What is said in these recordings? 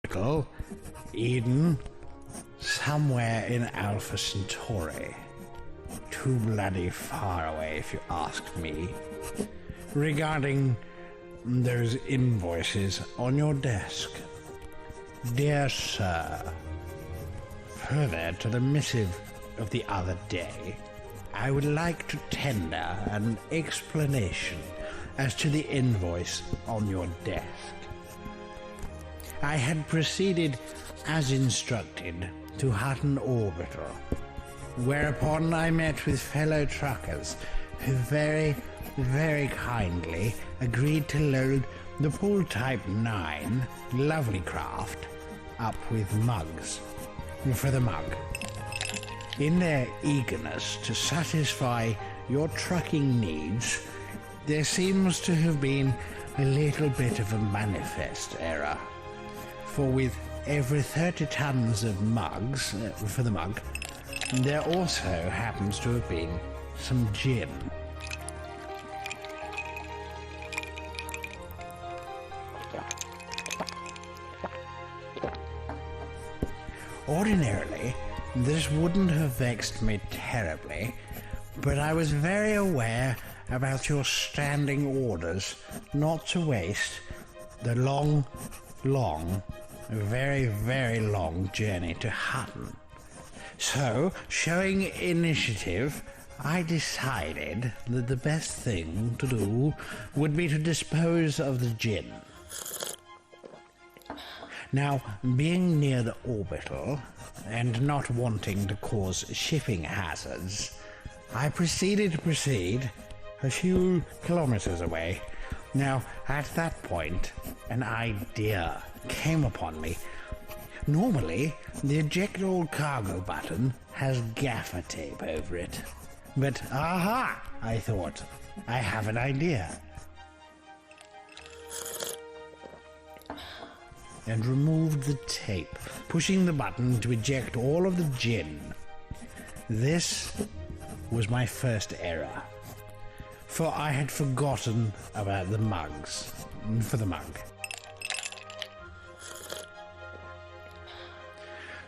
Orbital, Eden, somewhere in Alpha Centauri. Too bloody far away, if you ask me. Regarding those invoices on your desk. Dear Sir, further to the missive of the other day, I would like to tender an explanation as to the invoice on your desk. I had proceeded as instructed to Hutton Orbital, whereupon I met with fellow truckers who very kindly agreed to load the Pool Type 9 lovely craft up with mugs for the mug. In their eagerness to satisfy your trucking needs, there seems to have been a little bit of a manifest error. For with every 30 tons of mugs for the mug, there also happens to have been some gin. Ordinarily, this wouldn't have vexed me terribly, but I was very aware about your standing orders not to waste the very long journey to Hutton. So, showing initiative, I decided that the best thing to do would be to dispose of the gin. Now, being near the orbital, and not wanting to cause shipping hazards, I proceeded to proceed a few kilometers away. Now, at that point, an idea came upon me. Normally, the eject all cargo button has gaffer tape over it. But, aha, I thought, I have an idea. And removed the tape, pushing the button to eject all of the gin. This was my first error, for I had forgotten about the mugs for the mug.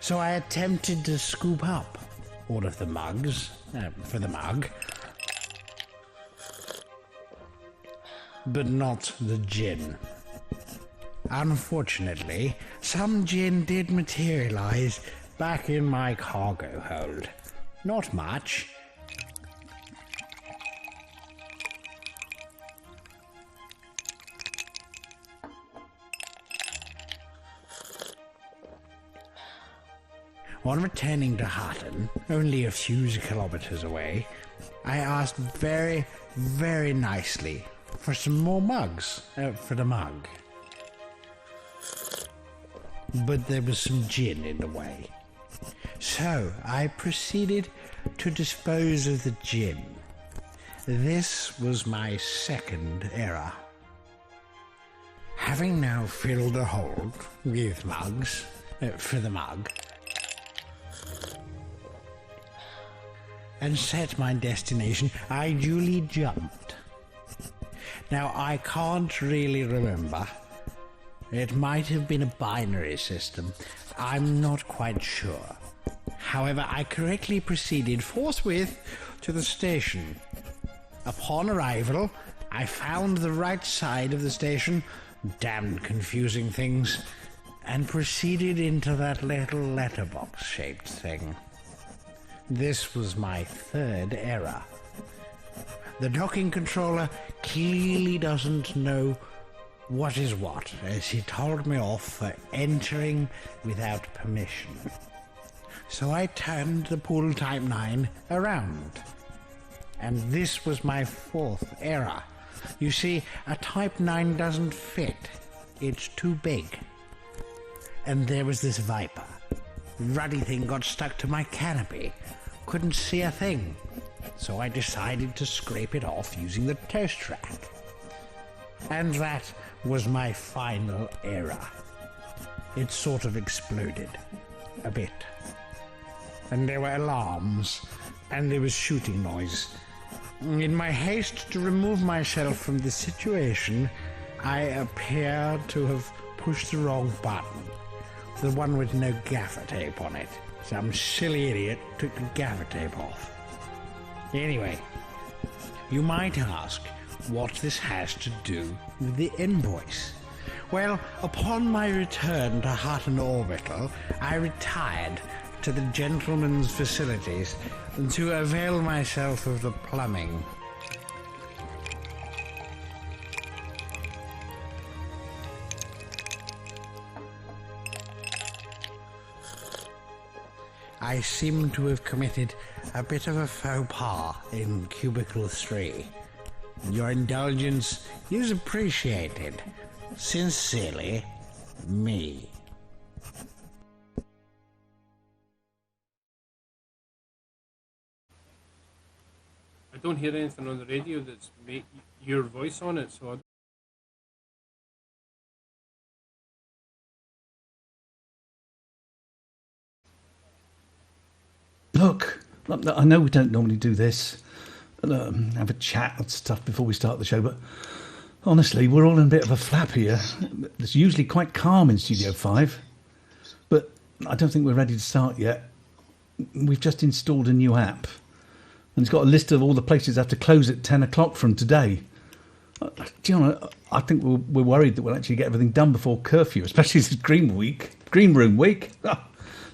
So I attempted to scoop up all of the mugs for the mug, but not the gin. Unfortunately, some gin did materialize back in my cargo hold. Not much. On returning to Hutton, only a few kilometers away, I asked very nicely for some more mugs for the mug. But there was some gin in the way. So I proceeded to dispose of the gin. This was my second error. Having now filled a hold with mugs for the mug, and set my destination, I duly jumped. Now, I can't really remember. It might have been a binary system. I'm not quite sure. However, I correctly proceeded forthwith to the station. Upon arrival, I found the right side of the station, damned confusing things, and proceeded into that little letterbox-shaped thing. This was my third error. The docking controller clearly doesn't know what is what, as he told me off for entering without permission. So I turned the Pool Type 9 around. And this was my fourth error. You see, a Type 9 doesn't fit. It's too big. And there was this Viper. Ruddy thing got stuck to my canopy. Couldn't see a thing. So I decided to scrape it off using the toast rack. And that was my final error. It sort of exploded. A bit. And there were alarms. And there was shooting noise. In my haste to remove myself from the situation, I appear to have pushed the wrong button. The one with no gaffer tape on it. Some silly idiot took the gaffer tape off. Anyway, you might ask what this has to do with the invoice. Well, upon my return to Hutton Orbital, I retired to the gentleman's facilities to avail myself of the plumbing. I seem to have committed a bit of a faux pas in Cubicle 3. Your indulgence is appreciated. Sincerely, me. I don't hear anything on the radio that's your voice on it, so Look, I know we don't normally do this, have a chat and stuff before we start the show, but honestly, we're all in a bit of a flap here. It's usually quite calm in Studio 5, but I don't think we're ready to start yet. We've just installed a new app, and it's got a list of all the places that have to close at 10 o'clock from today. Do you know, I think we're worried that we'll actually get everything done before curfew, especially this Green Room Week.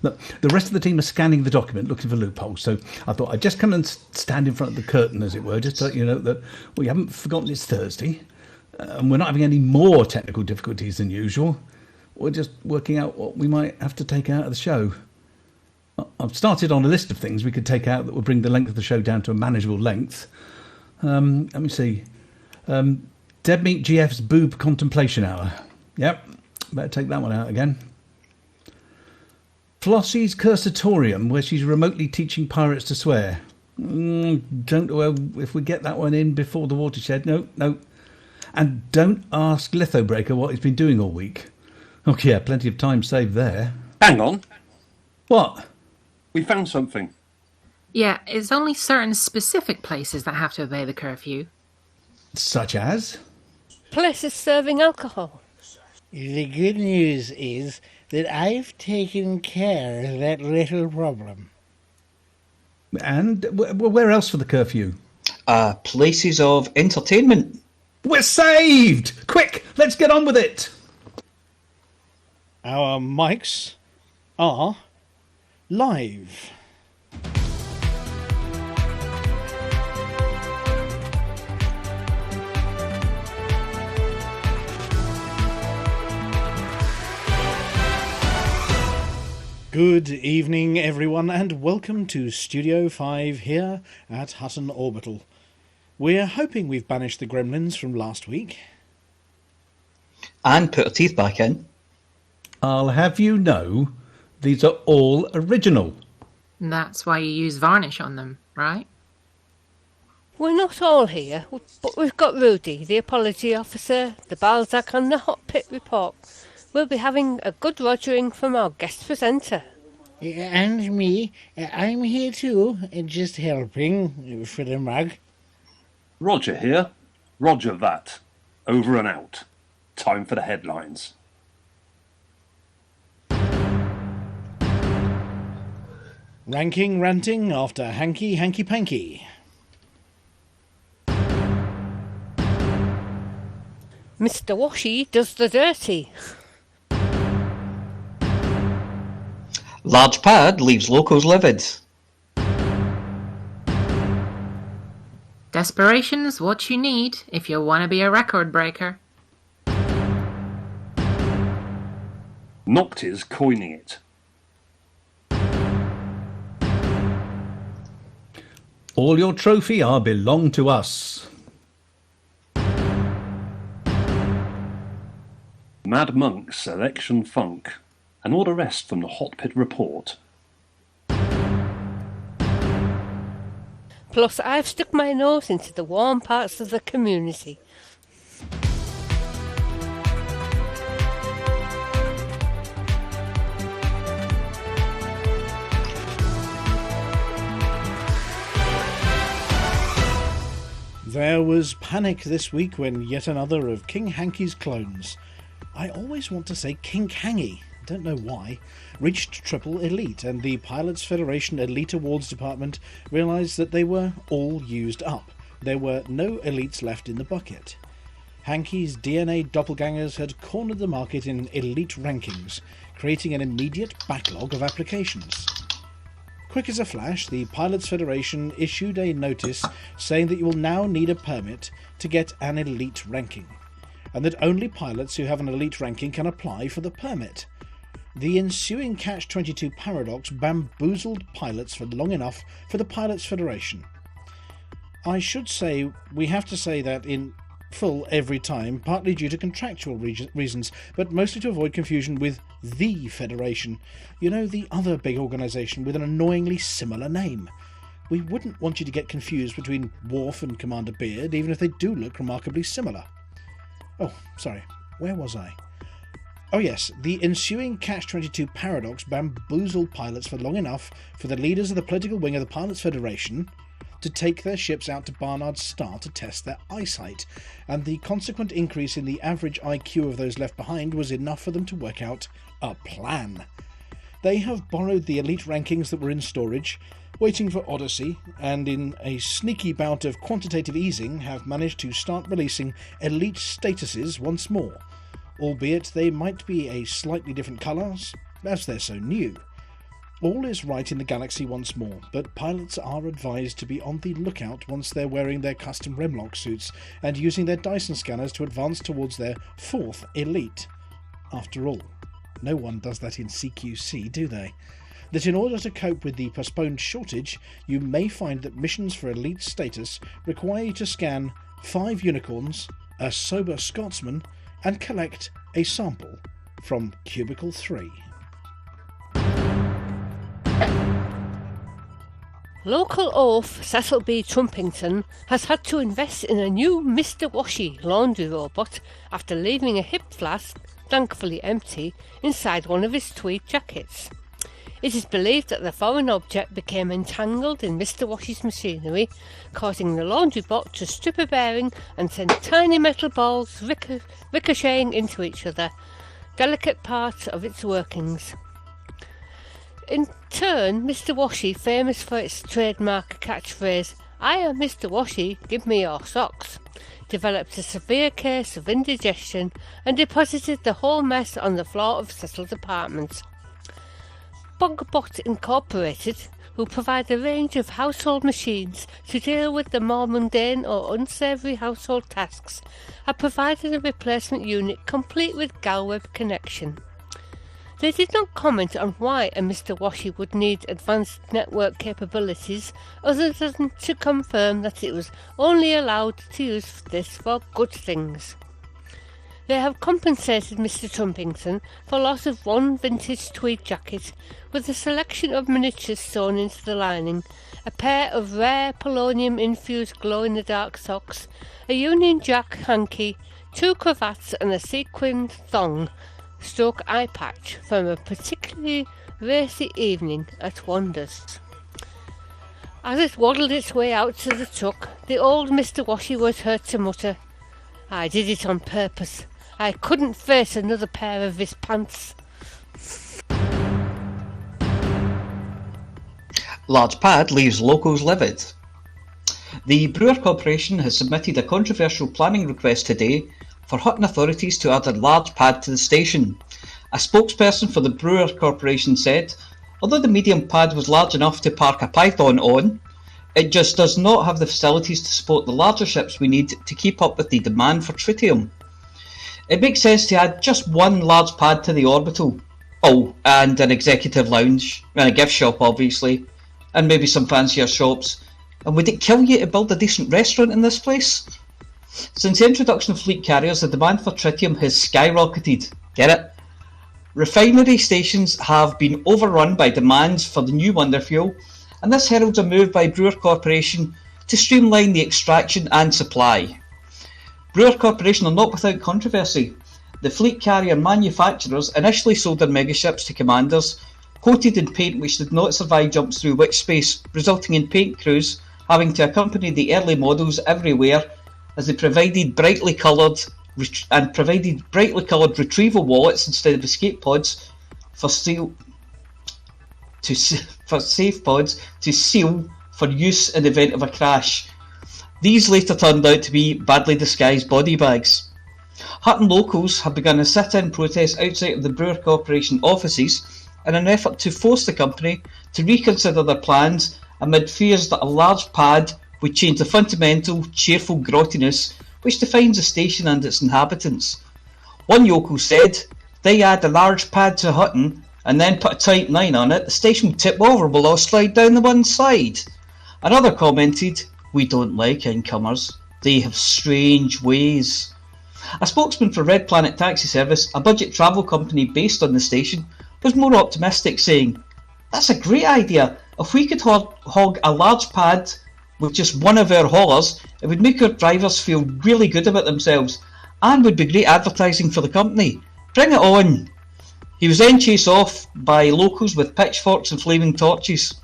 Look, the rest of the team are scanning the document, looking for loopholes, so I thought I'd just come and stand in front of the curtain, as it were, just to let you know that we haven't forgotten it's Thursday, and we're not having any more technical difficulties than usual. We're just working out what we might have to take out of the show. I've started on a list of things we could take out that would bring the length of the show down to a manageable length. Let me see. Dead Meat GF's Boob Contemplation Hour. Yep, better take that one out again. Flossy's Cursatorium, where she's remotely teaching pirates to swear. Don't know if we get that one in before the watershed. No. And don't ask Lithobreaker what he's been doing all week. Okay, yeah, plenty of time saved there. Hang on. What? We found something. Yeah, it's only certain specific places that have to obey the curfew. Such as? Places serving alcohol. The good news is that I've taken care of that little problem. And where else for the curfew? Places of entertainment. We're saved! Quick, let's get on with it! Our mics are live. Good evening, everyone, and welcome to Studio 5 here at Hutton Orbital. We're hoping we've banished the gremlins from last week. And put our teeth back in. I'll have you know, these are all original. That's why you use varnish on them, right? We're not all here, but we've got Rudy, the apology officer, the Balzac and the hot pit report. We'll be having a good rogering from our guest presenter. And me, I'm here too, just helping for the mug. Roger here. Roger that. Over and out. Time for the headlines. Ranting after Hanky Panky. Mr. Washy does the dirty. Large pad leaves locals livid. Desperation's what you need if you want to be a record breaker. Noctis coining it. All your trophy are belong to us. Mad Monk's Election Funk. And all the rest from the Hot Pit Report. Plus, I've stuck my nose into the warm parts of the community. There was panic this week when yet another of King Hanky's clones, I always want to say King Hangy, don't know why, reached Triple Elite, and the Pilots Federation Elite Awards Department realised that they were all used up. There were no elites left in the bucket. Hankey's DNA doppelgangers had cornered the market in elite rankings, creating an immediate backlog of applications. Quick as a flash, the Pilots Federation issued a notice saying that you will now need a permit to get an elite ranking, and that only pilots who have an elite ranking can apply for the permit. The ensuing Catch-22 paradox bamboozled pilots for long enough for the Pilots Federation. I should say we have to say that in full every time, partly due to contractual reasons, but mostly to avoid confusion with the Federation. You know, the other big organisation with an annoyingly similar name. We wouldn't want you to get confused between Worf and Commander Beard, even if they do look remarkably similar. Oh, sorry, where was I? Oh yes, the ensuing Catch-22 paradox bamboozled pilots for long enough for the leaders of the political wing of the Pilots Federation to take their ships out to Barnard's Star to test their eyesight, and the consequent increase in the average IQ of those left behind was enough for them to work out a plan. They have borrowed the elite rankings that were in storage, waiting for Odyssey, and in a sneaky bout of quantitative easing have managed to start releasing elite statuses once more, albeit they might be a slightly different colour, as they're so new. All is right in the galaxy once more, but pilots are advised to be on the lookout once they're wearing their custom Remlock suits and using their Dyson scanners to advance towards their 4th elite. After all, no one does that in CQC, do they? That in order to cope with the postponed shortage, you may find that missions for elite status require you to scan 5 unicorns, a sober Scotsman, and collect a sample from Cubicle 3. Local oaf Cecil B. Trumpington has had to invest in a new Mr. Washy laundry robot after leaving a hip flask, thankfully empty, inside one of his tweed jackets. It is believed that the foreign object became entangled in Mr. Washy's machinery, causing the laundry bot to strip a bearing and send tiny metal balls ricocheting into each other, delicate parts of its workings. In turn, Mr. Washy, famous for its trademark catchphrase, "I am Mr. Washy, give me your socks," developed a severe case of indigestion and deposited the whole mess on the floor of Cecil's apartment. Bogbot Incorporated, who provide a range of household machines to deal with the more mundane or unsavoury household tasks, have provided a replacement unit complete with Galweb connection. They did not comment on why a Mr. Washy would need advanced network capabilities other than to confirm that it was only allowed to use this for good things. They have compensated Mr. Trumpington for loss of one vintage tweed jacket with a selection of miniatures sewn into the lining, a pair of rare polonium-infused glow-in-the-dark socks, a Union Jack hanky, 2 cravats and a sequined thong, stroke eye patch from a particularly racy evening at Wonders. As it waddled its way out to the truck, the old Mr. Washy was heard to mutter, "I did it on purpose. I couldn't face another pair of his pants." Large pad leaves locals livid. The Brewer Corporation has submitted a controversial planning request today for Hutton authorities to add a large pad to the station. A spokesperson for the Brewer Corporation said, although the medium pad was large enough to park a Python on, it just does not have the facilities to support the larger ships we need to keep up with the demand for tritium. It makes sense to add just one large pad to the orbital. Oh, and an executive lounge, and a gift shop obviously, and maybe some fancier shops. And would it kill you to build a decent restaurant in this place? Since the introduction of fleet carriers, the demand for tritium has skyrocketed. Get it? Refinery stations have been overrun by demands for the new wonder fuel, and this heralds a move by Brewer Corporation to streamline the extraction and supply. Brewer Corporation are not without controversy. The fleet carrier manufacturers initially sold their megaships to commanders, coated in paint which did not survive jumps through witch space, resulting in paint crews having to accompany the early models everywhere as they provided brightly coloured retrieval wallets instead of escape pods for seal for use in the event of a crash. These later turned out to be badly disguised body bags. Hutton locals have begun a sit-in protest outside of the Brewer Corporation offices in an effort to force the company to reconsider their plans amid fears that a large pad would change the fundamental, cheerful grottiness which defines the station and its inhabitants. One yokel said, "They add a large pad to Hutton and then put a Type 9 on it, the station will tip over, we'll all slide down the one side." Another commented, "We don't like incomers, they have strange ways." A spokesman for Red Planet Taxi Service, a budget travel company based on the station, was more optimistic, saying, "That's a great idea. If we could hog a large pad with just one of our haulers, it would make our drivers feel really good about themselves and would be great advertising for the company. Bring it on." He was then chased off by locals with pitchforks and flaming torches.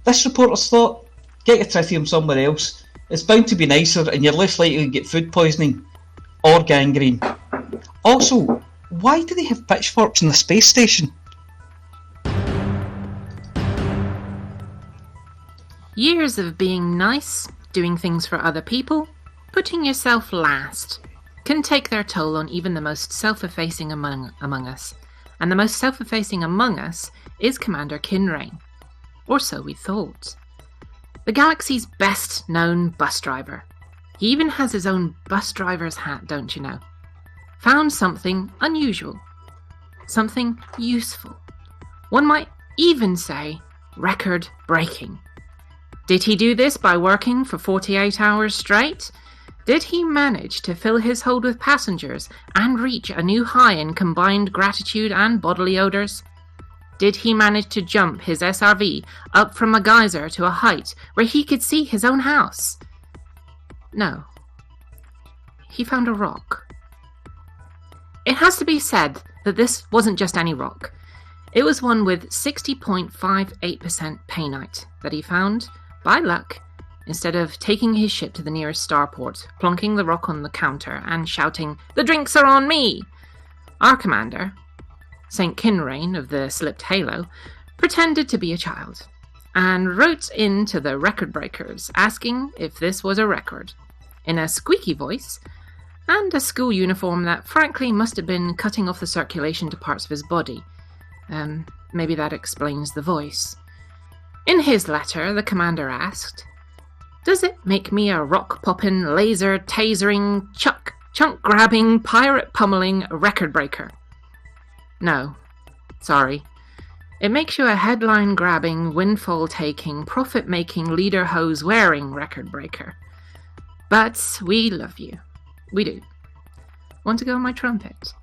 This reporters thought, get your tritium somewhere else. It's bound to be nicer and you're less likely to get food poisoning or gangrene. Also, why do they have pitchforks in the space station? Years of being nice, doing things for other people, putting yourself last, can take their toll on even the most self-effacing among us. And the most self-effacing among us is Commander Kinrain. Or so we thought. The galaxy's best-known bus driver. He even has his own bus driver's hat, don't you know? Found something unusual. Something useful. One might even say record-breaking. Did he do this by working for 48 hours straight? Did he manage to fill his hold with passengers and reach a new high in combined gratitude and bodily odours? Did he manage to jump his SRV up from a geyser to a height where he could see his own house? No. He found a rock. It has to be said that this wasn't just any rock. It was one with 60.58% painite that he found, by luck, instead of taking his ship to the nearest starport, plonking the rock on the counter and shouting, "The drinks are on me!" Our commander, St. Kinrain of the Slipped Halo, pretended to be a child, and wrote in to the record breakers asking if this was a record, in a squeaky voice, and a school uniform that frankly must have been cutting off the circulation to parts of his body. Maybe that explains the voice. In his letter, the commander asked, "Does it make me a rock-poppin', laser-tasering, chunk-grabbing, pirate-pummeling record breaker?" No. Sorry. It makes you a headline-grabbing, windfall-taking, profit-making, leader-hose-wearing record breaker. But we love you. We do. Want to go on my trumpet?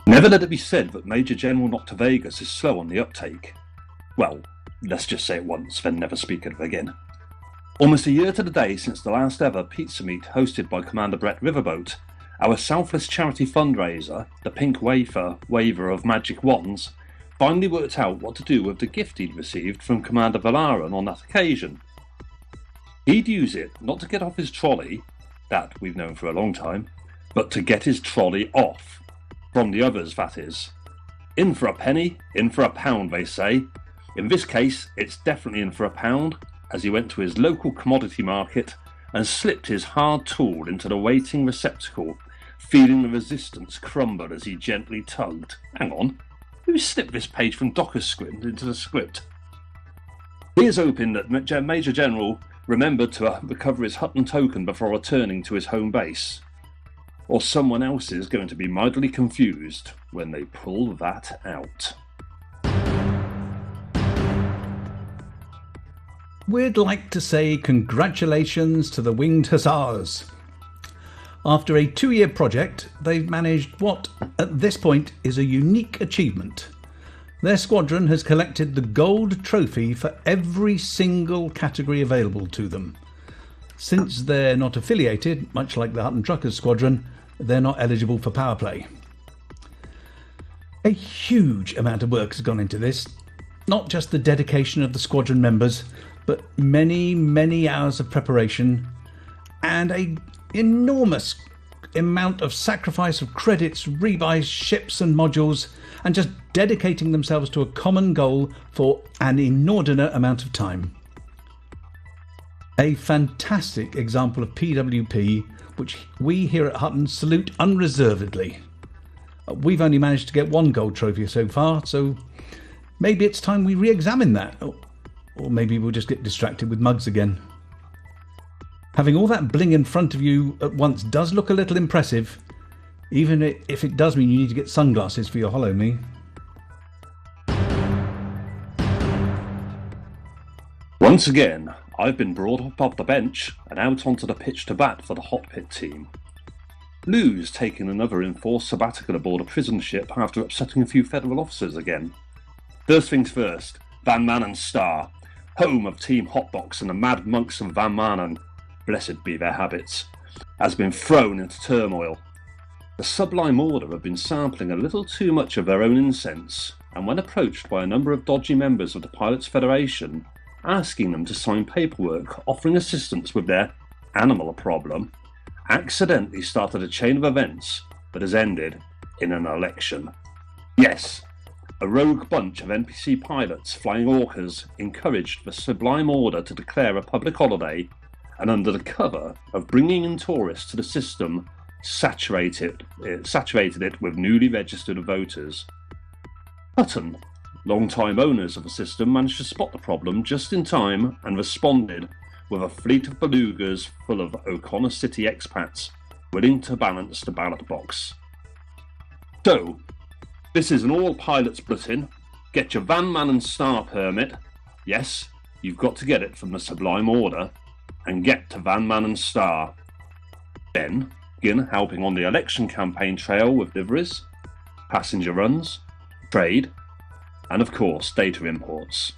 Never let it be said that Major General Nocta Vegas is slow on the uptake. Well, let's just say it once, then never speak of it again. Almost a year to the day since the last ever pizza meet hosted by Commander Brett Riverboat, our selfless charity fundraiser, the Pink Waver of Magic Wands, finally worked out what to do with the gift he'd received from Commander Valaran on that occasion. He'd use it not to get off his trolley, that we've known for a long time, but to get his trolley off. From the others, that is. In for a penny, in for a pound, they say. In this case, it's definitely in for a pound, as he went to his local commodity market and slipped his hard tool into the waiting receptacle, feeling the resistance crumble as he gently tugged. Hang on, who slipped this page from Docker's script into the script? Here's hoping that Major General remembered to recover his Hutton token before returning to his home base. Or someone else is going to be mightily confused when they pull that out. We'd like to say congratulations to the Winged Hussars. After a 2-year project, they've managed what, at this point, is a unique achievement. Their squadron has collected the gold trophy for every single category available to them. Since they're not affiliated, much like the Hutton Truckers squadron, they're not eligible for power play. A huge amount of work has gone into this, not just the dedication of the squadron members, but many, many hours of preparation and an enormous amount of sacrifice of credits, rebuys, ships and modules, and just dedicating themselves to a common goal for an inordinate amount of time. A fantastic example of PWP, which we here at Hutton salute unreservedly. We've only managed to get one gold trophy so far, so maybe it's time we re-examine that. Or maybe we'll just get distracted with mugs again. Having all that bling in front of you at once does look a little impressive, even if it does mean you need to get sunglasses for your Hollow Me. Once again, I've been brought up off the bench and out onto the pitch to bat for the Hot Pit team. Lou's taking another enforced sabbatical aboard a prison ship after upsetting a few federal officers again. First things first, Van Manen Star, home of Team Hotbox and the Mad Monks of Van Manen, blessed be their habits, has been thrown into turmoil. The Sublime Order have been sampling a little too much of their own incense, and when approached by a number of dodgy members of the Pilots Federation, asking them to sign paperwork offering assistance with their animal problem, accidentally started a chain of events that has ended in an election. Yes, a rogue bunch of NPC pilots flying orcas encouraged the Sublime Order to declare a public holiday, and under the cover of bringing in tourists to the system, saturated it with newly registered voters. Hutton, long-time owners of the system, managed to spot the problem just in time and responded with a fleet of belugas full of O'Connor City expats willing to balance the ballot box. So, this is an all-pilots bulletin. Get your Van Manen Star permit. Yes, you've got to get it from the Sublime Order, and get to Van Manen Star. Then, begin helping on the election campaign trail with liveries, passenger runs, trade, and of course data imports.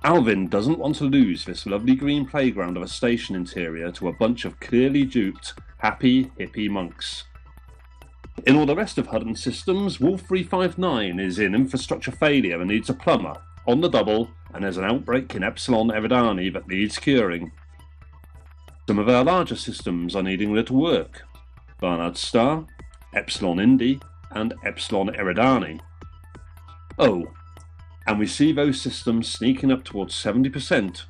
Alvin doesn't want to lose this lovely green playground of a station interior to a bunch of clearly duped, happy, hippie monks. In all the rest of Hutton systems, Wolf 359 is in infrastructure failure and needs a plumber, on the double, and there's an outbreak in Epsilon Eridani that needs curing. Some of our larger systems are needing little work. Barnard Star, Epsilon Indy, and Epsilon Eridani. Oh, and we see those systems sneaking up towards 70%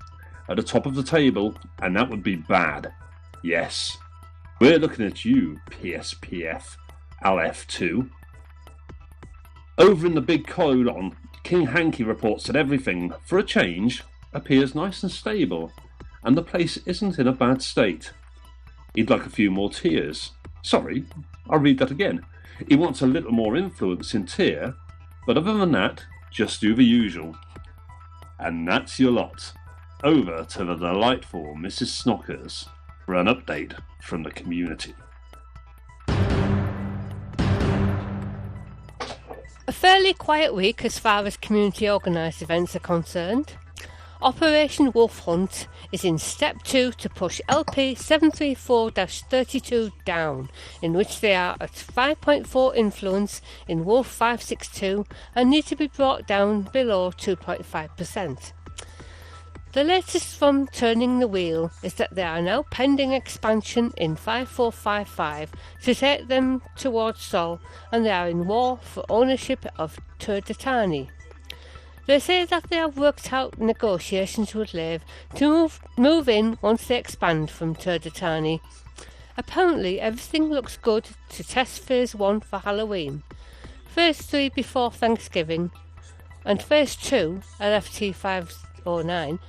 at the top of the table, and that would be bad. Yes, we're looking at you, PSPF, LF2. Over in the big colon, King Hanky reports that everything, for a change, appears nice and stable, and the place isn't in a bad state. He'd like a few more tiers. Sorry, I'll read that again. He wants a little more influence in tier, but other than that, just do the usual. And that's your lot. Over to the delightful Mrs. Snockers for an update from the community. A fairly quiet week as far as community organised events are concerned. Operation Wolf Hunt is in Step 2 to push LP 734-32 down, in which they are at 5.4 influence in Wolf 562 and need to be brought down below 2.5%. The latest from Turning the Wheel is that they are now pending expansion in 5455 to take them towards Sol, and they are in war for ownership of Turdetani. They say that they have worked out negotiations with Lave to move in once they expand from Turdetani. Apparently everything looks good to test Phase 1 for Halloween, Phase 3 before Thanksgiving, and Phase 2, LFT 509,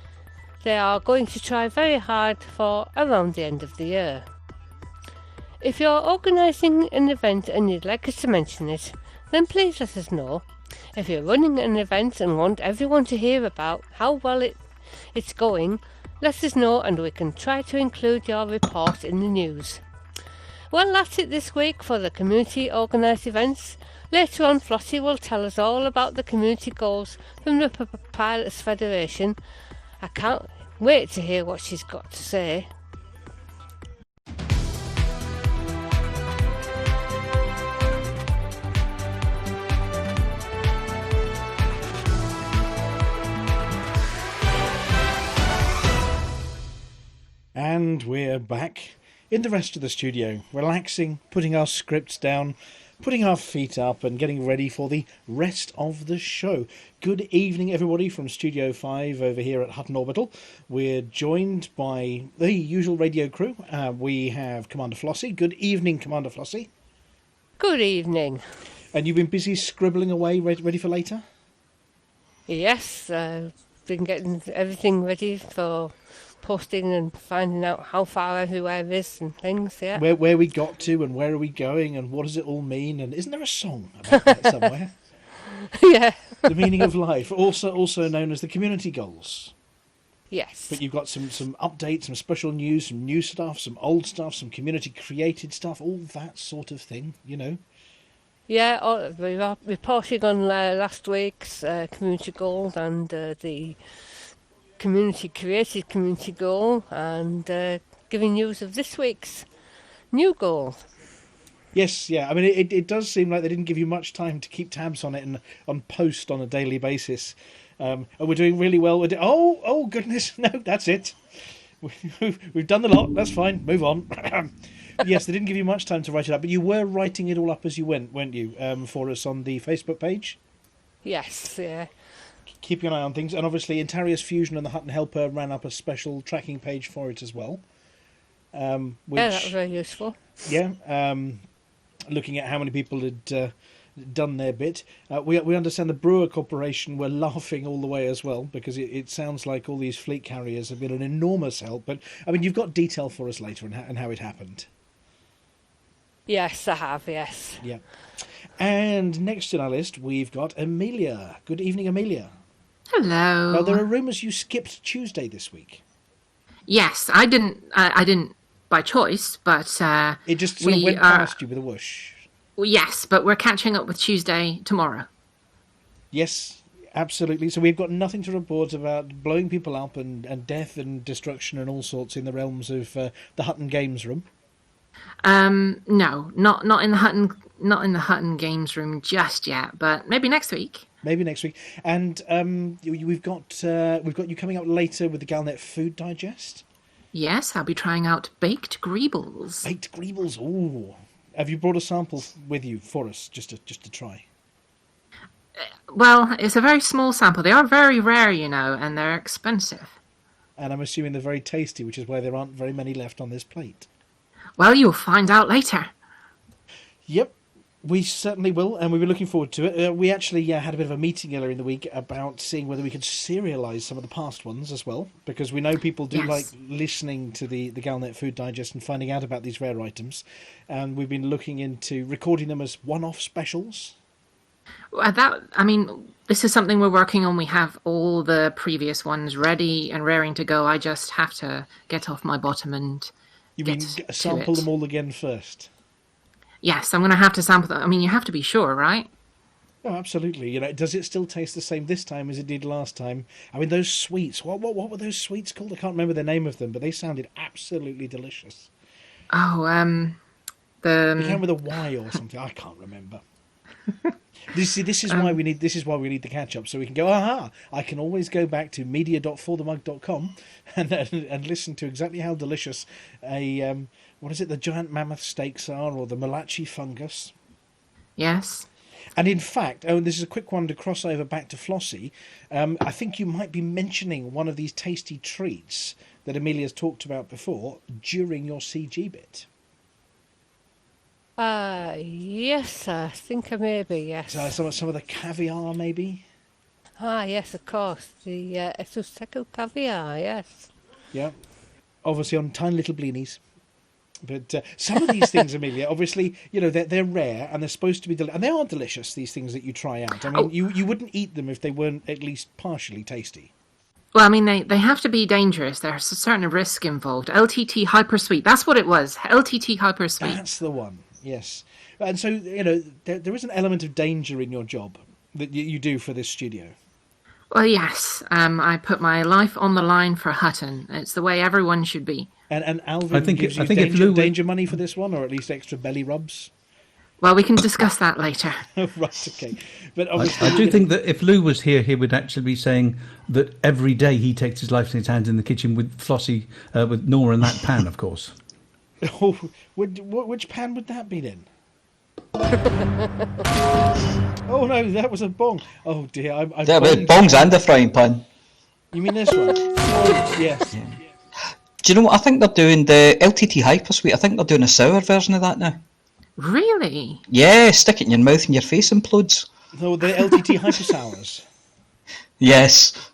they are going to try very hard for around the end of the year. If you're organising an event and you'd like us to mention it, then please let us know. If you're running an event and want everyone to hear about how well it's going, let us know and we can try to include your report in the news. Well, that's it this week for the community organised events. Later on, Flossy will tell us all about the community goals from the Pilots Federation. I can't wait to hear what she's got to say. And we're back. in the rest of the studio, relaxing, putting our scripts down, putting our feet up and getting ready for the rest of the show. Good evening, everybody, from Studio 5 over here at Hutton Orbital. We're joined by the usual radio crew. We have Commander Flossy. Good evening, Commander Flossy. Good evening. And you've been busy scribbling away, ready for later? Yes, been getting everything ready for posting and finding out how far everywhere is and things, yeah. Where we got to and where are we going and what does it all mean? And isn't there a song about that somewhere? Yeah. The meaning of life, also known as the community goals. Yes. But you've got some updates, some special news, some new stuff, some old stuff, some community-created stuff, all that sort of thing, you know. Yeah, we're reporting on last week's community goal and the community-created community goal and giving news of this week's new goal. Yes, yeah. I mean, it does seem like they didn't give you much time to keep tabs on it and on post on a daily basis. And we're doing really well. Oh, goodness. No, that's it. We've done the lot. That's fine. Move on. Yes, they didn't give you much time to write it up, but you were writing it all up as you went, weren't you, for us on the Facebook page? Yes, yeah. Keeping an eye on things. And obviously, Intarius Fusion and the Hutton Helper ran up a special tracking page for it as well. Yeah, that was very useful. Yeah, looking at how many people had done their bit. We understand the Brewer Corporation were laughing all the way as well, because it sounds like all these fleet carriers have been an enormous help. But, I mean, you've got detail for us later and how it happened. Yes, I have, yes. Yeah. And next on our list, we've got Aemilia. Good evening, Aemilia. Hello. Now, there are rumours you skipped Tuesday this week. Yes, I didn't by choice, but It just sort of went past you with a whoosh. Yes, but we're catching up with Tuesday tomorrow. Yes, absolutely. So we've got nothing to report about blowing people up and death and destruction and all sorts in the realms of the Hutton Games Room. No, not in the Hutton Games Room just yet, but maybe next week. Maybe next week. And we've got you coming up later with the Galnet Food Digest. Yes, I'll be trying out baked Greebles. Baked Greebles. Ooh. Have you brought a sample with you for us, just to try? Well, it's a very small sample. They are very rare, you know, and they're expensive. And I'm assuming they're very tasty, which is why there aren't very many left on this plate. Well, you'll find out later. Yep, we certainly will, and we were looking forward to it. We actually had a bit of a meeting earlier in the week about seeing whether we could serialise some of the past ones as well, because we know people do like listening to the Galnet Food Digest and finding out about these rare items, and we've been looking into recording them as one-off specials. This is something we're working on. We have all the previous ones ready and raring to go. I just have to get off my bottom and sample them all again first? Yes, I'm going to have to sample them. I mean, you have to be sure, right? Oh, absolutely. You know, does it still taste the same this time as it did last time? I mean, those sweets. What were those sweets called? I can't remember the name of them, but they sounded absolutely delicious. Oh, It began with a Y or something. I can't remember. This is why we need the catch up, so we can go. Aha! I can always go back to media.forthemug.com and listen to exactly how delicious what is it? The giant mammoth steaks are, or the Malachi fungus. Yes. And in fact, this is a quick one to cross over back to Flossy. I think you might be mentioning one of these tasty treats that Amelia's talked about before during your CG bit. Yes, I think I may be, yes. So some of the caviar, maybe? Yes, of course. The Esuseku caviar, yes. Yeah. Obviously on tiny little blinis. But some of these things, Aemilia, obviously, you know, they're rare and they're supposed to be and they are delicious, these things that you try out. I mean, you wouldn't eat them if they weren't at least partially tasty. Well, I mean, they have to be dangerous. There's a certain risk involved. LTT Hypersweet, that's what it was. LTT Hypersweet. That's the one. Yes. And so, you know, there is an element of danger in your job that you do for this studio. Well, yes. I put my life on the line for Hutton. It's the way everyone should be. And Alvin gives you danger money for this one, or at least extra belly rubs? Well, we can discuss that later. Right, okay. But obviously, I do think that if Lou was here, he would actually be saying that every day he takes his life in his hands in the kitchen with Flossy, with Nora and that pan, of course. Oh, which pan would that be in? Oh no, that was a bong. Oh dear, I Yeah, but bongs and a frying pan. You mean this one? Oh, yes. Do you know what? I think they're doing the LTT Hypersweet. I think they're doing a sour version of that now. Really? Yeah, stick it in your mouth and your face implodes. No, the LTT Hyper Sours. Yes.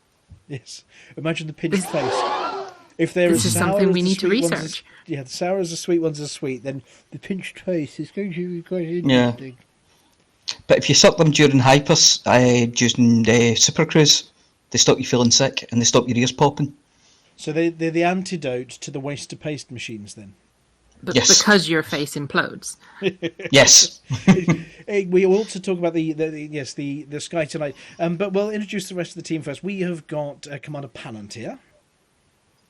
Yes. Imagine the pinched face. If there This is sour something as we the need to sweet ones research. the sour as the sweet ones are sweet, then the pinched face is going to be quite interesting. But if you suck them during hypers, using Super Cruise, they stop you feeling sick and they stop your ears popping. So they're the antidote to the waste to paste machines, then. But Yes. because your face implodes. Yes. We also talk about the Sky tonight, but we'll introduce the rest of the team first. We have got Commander Pannant here.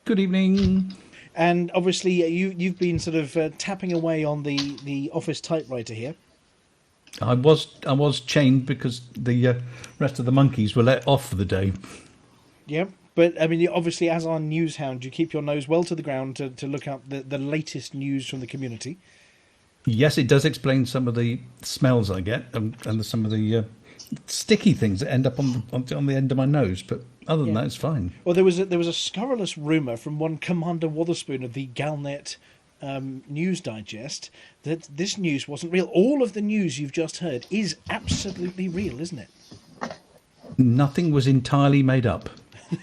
Good evening. And obviously, you've been sort of tapping away on the office typewriter here. I was chained because the rest of the monkeys were let off for the day. Yeah, but I mean, obviously, as our news hound, you keep your nose well to the ground to look up the latest news from the community. Yes, it does explain some of the smells I get and some of the sticky things that end up on the end of my nose. But other than that, it's fine. Well, there was a scurrilous rumour from one Commander Wotherspoon of the Galnet News Digest that this news wasn't real. All of the news you've just heard is absolutely real, isn't it? Nothing was entirely made up.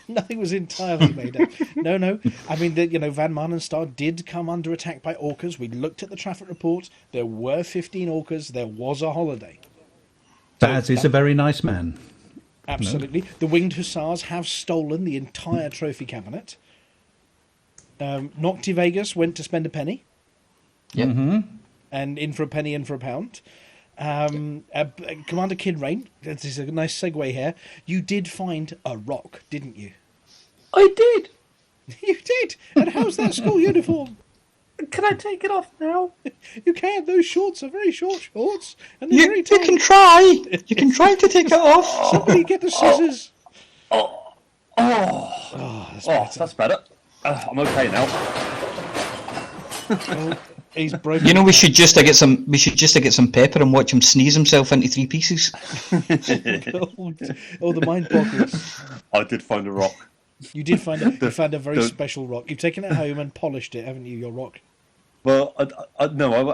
Nothing was entirely made up. No. I mean, Van Marnenstar did come under attack by orcas. We looked at the traffic report. There were 15 orcas. There was a holiday. Baz is a very nice man. Absolutely. No. The Winged Hussars have stolen the entire trophy cabinet. Nocti Vegas went to spend a penny. Yep. Mm-hmm. And in for a penny, in for a pound. Commander Kinrain, this is a nice segue here. You did find a rock, didn't you? I did. You did. And how's that school uniform? Can I take it off now? You can. Those shorts are very short shorts, and they're You very tight. can try. You can try to take it off. Somebody get the scissors. That's better. I'm okay now. Oh, he's broken. You know, we should just get some pepper and watch him sneeze himself into 3 pieces. The mind boggles. I did find a rock. You did find a very special rock. You've taken it home and polished it, haven't you? Your rock. Well, I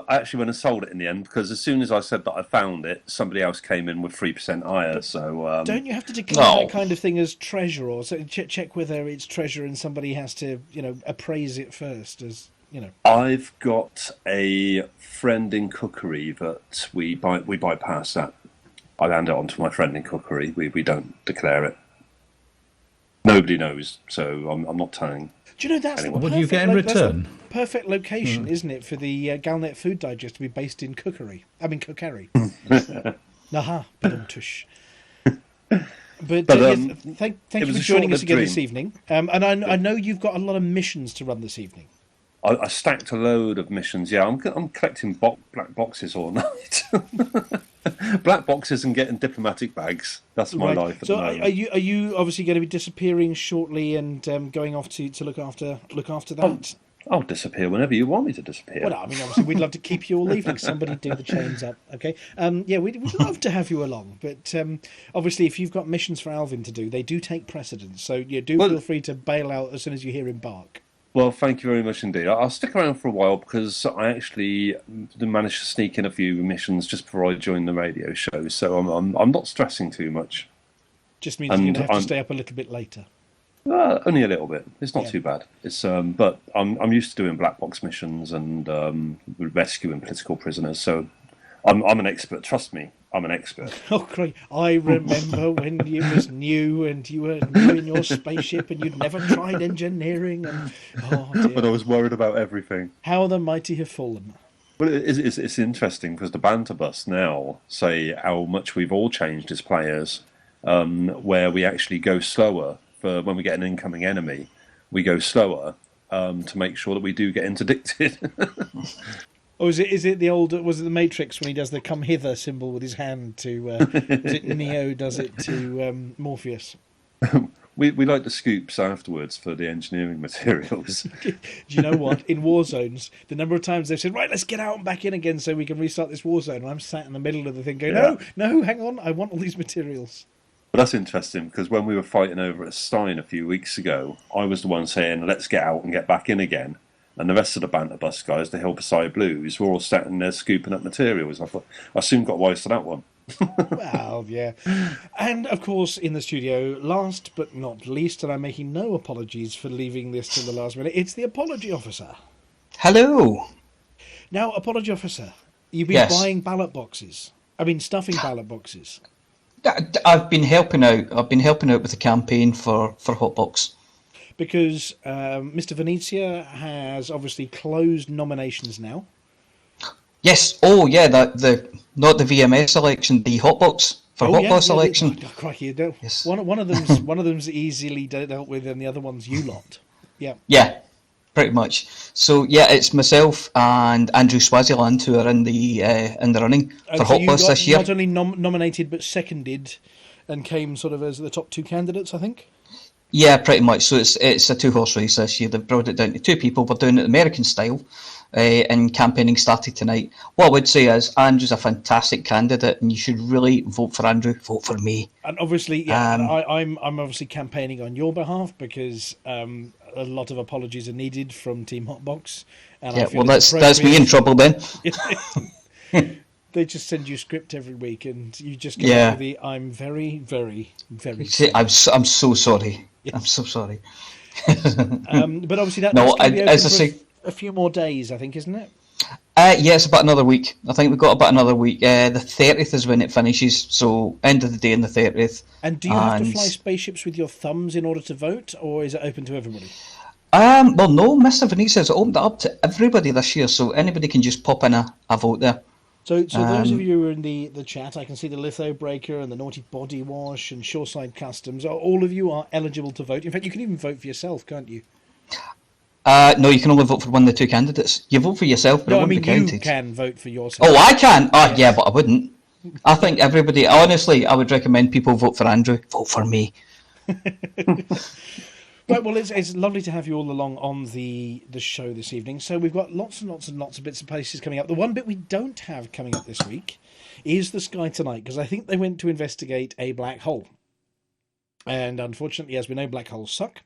actually went and sold it in the end because as soon as I said that I found it, somebody else came in with 3% higher. So don't you have to declare that kind of thing as treasure, or so check whether it's treasure, and somebody has to appraise it first? As you know, I've got a friend in cookery that we bypass that. I hand it on to my friend in cookery. We don't declare it. Nobody knows, so I'm not telling. Do you know that's what do you get in return? Perfect location, isn't it, for the Galnet Food Digest to be based in Cookery? I mean, Cookery. Aha, tush. But yes, thank you for joining us again this evening. And I know you've got a lot of missions to run this evening. I stacked a load of missions. Yeah, I'm collecting black boxes all night. Black boxes and getting diplomatic bags. That's my life at the moment. Are you obviously going to be disappearing shortly and going off to look after that? I'll disappear whenever you want me to disappear. Well, I mean, obviously, we'd love to keep you all evening. Somebody do the chains up, okay? We'd love to have you along, but obviously, if you've got missions for Alvin to do, they do take precedence. So feel free to bail out as soon as you hear him bark. Well, thank you very much indeed. I'll stick around for a while because I actually managed to sneak in a few missions just before I joined the radio show, so I'm not stressing too much. Just means you're going to have to stay up a little bit later. Only a little bit. It's not too bad. It's but I'm used to doing black box missions and rescuing political prisoners, so I'm an expert. Trust me, I'm an expert. Oh, great! I remember when you was new and you were new in your spaceship and you'd never tried engineering and But I was worried about everything. How the mighty have fallen. Well, it's interesting because the banter bus now say how much we've all changed as players, where we actually go slower. For when we get an incoming enemy, we go slower to make sure that we do get interdicted. Oh, is it the old? Was it the Matrix when he does the "come hither" symbol with his hand to? Was it Neo does it to Morpheus? We like the scoops afterwards for the engineering materials. Do you know what? In war zones, the number of times they've said, right, let's get out and back in again so we can restart this war zone. And I'm sat in the middle of the thing going, no, hang on, I want all these materials. But that's interesting because when we were fighting over at Stein a few weeks ago, I was the one saying, let's get out and get back in again. And the rest of the banter bus guys, the Hillside Blues, were all standing there scooping up materials. I thought, I soon got wise to that one. Well, yeah. And, of course, in the studio, last but not least, and I'm making no apologies for leaving this till the last minute, it's the Apology Officer. Hello. Now, Apology Officer, you've been buying ballot boxes. Stuffing ballot boxes. I've been helping out. I've been helping out with the campaign for Hotbox. Because Mr. Venezia has obviously closed nominations now. Yes. Oh, yeah. The not the VMS election, the Hotbox for Hotbox election. Oh, crikey, yes. One of them's easily dealt with, and the other one's you lot. Yeah. Yeah, pretty much. So yeah, it's myself and Andrew Swaziland who are in the running for Hotbox this year. Not only nominated but seconded, and came sort of as the top 2 candidates, I think. Yeah, pretty much. So it's a 2-horse race this year. They've brought it down to 2 people. We're doing it American style, and campaigning started tonight. What I would say is Andrew's a fantastic candidate, and you should really vote for Andrew. Vote for me. And obviously, I'm obviously campaigning on your behalf because a lot of apologies are needed from Team Hotbox. And yeah, well, that's me in trouble then. They just send you a script every week, and you just go with the "I'm very, very, very." See, I'm so sorry. Yeah. I'm so sorry. But obviously that's going to be open for a few more days, I think, isn't it? Yeah, it's about another week. I think we've got about another week. The 30th is when it finishes, so end of the day on the 30th. And do you have to fly spaceships with your thumbs in order to vote, or is it open to everybody? Well, no, Mr. Venezia has opened it up to everybody this year, so anybody can just pop in a vote there. So those of you who are in the chat, I can see the Litho Breaker and the Naughty Body Wash and Shoreside Customs. All of you are eligible to vote. In fact, you can even vote for yourself, can't you? No, you can only vote for one of the 2 candidates. You vote for yourself, but it won't be counted. You can vote for yourself. Oh, I can? Oh, yeah, but I wouldn't. I think everybody... Honestly, I would recommend people vote for Andrew. Vote for me. Right, well, it's lovely to have you all along on the show this evening. So we've got lots and lots and lots of bits and pieces coming up. The one bit we don't have coming up this week is the Sky Tonight, because I think they went to investigate a black hole. And unfortunately, as we know, black holes suck,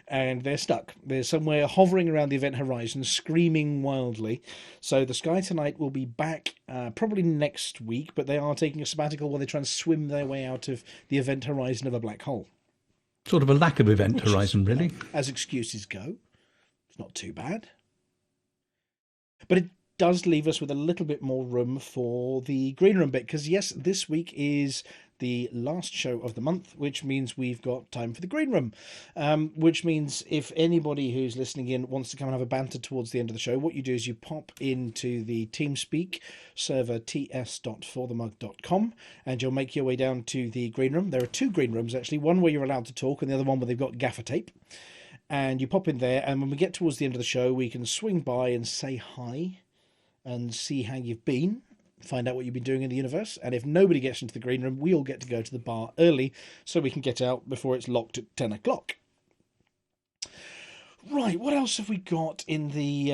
and they're stuck. They're somewhere hovering around the event horizon, screaming wildly. So the Sky Tonight will be back probably next week, but they are taking a sabbatical while they try and swim their way out of the event horizon of a black hole. Sort of a lack of event horizon, really. As excuses go, it's not too bad. But it does leave us with a little bit more room for the green room bit, because yes, this week is the last show of the month, which means we've got time for the green room, which means if anybody who's listening in wants to come and have a banter towards the end of the show, what you do is you pop into the TeamSpeak server ts.forthemug.com, and you'll make your way down to the green room. There are 2 green rooms, actually, one where you're allowed to talk and the other one where they've got gaffer tape. And you pop in there, and when we get towards the end of the show, we can swing by and say hi and see how you've been, find out what you've been doing in the universe. And if nobody gets into the green room, we all get to go to the bar early so we can get out before it's locked at 10 o'clock. Right, what else have we got in the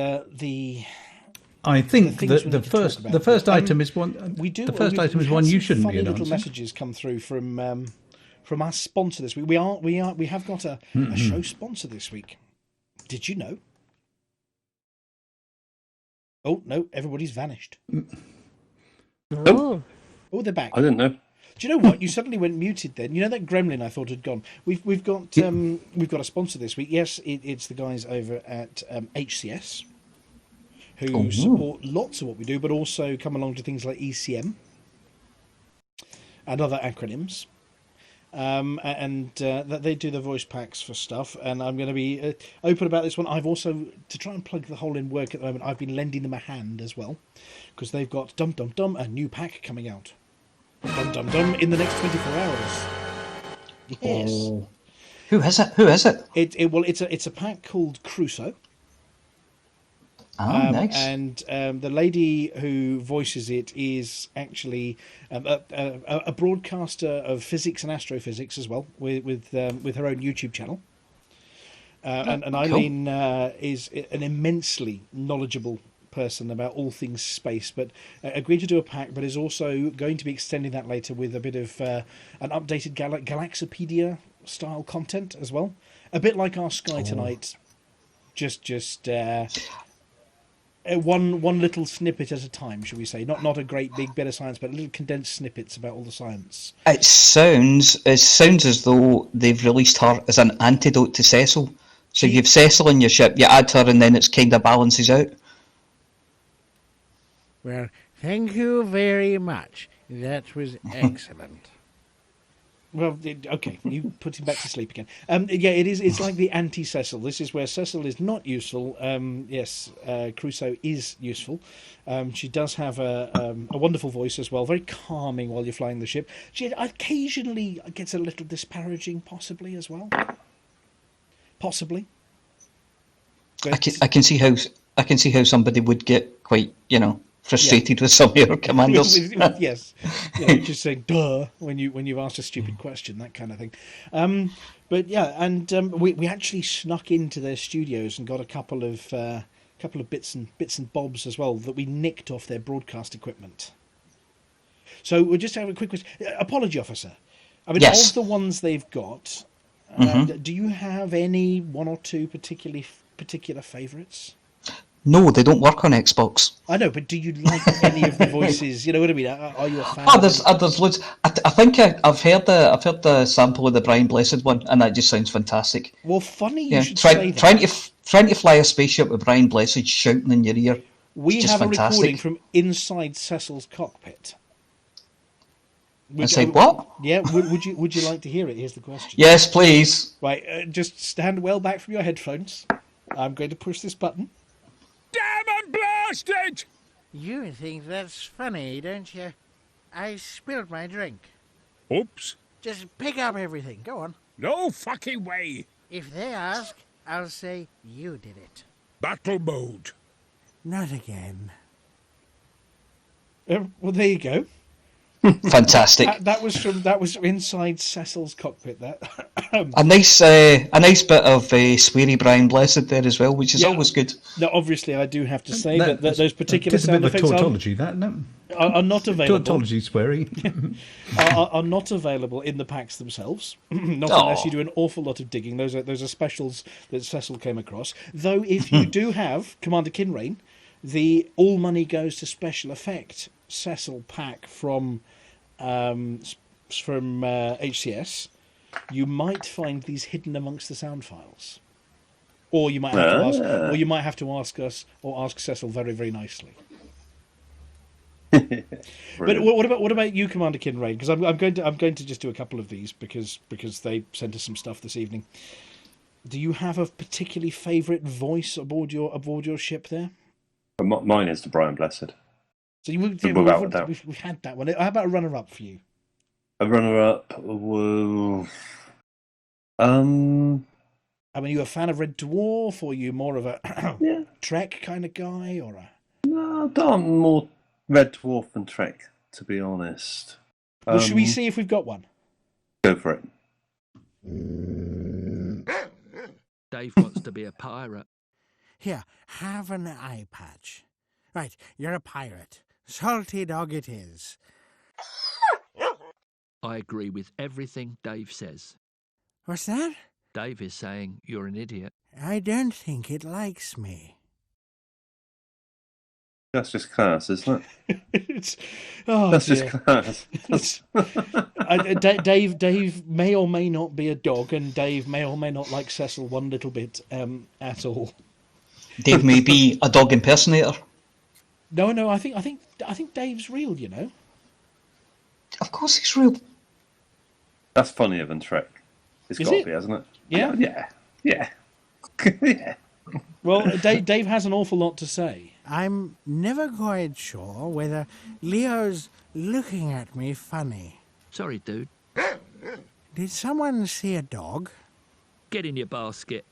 I think the first item is one. We do. The first item is one you shouldn't be announcing. Little messages come through from our sponsor this week. We have got a show sponsor this week. Did you know? Oh no! Everybody's vanished. Oh, they're back. I didn't know. Do you know what? You suddenly went muted then. You know that gremlin I thought had gone. We've got a sponsor this week. Yes, it's the guys over at HCS who support lots of what we do, but also come along to things like ECM and other acronyms. That they do the voice packs for stuff, and I'm going to be open about this one. I've also, to try and plug the hole in work at the moment, I've been lending them a hand as well, because they've got Dum Dum Dum, a new pack coming out. Dum Dum Dum in the next 24 hours. Yes. Oh. Who is it? It's a pack called Crusoe. Nice. And the lady who voices it is actually a broadcaster of physics and astrophysics as well, with her own YouTube channel. And Eileen is an immensely knowledgeable person about all things space, but agreed to do a pack, but is also going to be extending that later with a bit of an updated Galaxopedia style content as well. A bit like our Sky Tonight, just one little snippet at a time, shall we say? Not a great big bit of science, but little condensed snippets about all the science. It sounds as though they've released her as an antidote to Cecil. So you've Cecil in your ship, you add her, and then it's kind of balances out. Well, thank you very much. That was excellent. Well, okay, you put him back to sleep again. Yeah, it is. It's like the anti-Cecil. This is where Cecil is not useful. Yes, Crusoe is useful. She does have a wonderful voice as well, very calming while you're flying the ship. She occasionally gets a little disparaging, possibly as well. Possibly. But I can see how somebody would get quite, frustrated with some of your commanders. Yes, just saying "duh" when you've asked a stupid question, that kind of thing. But yeah, and we actually snuck into their studios and got a couple of bits and bobs as well that we nicked off their broadcast equipment. So we'll just have a quick question. Apology, officer. I mean, yes. Of the ones they've got, do you have any one or two particular favourites? No, they don't work on Xbox. I know, but do you like any of the voices? You know what I mean? Are you a fan? There's loads. I think I've heard the sample of the Brian Blessed one, and that just sounds fantastic. Well, funny you should say that. Trying to fly a spaceship with Brian Blessed shouting in your ear. We have fantastic. A recording from inside Cecil's cockpit. Say what? Yeah, would you like to hear it? Here's the question. Yes, please. Right, just stand well back from your headphones. I'm going to push this button. Damn and blast it! You think that's funny, don't you? I spilled my drink. Oops. Just pick up everything. Go on. No fucking way. If they ask, I'll say you did it. Battle mode. Not again. Well, there you go. Fantastic. That was inside Cecil's cockpit. That a nice bit of sweary Brian Blessed there as well, which is always good. Now, obviously, I do have to say that those particular sound effects tautology. Are not available. Tautology sweary. are not available in the packs themselves. Not unless you do an awful lot of digging. Those are specials that Cecil came across. Though, if you do have Commander Kinrain, the all money goes to special effect Cecil pack from HCS, you might find these hidden amongst the sound files, or you might have to ask us or ask Cecil very, very nicely. But what about you, Commander Kinrain? Because I'm going to just do a couple of these because they sent us some stuff this evening. Do you have a particularly favourite voice aboard your ship there? Mine is the Brian Blessed. So we've had that one. How about a runner-up for you? A runner-up. Whoa. I mean, are you a fan of Red Dwarf, or are you more of a Trek kind of guy, or a? No, I'm more Red Dwarf than Trek, to be honest. Well, should we see if we've got one? Go for it. Dave wants to be a pirate. Here, have an eye patch. Right, you're a pirate. Salty dog it is. I agree with everything Dave says. What's that? Dave is saying you're an idiot. I don't think it likes me. That's just class, isn't it? That's just class. Dave may or may not be a dog, and Dave may or may not like Cecil one little bit at all. Dave may be a dog impersonator. No, I think Dave's real, you know. Of course he's real. That's funnier than Trek. It's got to be, hasn't it? Yeah. Yeah. Well, Dave has an awful lot to say. I'm never quite sure whether Leo's looking at me funny. Sorry, dude. Did someone see a dog? Get in your basket.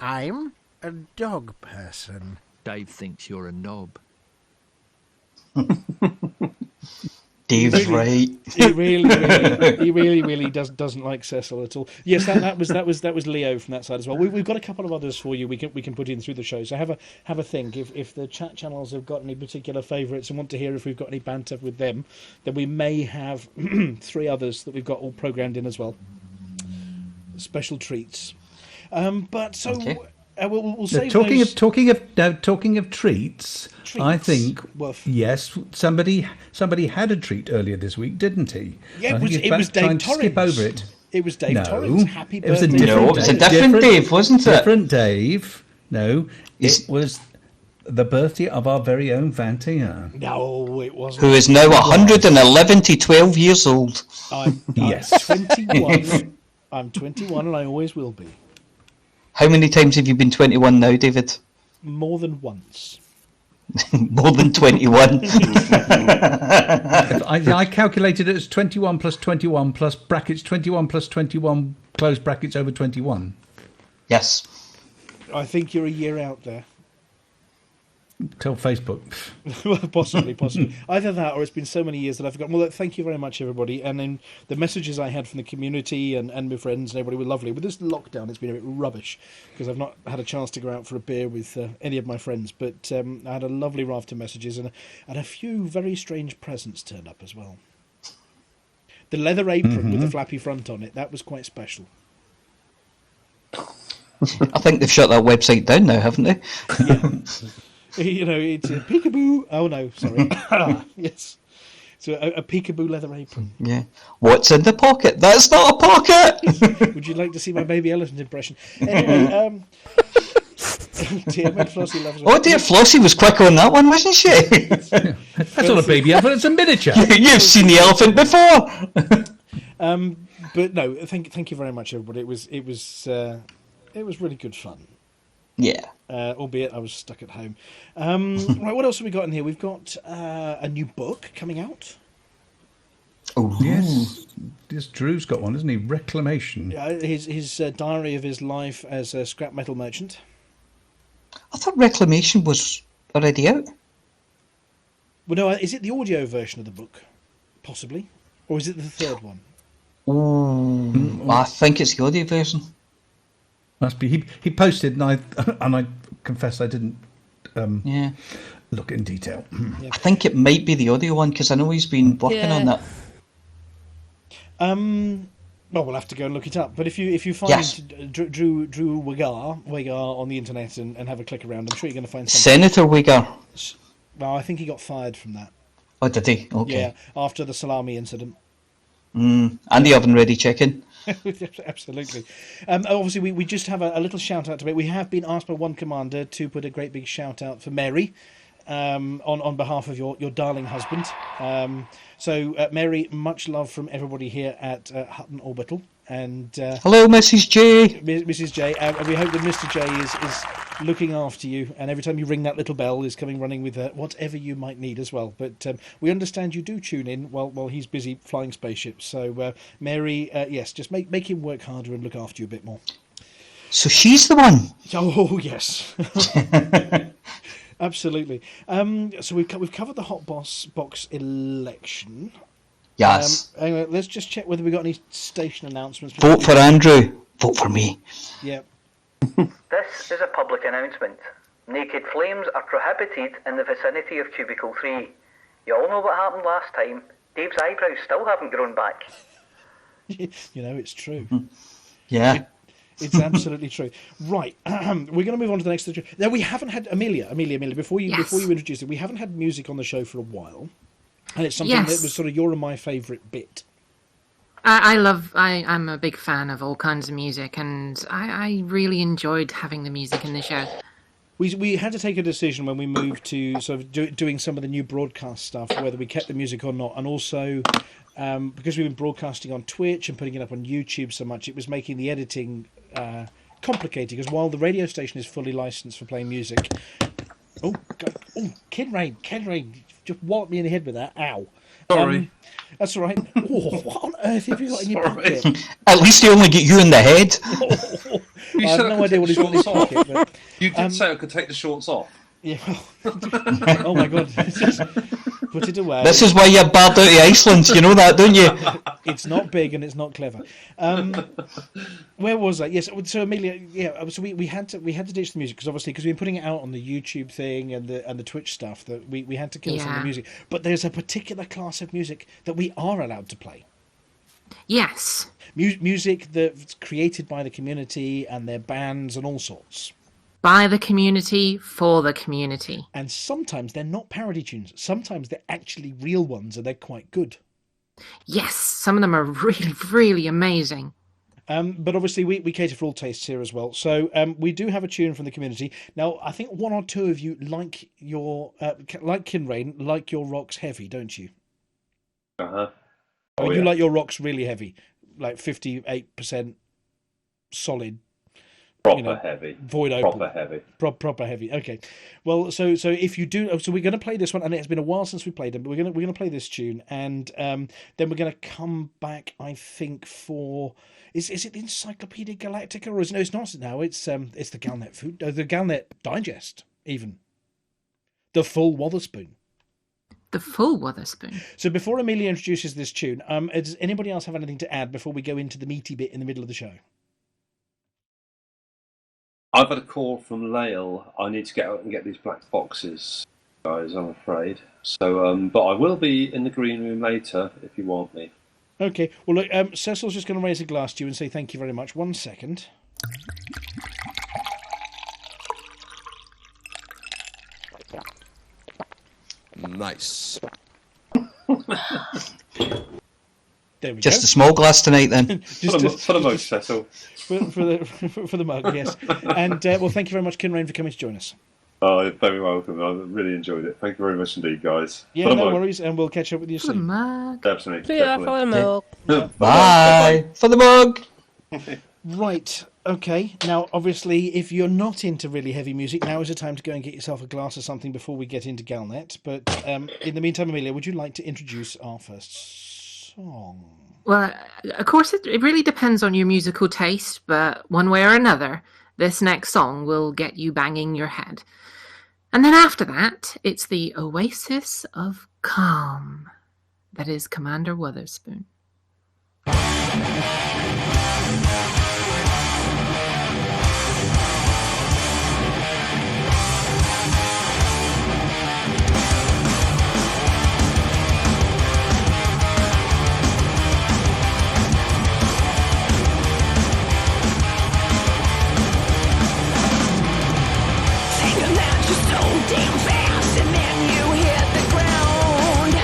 I'm a dog person. Dave thinks you're a knob. Dave's right. He really doesn't like Cecil at all. Yes, that was Leo from that side as well. We've got a couple of others for you. We can put in through the show. So have a think. If the chat channels have got any particular favourites and want to hear if we've got any banter with them, then we may have 3 others that we've got all programmed in as well. Special treats. Okay. We'll save those. Talking of treats, I think yes, somebody had a treat earlier this week, didn't he? Yeah, it was Dave Torrance. Skip over it. It was Dave Torrance. Happy birthday! It was a different Dave, wasn't it? Different Dave. No, it was the birthday of our very own Vantier. No, it wasn't. Who is now 111 to 12 years old. I'm 21. I'm 21, and I always will be. How many times have you been 21 now, David? More than once. More than 21. I calculated it as 21 plus 21 plus brackets 21 plus 21 close brackets over 21. Yes. I think you're a year out there. Tell Facebook. Possibly. Either that or it's been so many years that I've forgotten. Well, thank you very much, everybody. And then the messages I had from the community and my friends and everybody were lovely. With this lockdown, it's been a bit rubbish because I've not had a chance to go out for a beer with any of my friends. But I had a lovely raft of messages and a few very strange presents turned up as well. The leather apron with the flappy front on it, that was quite special. I think they've shut that website down now, haven't they? Yeah. It's a peekaboo. Oh no, sorry. Yes, so a peekaboo leather apron. Yeah. What's in the pocket? That's not a pocket. Would you like to see my baby elephant impression? Anyway, dear Flossie loves. Oh dear, Flossie was quick on that one, wasn't she? That's not a baby elephant; it's a miniature. You've seen the elephant before. But no, thank you very much, everybody. It was really good fun. Yeah. Albeit I was stuck at home. Right, what else have we got in here? We've got a new book coming out. Oh yes, Drew's got one, isn't he? Reclamation. His diary of his life as a scrap metal merchant. I thought Reclamation was already out. Well, no, is it the audio version of the book? Possibly. Or is it the third one? I think it's the audio version. Must be. He posted, and I confess I didn't look in detail. Yeah. I think it might be the audio one because I know he's been working on that. Well, we'll have to go and look it up. But if you find Drew Wigar on the internet and have a click around, I'm sure you're going to find something. Senator Wigar. Well, I think he got fired from that. Oh, did he? Okay. Yeah, after the salami incident. And the oven-ready chicken. Absolutely. Obviously, we just have a little shout-out to make. We have been asked by one commander to put a great big shout-out for Mary on behalf of your darling husband. So, Mary, much love from everybody here at Hutton Orbital. And hello, Mrs. J. Mrs. J. And we hope that Mr. J is looking after you, and every time you ring that little bell is coming running with whatever you might need as well. But we understand you do tune in while he's busy flying spaceships. So, Mary, yes, just make him work harder and look after you a bit more. So she's the one. Oh, yes. Absolutely. So we've covered the Hot Box election. Yes. Anyway, let's just check whether we got any station announcements. Vote for Andrew. Vote for me. Yep. This is a public announcement. Naked flames are prohibited in the vicinity of Cubicle 3. You all know what happened last time. Dave's eyebrows still haven't grown back. It's true. Yeah. It's absolutely true. Right, we're going to move on to the next. Now, we haven't had Aemilia. Before you introduce it, we haven't had music on the show for a while, and it's something that was sort of your and my favourite bit. I'm a big fan of all kinds of music, and I really enjoyed having the music in the show. We had to take a decision when we moved to sort of doing some of the new broadcast stuff, whether we kept the music or not, and also because we've been broadcasting on Twitch and putting it up on YouTube so much, it was making the editing complicated, because while the radio station is fully licensed for playing music... Oh, God. Oh, Kenrain, just walloped me in the head with that. Ow. Sorry. That's all right. Oh, what on earth have you got in your pocket? At least they only get you in the head. I have no idea what he's got in his pocket. But, you did say I could take the shorts off. Yeah. Oh my God. Just put it away. This is why you're barred out of Iceland. You know that, don't you? It's not big and it's not clever. Where was I? Yes. So Aemilia, yeah. So we had to ditch the music because we've been putting it out on the YouTube thing and the Twitch stuff that we had to kill some of the music. But there's a particular class of music that we are allowed to play. Yes. Music that's created by the community and their bands and all sorts. By the community, for the community. And sometimes they're not parody tunes. Sometimes they're actually real ones and they're quite good. Yes, some of them are really, really amazing. But obviously we cater for all tastes here as well. So we do have a tune from the community. Now, I think one or two of you like Kinrain, like your rocks heavy, don't you? Uh-huh. You like your rocks really heavy, like 58% solid. Proper heavy. Void opal. Proper heavy. Proper heavy. Okay. Well, so if you do, so we're going to play this one, and it's been a while since we played it, but we're going to play this tune, and then we're going to come back. I think for is it the Encyclopedia Galactica, or is no? It's not now. It's the Galnet the Galnet Digest, even the full Wotherspoon. The full Wotherspoon. So before Aemilia introduces this tune, does anybody else have anything to add before we go into the meaty bit in the middle of the show? I've had a call from Lael. I need to get out and get these black boxes, guys, I'm afraid. So, but I will be in the green room later if you want me. Okay. Well, look, Cecil's just going to raise a glass to you and say thank you very much. 1 second. Nice. There we Just go. a small glass tonight, then. For the mug, Cecil. For the mug, yes. And well, thank you very much, Kinrain, for coming to join us. Oh, you're very welcome. I really enjoyed it. Thank you very much indeed, guys. Yeah, no worries, and we'll catch up with you For the soon. mug. Definitely. See ya for the mug. Bye. For the mug. Right. Okay. Now, obviously, if you're not into really heavy music, now is the time to go and get yourself a glass of something before we get into Galnet. But in the meantime, Aemilia, would you like to introduce our first song? Well, of course, it really depends on your musical taste, but one way or another, this next song will get you banging your head. And then after that, it's the Oasis of Calm. That is Commander Wotherspoon. Damn fast, and then you hit the ground.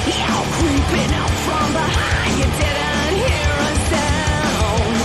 You're creeping up from behind. You didn't hear a sound.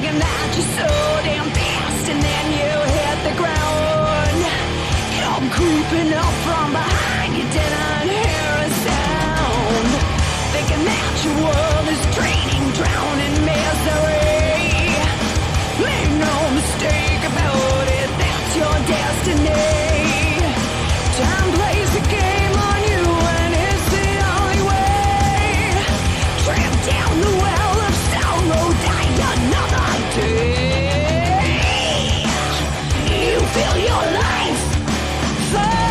thinking that you're so damn fast, and then you hit the ground. Come creeping up from behind, you didn't hear a sound. Thinking that your world is draining, drowning misery. Make no mistake about it, that's your destiny. Time plays the game on you, and it's the only way. Tramp down the well of sorrow, die another day. You feel your life fall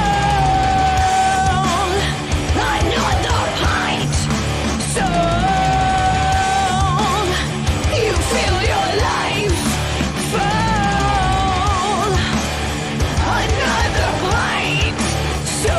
another height. So you feel your life fall another height. So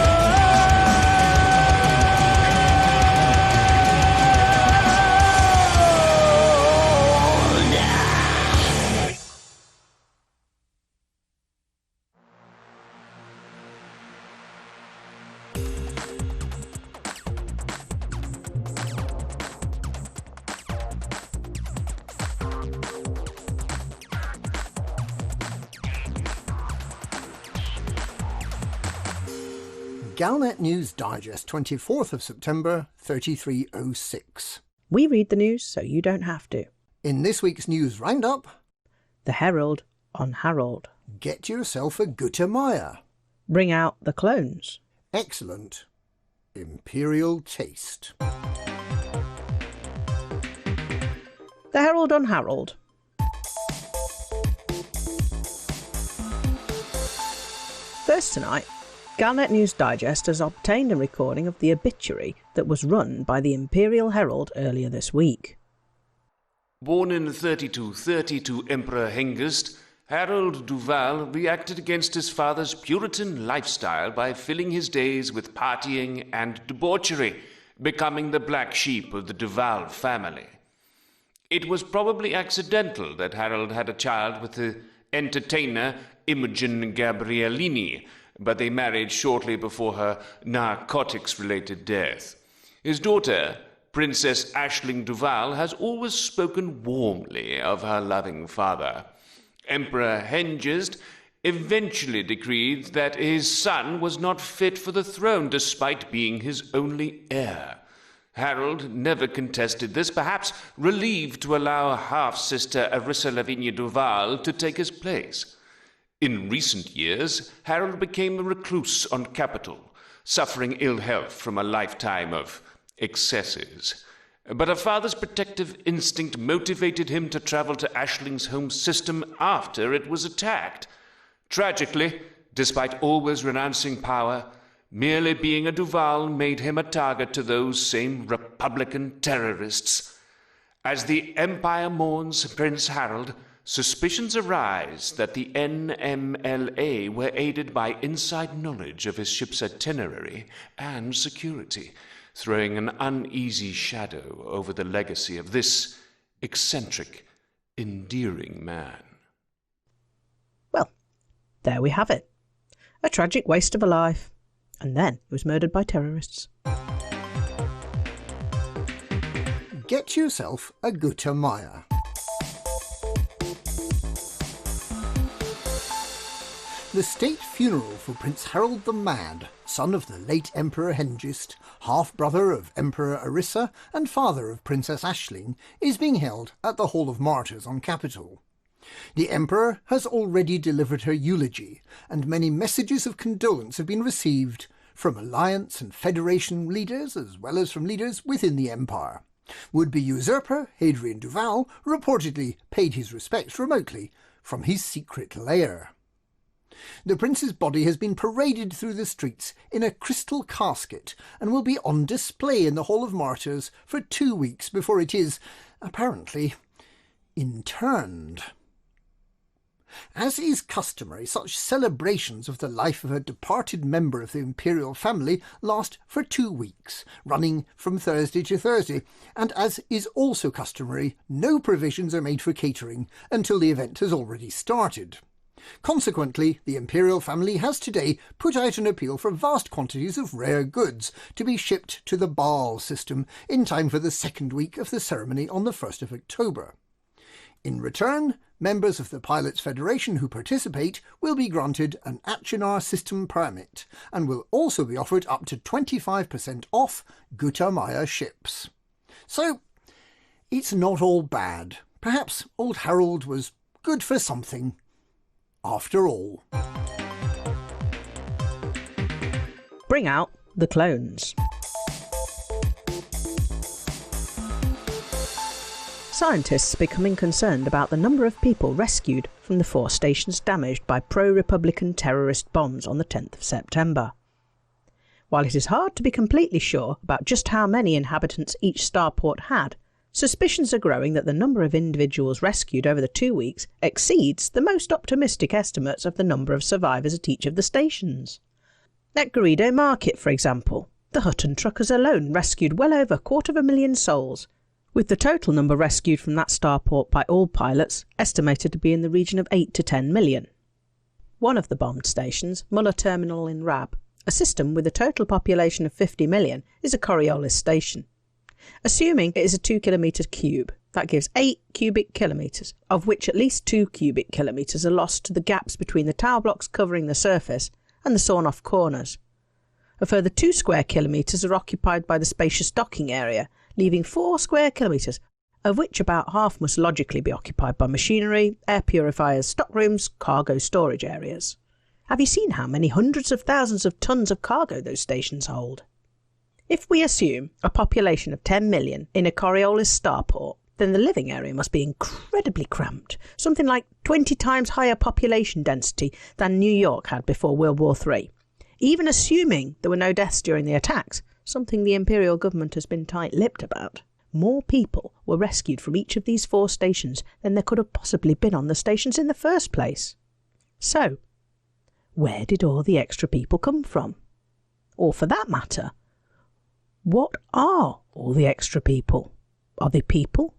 Galnet News Digest, 24th of September, 3306. We read the news so you don't have to. In this week's news roundup, The Herald on Harold. get yourself a Gutermeier. Bring out the clones. Excellent. Imperial taste. The Herald on Harold. First tonight, Galnet News Digest has obtained a recording of the obituary that was run by the Imperial Herald earlier this week. Born in 3230 to Emperor Hengist, Harold Duval reacted against his father's Puritan lifestyle by filling his days with partying and debauchery, becoming the black sheep of the Duval family. It was probably accidental that Harold had a child with the entertainer Imogen Gabriellini, but they married shortly before her narcotics-related death. His daughter, Princess Aisling Duval, has always spoken warmly of her loving father. Emperor Hengist eventually decreed that his son was not fit for the throne, despite being his only heir. Harold never contested this, perhaps relieved to allow half-sister Arissa Lavinia Duval to take his place. In recent years, Harold became a recluse on Capitol, suffering ill health from a lifetime of excesses. But a father's protective instinct motivated him to travel to Aisling's home system after it was attacked. Tragically, despite always renouncing power, merely being a Duval made him a target to those same Republican terrorists. As the Empire mourns Prince Harold, suspicions arise that the NMLA were aided by inside knowledge of his ship's itinerary and security, throwing an uneasy shadow over the legacy of this eccentric, endearing man. Well, there we have it. A tragic waste of a life. And then he was murdered by terrorists. Get yourself a Gutermeier. The state funeral for Prince Harold the Mad, son of the late Emperor Hengist, half-brother of Emperor Arissa and father of Princess Aisling, is being held at the Hall of Martyrs on Capitol. The Emperor has already delivered her eulogy, and many messages of condolence have been received from Alliance and Federation leaders, as well as from leaders within the Empire. Would-be usurper Hadrian Duval reportedly paid his respects remotely from his secret lair. The prince's body has been paraded through the streets in a crystal casket and will be on display in the Hall of Martyrs for 2 weeks before it is, apparently, interned. As is customary, such celebrations of the life of a departed member of the imperial family last for 2 weeks, running from Thursday to Thursday, and as is also customary, no provisions are made for catering until the event has already started. Consequently, the imperial family has today put out an appeal for vast quantities of rare goods to be shipped to the Baal system in time for the second week of the ceremony on the 1st of October. In return, members of the Pilots Federation who participate will be granted an Achenar system permit and will also be offered up to 25% off Gutamaya ships. So, it's not all bad. Perhaps old Harold was good for something, after all. Bring out the clones. Scientists are becoming concerned about the number of people rescued from the 4 stations damaged by pro-Republican terrorist bombs on the 10th of September. While it is hard to be completely sure about just how many inhabitants each starport had, suspicions are growing that the number of individuals rescued over the 2 weeks exceeds the most optimistic estimates of the number of survivors at each of the stations. At Greedo Market, for example, the Hutton truckers alone rescued well over 250,000 souls, with the total number rescued from that starport by all pilots estimated to be in the region of 8 to 10 million. One of the bombed stations, Muller Terminal in Rab, a system with a total population of 50 million, is a Coriolis station. Assuming it is a 2 kilometre cube, that gives 8 cubic kilometres, of which at least 2 cubic kilometres are lost to the gaps between the tower blocks covering the surface and the sawn-off corners. A further 2 square kilometres are occupied by the spacious docking area, leaving 4 square kilometres, of which about half must logically be occupied by machinery, air purifiers, stockrooms, cargo storage areas. Have you seen how many hundreds of thousands of tons of cargo those stations hold? If we assume a population of 10 million in a Coriolis starport, then the living area must be incredibly cramped, something like 20 times higher population density than New York had before World War III. Even assuming there were no deaths during the attacks, something the Imperial government has been tight-lipped about, more people were rescued from each of these 4 stations than there could have possibly been on the stations in the first place. So, where did all the extra people come from? Or for that matter, what are all the extra people? Are they people?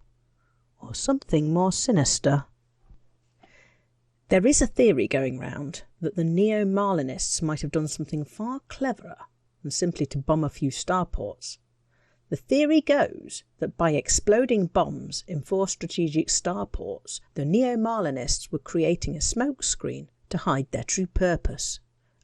Or something more sinister? There is a theory going round that the Neo-Marlinists might have done something far cleverer than simply to bomb a few starports. The theory goes that by exploding bombs in 4 strategic starports, the Neo-Marlinists were creating a smokescreen to hide their true purpose.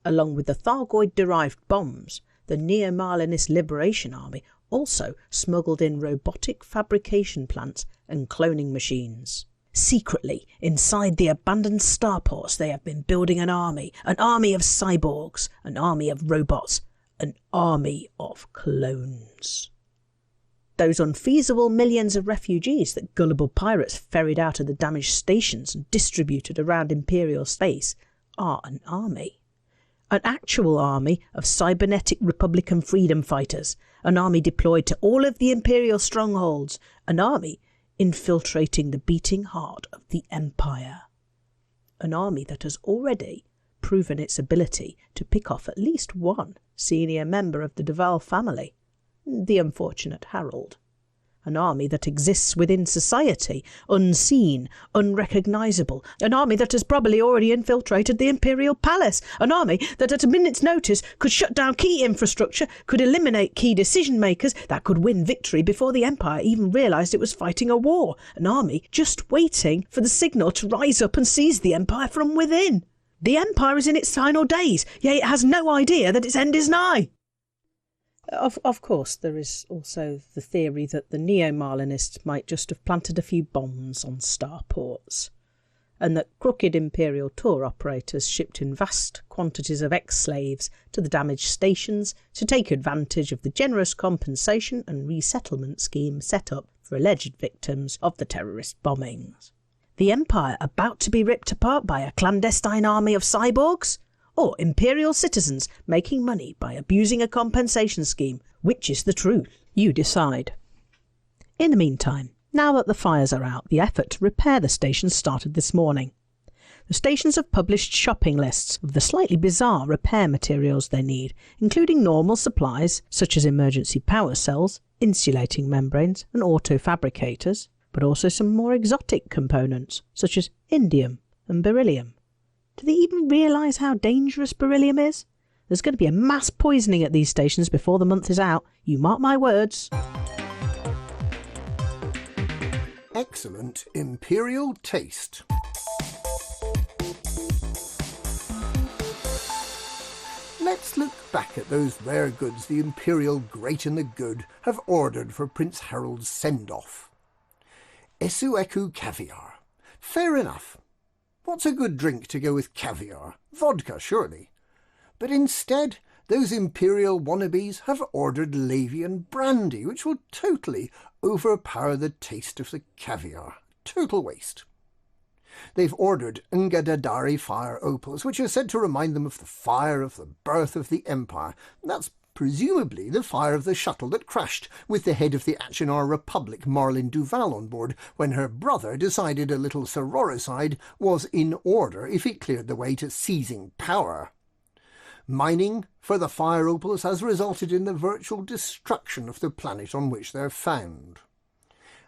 Along with the Thargoid-derived bombs, the Neo-Marlinist Liberation Army also smuggled in robotic fabrication plants and cloning machines. Secretly, inside the abandoned starports, they have been building an army of cyborgs, an army of robots, an army of clones. Those unfeasible millions of refugees that gullible pirates ferried out of the damaged stations and distributed around Imperial space are an army. An actual army of cybernetic Republican freedom fighters, an army deployed to all of the Imperial strongholds, an army infiltrating the beating heart of the Empire. An army that has already proven its ability to pick off at least one senior member of the Duval family, the unfortunate Harold. An army that exists within society, unseen, unrecognisable. An army that has probably already infiltrated the Imperial Palace. An army that at a minute's notice could shut down key infrastructure, could eliminate key decision-makers, that could win victory before the Empire even realised it was fighting a war. An army just waiting for the signal to rise up and seize the Empire from within. The Empire is in its final days, yet it has no idea that its end is nigh. Of course, there is also the theory that the Neo-Marlinists might just have planted a few bombs on starports, and that crooked Imperial tour operators shipped in vast quantities of ex-slaves to the damaged stations to take advantage of the generous compensation and resettlement scheme set up for alleged victims of the terrorist bombings. The Empire about to be ripped apart by a clandestine army of cyborgs? Or Imperial citizens making money by abusing a compensation scheme? Which is the truth? You decide. In the meantime, now that the fires are out, the effort to repair the stations started this morning. The stations have published shopping lists of the slightly bizarre repair materials they need, including normal supplies such as emergency power cells, insulating membranes and auto-fabricators, but also some more exotic components such as indium and beryllium. Do they even realise how dangerous beryllium is? There's going to be a mass poisoning at these stations before the month is out. You mark my words. excellent imperial taste. Let's look back at those rare goods the Imperial Great and the Good have ordered for Prince Harold's send-off. Esueku caviar. Fair enough. What's a good drink to go with caviar? Vodka, surely. But instead, those Imperial wannabes have ordered Lavian brandy, which will totally overpower the taste of the caviar. Total waste. They've ordered Ngadadari fire opals, which are said to remind them of the fire of the birth of the Empire. That's presumably the fire of the shuttle that crashed with the head of the Achenar Republic, Marlin Duval, on board when her brother decided a little sororicide was in order if it cleared the way to seizing power. Mining for the fire opals has resulted in the virtual destruction of the planet on which they're found.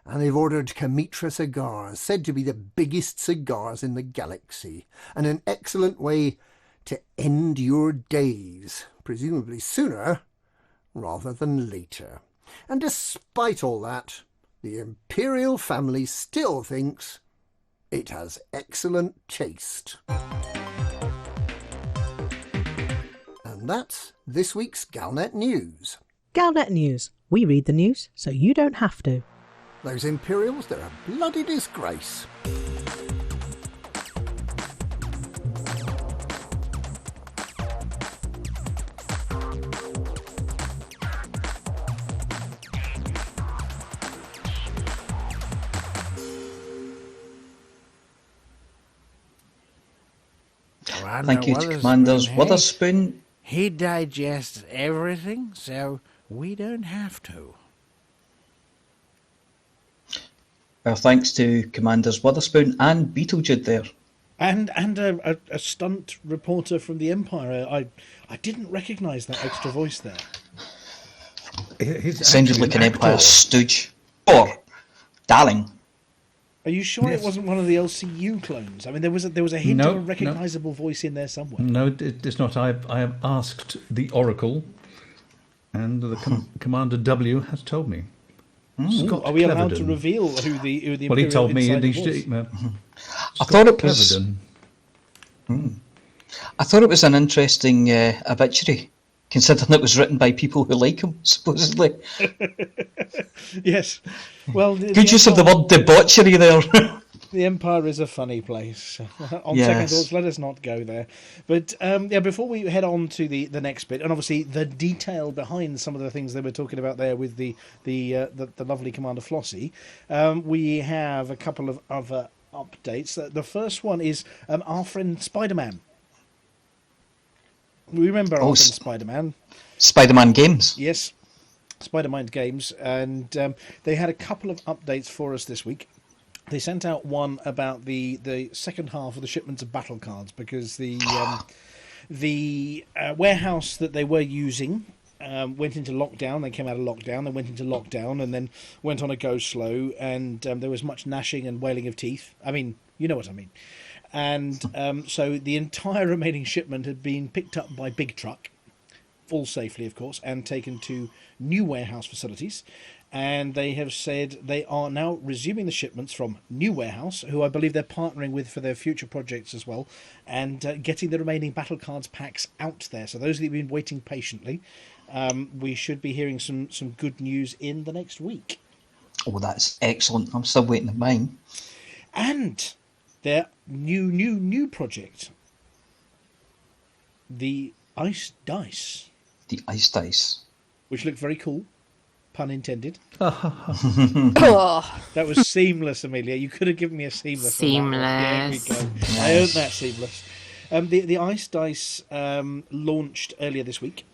And they've ordered Kamitra cigars, said to be the biggest cigars in the galaxy, and an excellent way to end your days, presumably sooner rather than later. And despite all that, the Imperial family still thinks it has excellent taste. And that's this week's Galnet News. Galnet News. We read the news so you don't have to. Those Imperials, they're a bloody disgrace. Thank you to Commanders Witherspoon. He digests everything, so we don't have to. Our thanks to Commanders Witherspoon and Beetlejude there. And a stunt reporter from the Empire. I didn't recognise that extra voice there. Sounded like an Empire stooge. Or darling. Are you sure it wasn't one of the LCU clones? I mean, there was a hint of a recognisable voice in there somewhere. No, it's not. I have asked the Oracle, and the Commander W has told me. Are we allowed to reveal who the Imperial Well, he told me. I thought it was. I thought it was an interesting obituary, considering it was written by people who like him, supposedly. Yes. Well, good use of the word debauchery there. The Empire is a funny place. On second thoughts, let us not go there. But before we head on to the next bit, and obviously the detail behind some of the things they were talking about there with the lovely Commander Flossy, we have a couple of other updates. The first one is our friend Spider-Man. We remember our friend Spider-Man. Spider-Man Games. Yes, Spider-Man Games. And they had a couple of updates for us this week. They sent out one about the second half of the shipments of battle cards, because the warehouse that they were using went into lockdown. They came out of lockdown, they went into lockdown, and then went on a go slow, and there was much gnashing and wailing of teeth. I mean, you know what I mean. And so the entire remaining shipment had been picked up by Big Truck, all safely, of course, and taken to new warehouse facilities. And they have said they are now resuming the shipments from New Warehouse, who I believe they're partnering with for their future projects as well, and getting the remaining battle cards packs out there. So those that have been waiting patiently, we should be hearing some good news in the next week. Oh, that's excellent. I'm still waiting on mine. And their new project, the Ice Dice. The Ice Dice. Which looked very cool. Pun intended. Oh. That was seamless, Aemilia. You could have given me a seamless. Seamless. There we go. Nice. I earned that seamless. The Ice Dice launched earlier this week,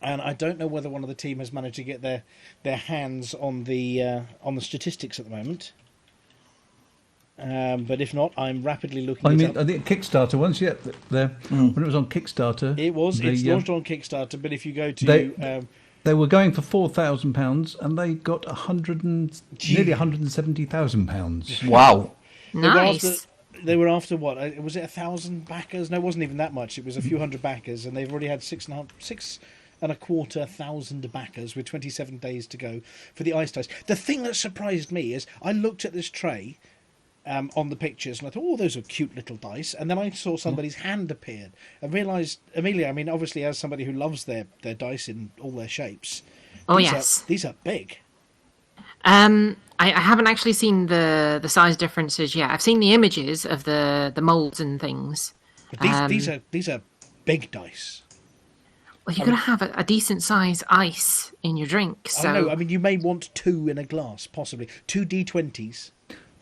and I don't know whether one of the team has managed to get their hands on the statistics at the moment. But if not, I'm rapidly looking. I think Kickstarter ones, yeah. When it was on Kickstarter, it was. It's launched on Kickstarter, but if you go to they were going for £4,000, and they got nearly £170,000. Wow! Nice. They were after what? Was it 1,000 backers? No, it wasn't even that much. It was a few hundred backers, and they've already had six 1,250 backers with 27 days to go for the ice dice. The thing that surprised me is I looked at this tray on the pictures and I thought, oh, those are cute little dice. And then I saw somebody's hand appeared and realised, Aemilia, I mean, obviously as somebody who loves their dice in all their shapes. Oh, yes. These are big. I haven't actually seen the size differences yet. I've seen the images of the moulds and things. But these are big dice. Well, you've got to have a decent size ice in your drink. So I know. I mean, you may want 2 in a glass, possibly 2 D20s.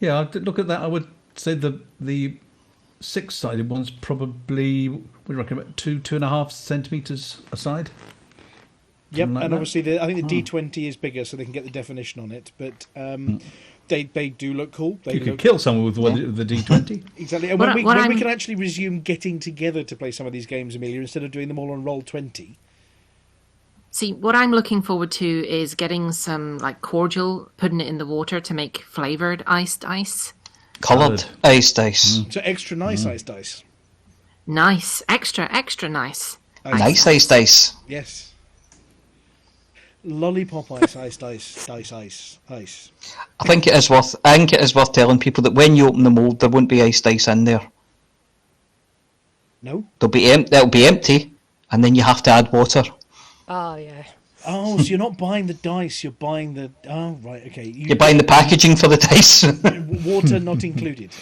Yeah, I'd look at that. I would say the 6-sided one's probably, what do you reckon, about 2.5 centimetres a side. Yep, like and that. obviously I think the D20 is bigger, so they can get the definition on it. But they do look cool. You could kill someone with the D20. Exactly. And when we can actually resume getting together to play some of these games, Aemilia, instead of doing them all on Roll20. See, what I'm looking forward to is getting some like cordial, putting it in the water to make flavoured iced ice. Coloured iced ice. So extra nice iced ice. Nice. Extra nice. Nice iced ice. Yes. Lollipop ice, iced ice, ice. I think it is worth telling people that when you open the mould, there won't be iced ice in there. No? It'll be empty, and then you have to add water. Oh, yeah. Oh, so you're not buying the dice, you're buying the... Oh, right, okay. You're buying the packaging for the dice. Water not included.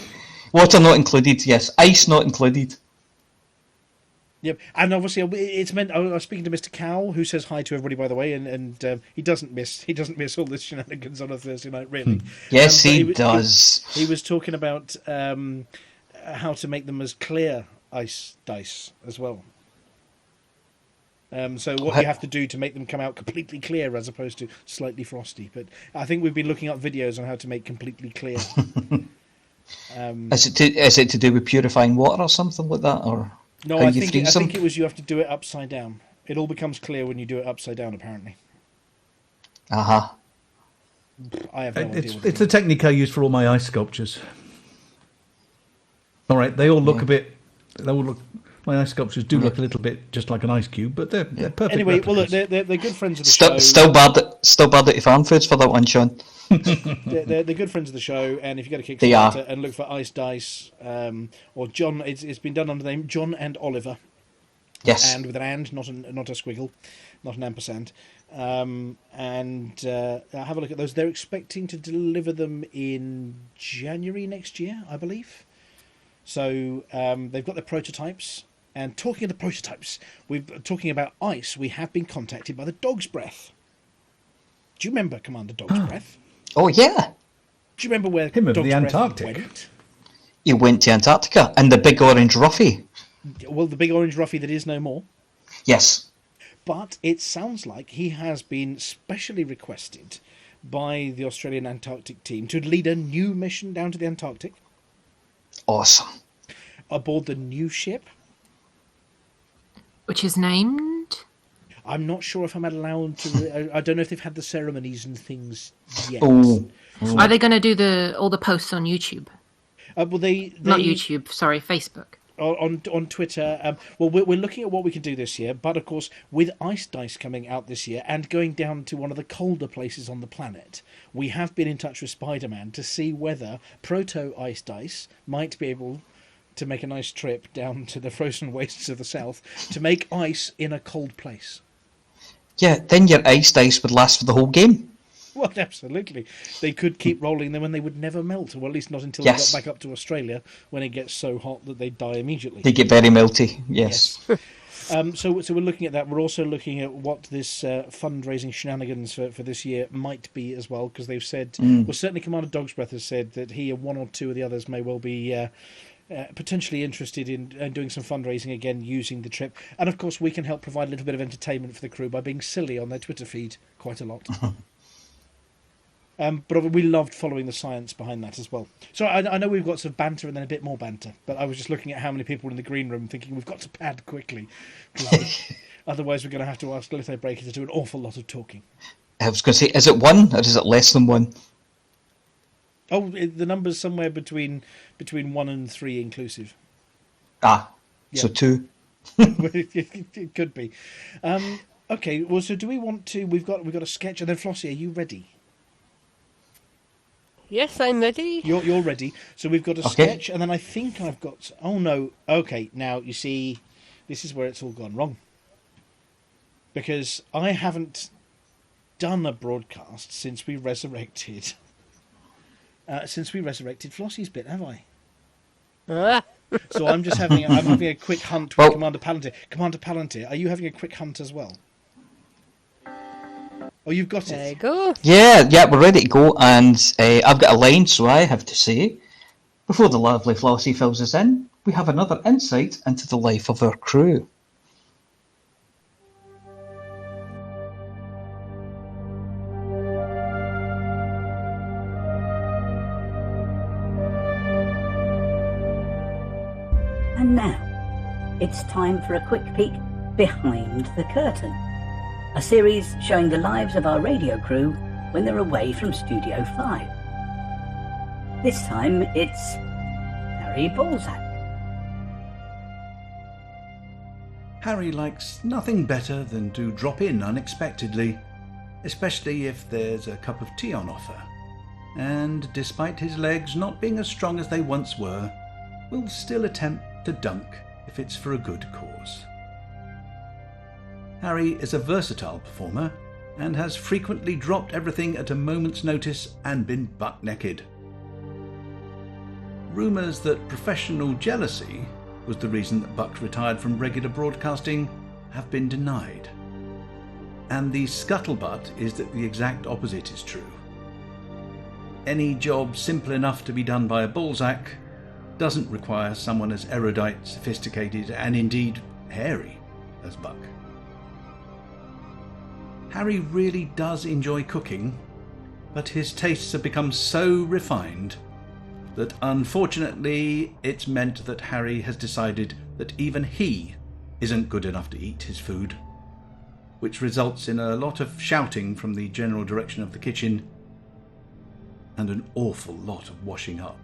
Water not included, yes. Ice not included. Yep, and obviously it's meant. I was speaking to Mr. Cowell, who says hi to everybody, by the way, and he doesn't miss all this shenanigans on a Thursday night, really. Yes, he does. He was talking about how to make them as clear ice dice as well. So what you have to do to make them come out completely clear as opposed to slightly frosty. But I think we've been looking up videos on how to make completely clear. Is it to do with purifying water or something like that, or? No, I think it was you have to do it upside down. It all becomes clear when you do it upside down, apparently. I have no idea. It's the technique I use for all my ice sculptures. All right, they all look a bit. My ice sculptures do look a little bit just like an ice cube, but they're perfect. Anyway, replicas. well, look, they're good friends of the show. Still bad at farm foods for that one, Sean. they're good friends of the show, and if you go to Kickstarter and look for Ice Dice, or John, it's been done under the name John and Oliver. Yes. And with an and, not a squiggle, not an ampersand. Have a look at those. They're expecting to deliver them in January next year, I believe. So they've got their prototypes. And talking of the prototypes, talking about ice, we have been contacted by the Dog's Breath. Do you remember Commander Dog's Breath? Oh, yeah. Do you remember where Him of Dog's the Breath Antarctic. went? He went to Antarctica, and the big orange Ruffy. Well, the big orange Ruffy that is no more. Yes. But it sounds like he has been specially requested by the Australian Antarctic team to lead a new mission down to the Antarctic. Awesome. Aboard the new ship. Which is named? I'm not sure if I'm allowed to... I don't know if they've had the ceremonies and things yet. Are they going to do all the posts on YouTube? Well, they Not YouTube, sorry, Facebook. On Twitter. Well, we're looking at what we can do this year, but of course, with Ice Dice coming out this year and going down to one of the colder places on the planet, we have been in touch with Spider-Man to see whether Proto Ice Dice might be able to make a nice trip down to the frozen wastes of the south to make ice in a cold place. Yeah, then your ice dice would last for the whole game. Well, absolutely. They could keep rolling them and they would never melt, or at least not until they got back up to Australia when it gets so hot that they die immediately. They get very melty, yes. So we're looking at that. We're also looking at what this fundraising shenanigans for this year might be as well, because they've said, well, certainly Commander Dog's Breath has said that he and one or two of the others may well be potentially interested in doing some fundraising again using the trip. And of course, we can help provide a little bit of entertainment for the crew by being silly on their Twitter feed quite a lot. But we loved following the science behind that as well. So I know we've got some banter and then a bit more banter, but I was just looking at how many people were in the green room thinking we've got to pad quickly. Otherwise, we're going to have to ask Litho Breaker to do an awful lot of talking. I was going to say, is it one or is it less than one? Oh, the number's somewhere between 1 and 3 inclusive. So 2. It could be. Okay, well, so do we want to... We've got a sketch, and then Flossy, are you ready? Yes, I'm ready. You're ready. So we've got a sketch, and then I think I've got... Oh, no. Okay, now, you see, this is where it's all gone wrong. Because I haven't done a broadcast since we resurrected... Flossy's bit, have I? So I'm just having a quick hunt with Commander Palantir. Commander Palantir, are you having a quick hunt as well? Oh, you've got it. There you go. Yeah, we're ready to go, and I've got a line, so I have to say, before the lovely Flossy fills us in, we have another insight into the life of our crew. And now, it's time for a quick peek behind the curtain. A series showing the lives of our radio crew when they're away from Studio 5. This time, it's Harry Balzac. Harry likes nothing better than to drop in unexpectedly, especially if there's a cup of tea on offer. And despite his legs not being as strong as they once were, will still attempt to dunk if it's for a good cause. Harry is a versatile performer and has frequently dropped everything at a moment's notice and been buck naked. Rumours that professional jealousy was the reason that Buck retired from regular broadcasting have been denied. And the scuttlebutt is that the exact opposite is true. Any job simple enough to be done by a Balzac doesn't require someone as erudite, sophisticated, and indeed hairy as Buck. Harry really does enjoy cooking, but his tastes have become so refined that unfortunately it's meant that Harry has decided that even he isn't good enough to eat his food, which results in a lot of shouting from the general direction of the kitchen and an awful lot of washing up.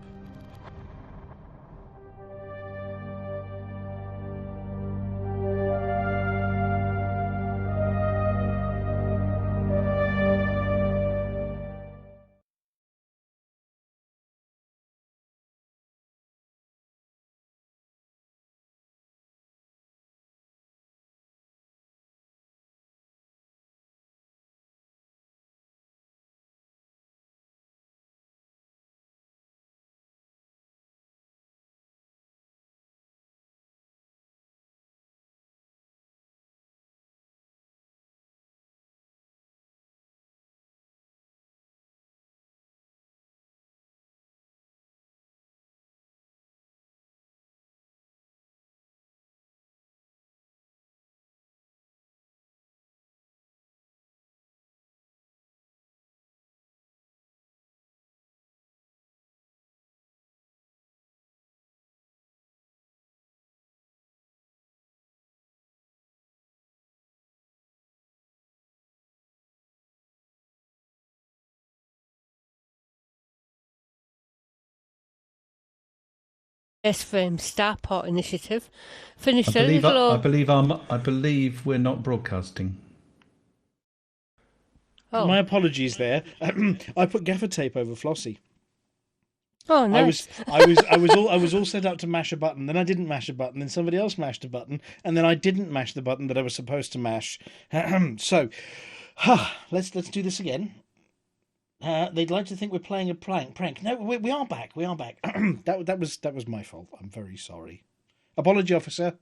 S-Frame Starport Initiative finished I a little... I believe we're not broadcasting. Oh. My apologies there. I put gaffer tape over Flossy. Oh, nice. I was all set up to mash a button. Then I didn't mash a button. Then somebody else mashed a button, and then I didn't mash the button that I was supposed to mash. So, let's do this again. They'd like to think we're playing a prank. No, we are back. We are back. That was my fault. I'm very sorry. Apology, officer.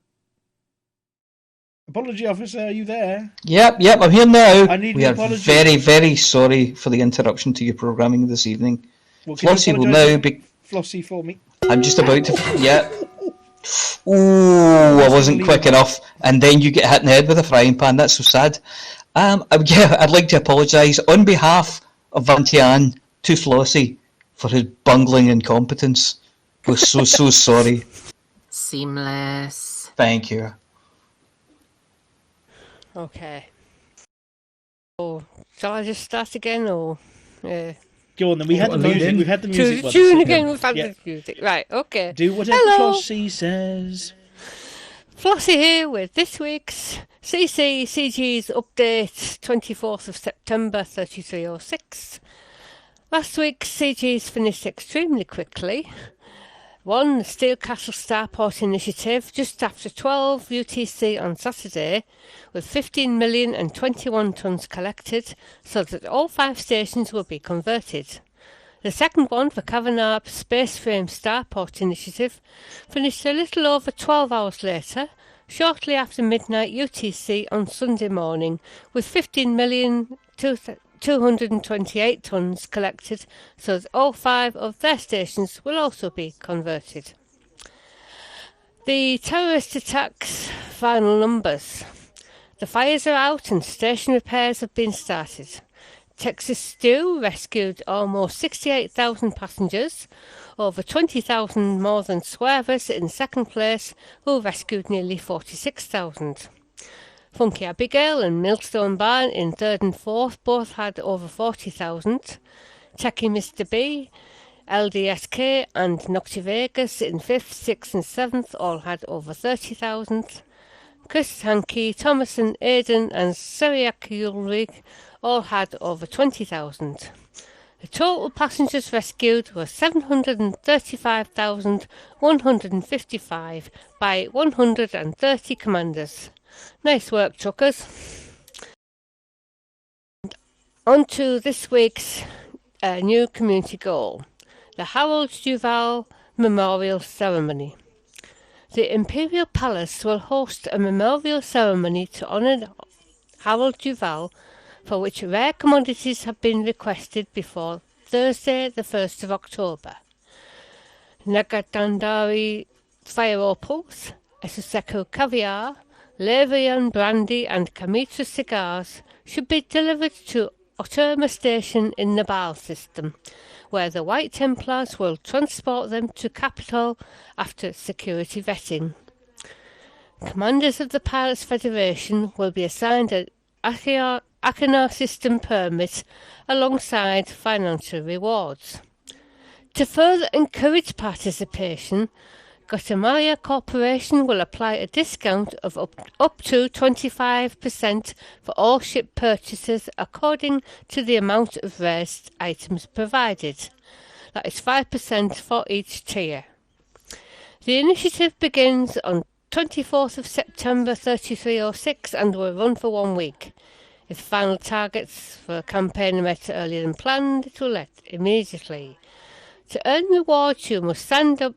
Apology, officer. Are you there? Yep. I'm here now. I need we an are apology. very, very sorry for the interruption to your programming this evening. Well, Flossy will now be. Flossy for me. I'm just about to. Yeah. Ooh, I wasn't quick enough, and then you get hit in the head with a frying pan. That's so sad. I'd like to apologise on behalf of Vantian to Flossy for his bungling incompetence. We're so sorry. Seamless. Thank you. Okay. Oh, shall I just start again, or... Go on then, we had the music. We've had the music once. Tune again, we've had the music. Right, okay. Do whatever Flossy says. Flossy here with this week's CCCG's update, 24th of September 3306. Last week's CGs finished extremely quickly. One, the Steel Castle Starport Initiative, just after 12 UTC on Saturday, with 15 million and 21 tonnes collected, so that all 5 stations will be converted. The second one, the Kavanagh Spaceframe Starport Initiative, finished a little over 12 hours later, shortly after midnight UTC on Sunday morning, with 15,228 tonnes collected, so that all 5 of their stations will also be converted. The terrorist attacks final numbers. The fires are out and station repairs have been started. Texas Stew rescued almost 68,000 passengers, over 20,000 more than Swervers in second place, who rescued nearly 46,000. Funky Abigail and Millstone Barn in third and fourth both had over 40,000. Techie Mr. B, LDSK and Nocti Vegas in fifth, sixth and seventh all had over 30,000. Chris Hankey, Thomason, Aidan and Syriac Ulrich all had over 20,000. The total passengers rescued were 735,155 by 130 commanders. Nice work, truckers. On to this week's new community goal, the Harold Duval Memorial Ceremony. The Imperial Palace will host a memorial ceremony to honour Harold Duval, for which rare commodities have been requested before Thursday the 1st of October. Nagadandari fire opals, Esuseku caviar, Levrian brandy and Kamitra cigars should be delivered to Oterma Station in the Baal system, where the White Templars will transport them to Capitol after security vetting. Commanders of the Pilots Federation will be assigned an Achenar system permit alongside financial rewards. To further encourage participation, Guatemala Corporation will apply a discount of up to 25% for all ship purchases according to the amount of rare items provided. That is 5% for each tier. The initiative begins on 24th of September 3306 and will run for 1 week. If final targets for a campaign are met earlier than planned, it will let immediately. To earn rewards, you must sign up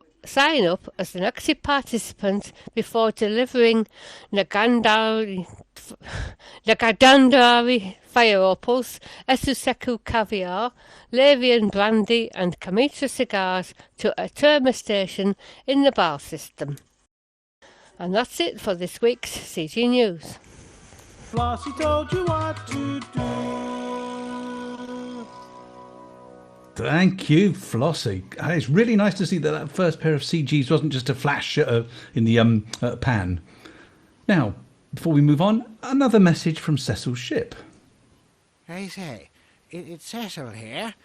as an active participant before delivering Nagadandari fire opals, Esuseku caviar, Lavian brandy and Kamitra cigars to a Terma station in the Baal system. And that's it for this week's CG News. Flossy told you what to do. Thank you, Flossy. It's really nice to see that first pair of CGs wasn't just a flash in the pan. Now, before we move on, another message from Cecil's ship. I say, it's Cecil here.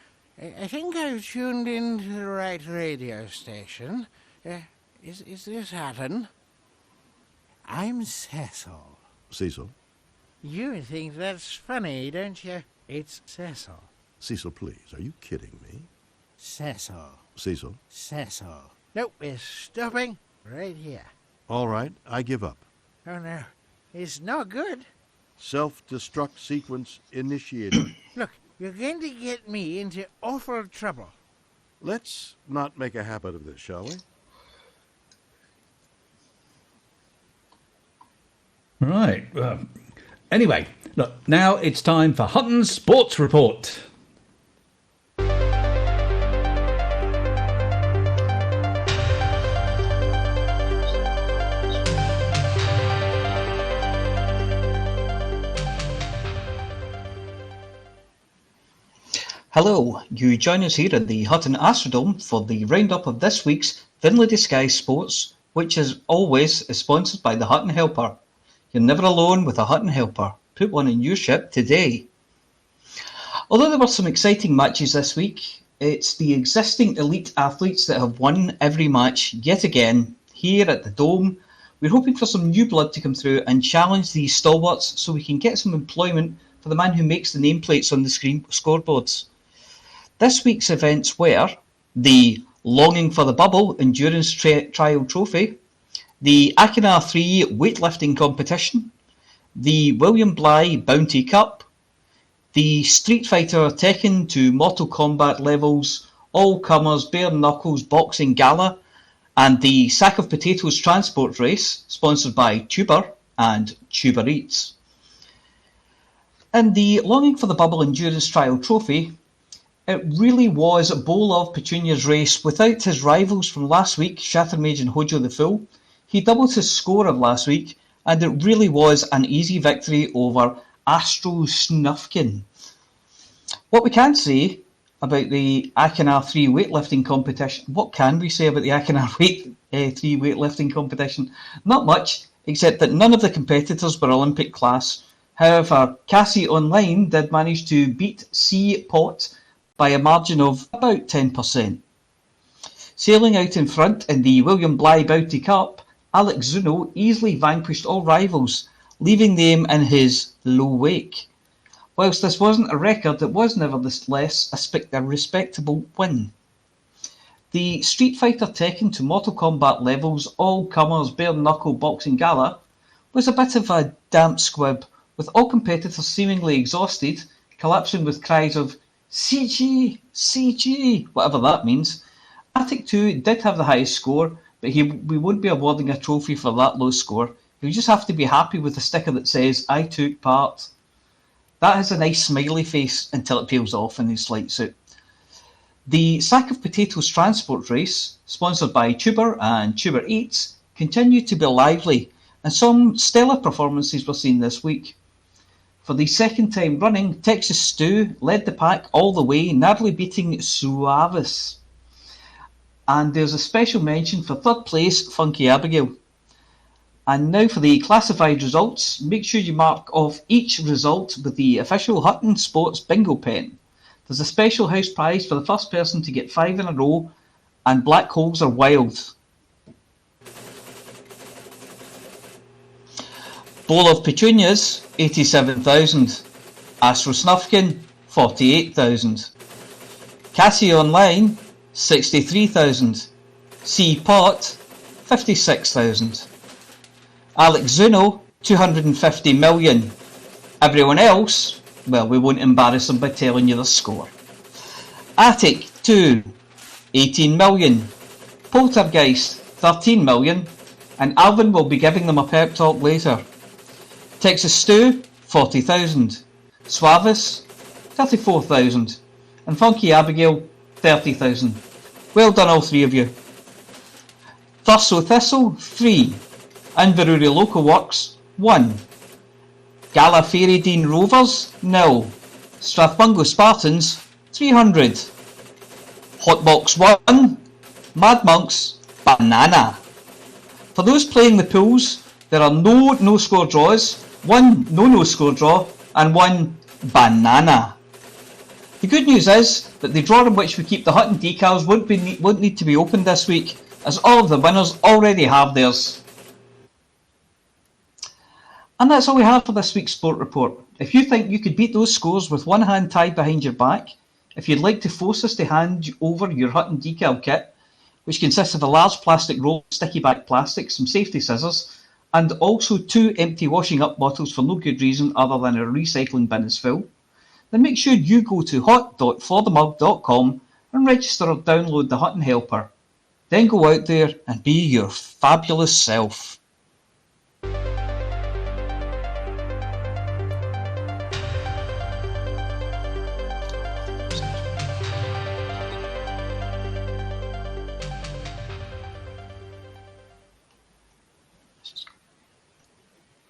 I think I've tuned in to the right radio station. Is this Hutton? I'm Cecil. Cecil? You think that's funny, don't you? It's Cecil. Cecil, please, are you kidding me? Cecil. Cecil? Cecil. Nope, we're stopping right here. All right, I give up. Oh no, it's no good. Self-destruct sequence initiated. Look, you're going to get me into awful trouble. Let's not make a habit of this, shall we? Right. Anyway, look, now it's time for Hutton's Sports Report. Hello, you join us here at the Hutton Astrodome for the roundup of this week's thinly disguised sports, which as always is sponsored by the Hutton Helper. You're never alone with a Hutton Helper. Put one in your ship today. Although there were some exciting matches this week, it's the existing elite athletes that have won every match yet again here at the Dome, We're hoping for some new blood to come through and challenge these stalwarts so we can get some employment for the man who makes the nameplates on the screen scoreboards. This week's events were the Longing for the Bubble Endurance Trial Trophy, the Akina 3 weightlifting competition, the William Bligh Bounty Cup, the Street Fighter Tekken to Mortal Kombat levels, all comers bare knuckles boxing gala, and the Sack of Potatoes transport race, sponsored by Tuber and Tuber Eats. In the Longing for the Bubble Endurance Trial Trophy, it really was a Bowl of Petunia's race without his rivals from last week, Shattermage and Hojo the Fool. He doubled his score of last week, and it really was an easy victory over Astro Snufkin. What we can say about the Akina 3 weightlifting competition, what can we say about the Akina 3 weightlifting competition? Not much, except that none of the competitors were Olympic class. However, Cassie Online did manage to beat C-Pot by a margin of about 10%. Sailing out in front in the William Bligh Bounty Cup, Alex Zuno easily vanquished all rivals, leaving them in his low wake. Whilst this wasn't a record, it was nevertheless a respectable win. The Street Fighter Tekken to Mortal Kombat levels all comers bare knuckle boxing gala was a bit of a damp squib, with all competitors seemingly exhausted, collapsing with cries of CG, CG, whatever that means. Attic 2 did have the highest score, but we won't be awarding a trophy for that low score. You just have to be happy with the sticker that says, I took part. That has a nice smiley face until it peels off in his light suit. The Sack of Potatoes transport race, sponsored by Tuber and Tuber Eats, continued to be lively, and some stellar performances were seen this week. For the second time running, Texas Stew led the pack all the way, narrowly beating Suavis. And there's a special mention for third place, Funky Abigail. And now for the classified results. Make sure you mark off each result with the official Hutton Sports Bingo pen. There's a special house prize for the first person to get 5 in a row, and black holes are wild. Bowl of Petunias, 87,000. Astro Snufkin, 48,000. Cassie Online, 63,000. C-Pot, 56,000. Alex Zuno, 250 million. Everyone else, well, we won't embarrass them by telling you the score. Attic 2, 18 million. Poltergeist, 13 million. And Alvin will be giving them a pep talk later. Texas Stew, 40,000. Suavis, 34,000. And Funky Abigail, 30,000. Well done, all three of you. Thurso Thistle, 3. Inverurie Local Works, 1. Gala Fairy Dean Rovers, 0. Strathbungo Spartans, 300. Hotbox 1. Mad Monks, banana. For those playing the pools, there are no no-score draws, 1 no-score draw, and 1 banana. The good news is that the draw in which we keep the Hutton decals won't need to be opened this week, as all of the winners already have theirs. And that's all we have for this week's Sport Report. If you think you could beat those scores with one hand tied behind your back, if you'd like to force us to hand over your Hutton decal kit, which consists of a large plastic roll, sticky back plastic, some safety scissors, and also 2 empty washing up bottles for no good reason other than a recycling bin is full, then make sure you go to hot.forthemug.com and register or download the Hutton Helper. Then go out there and be your fabulous self.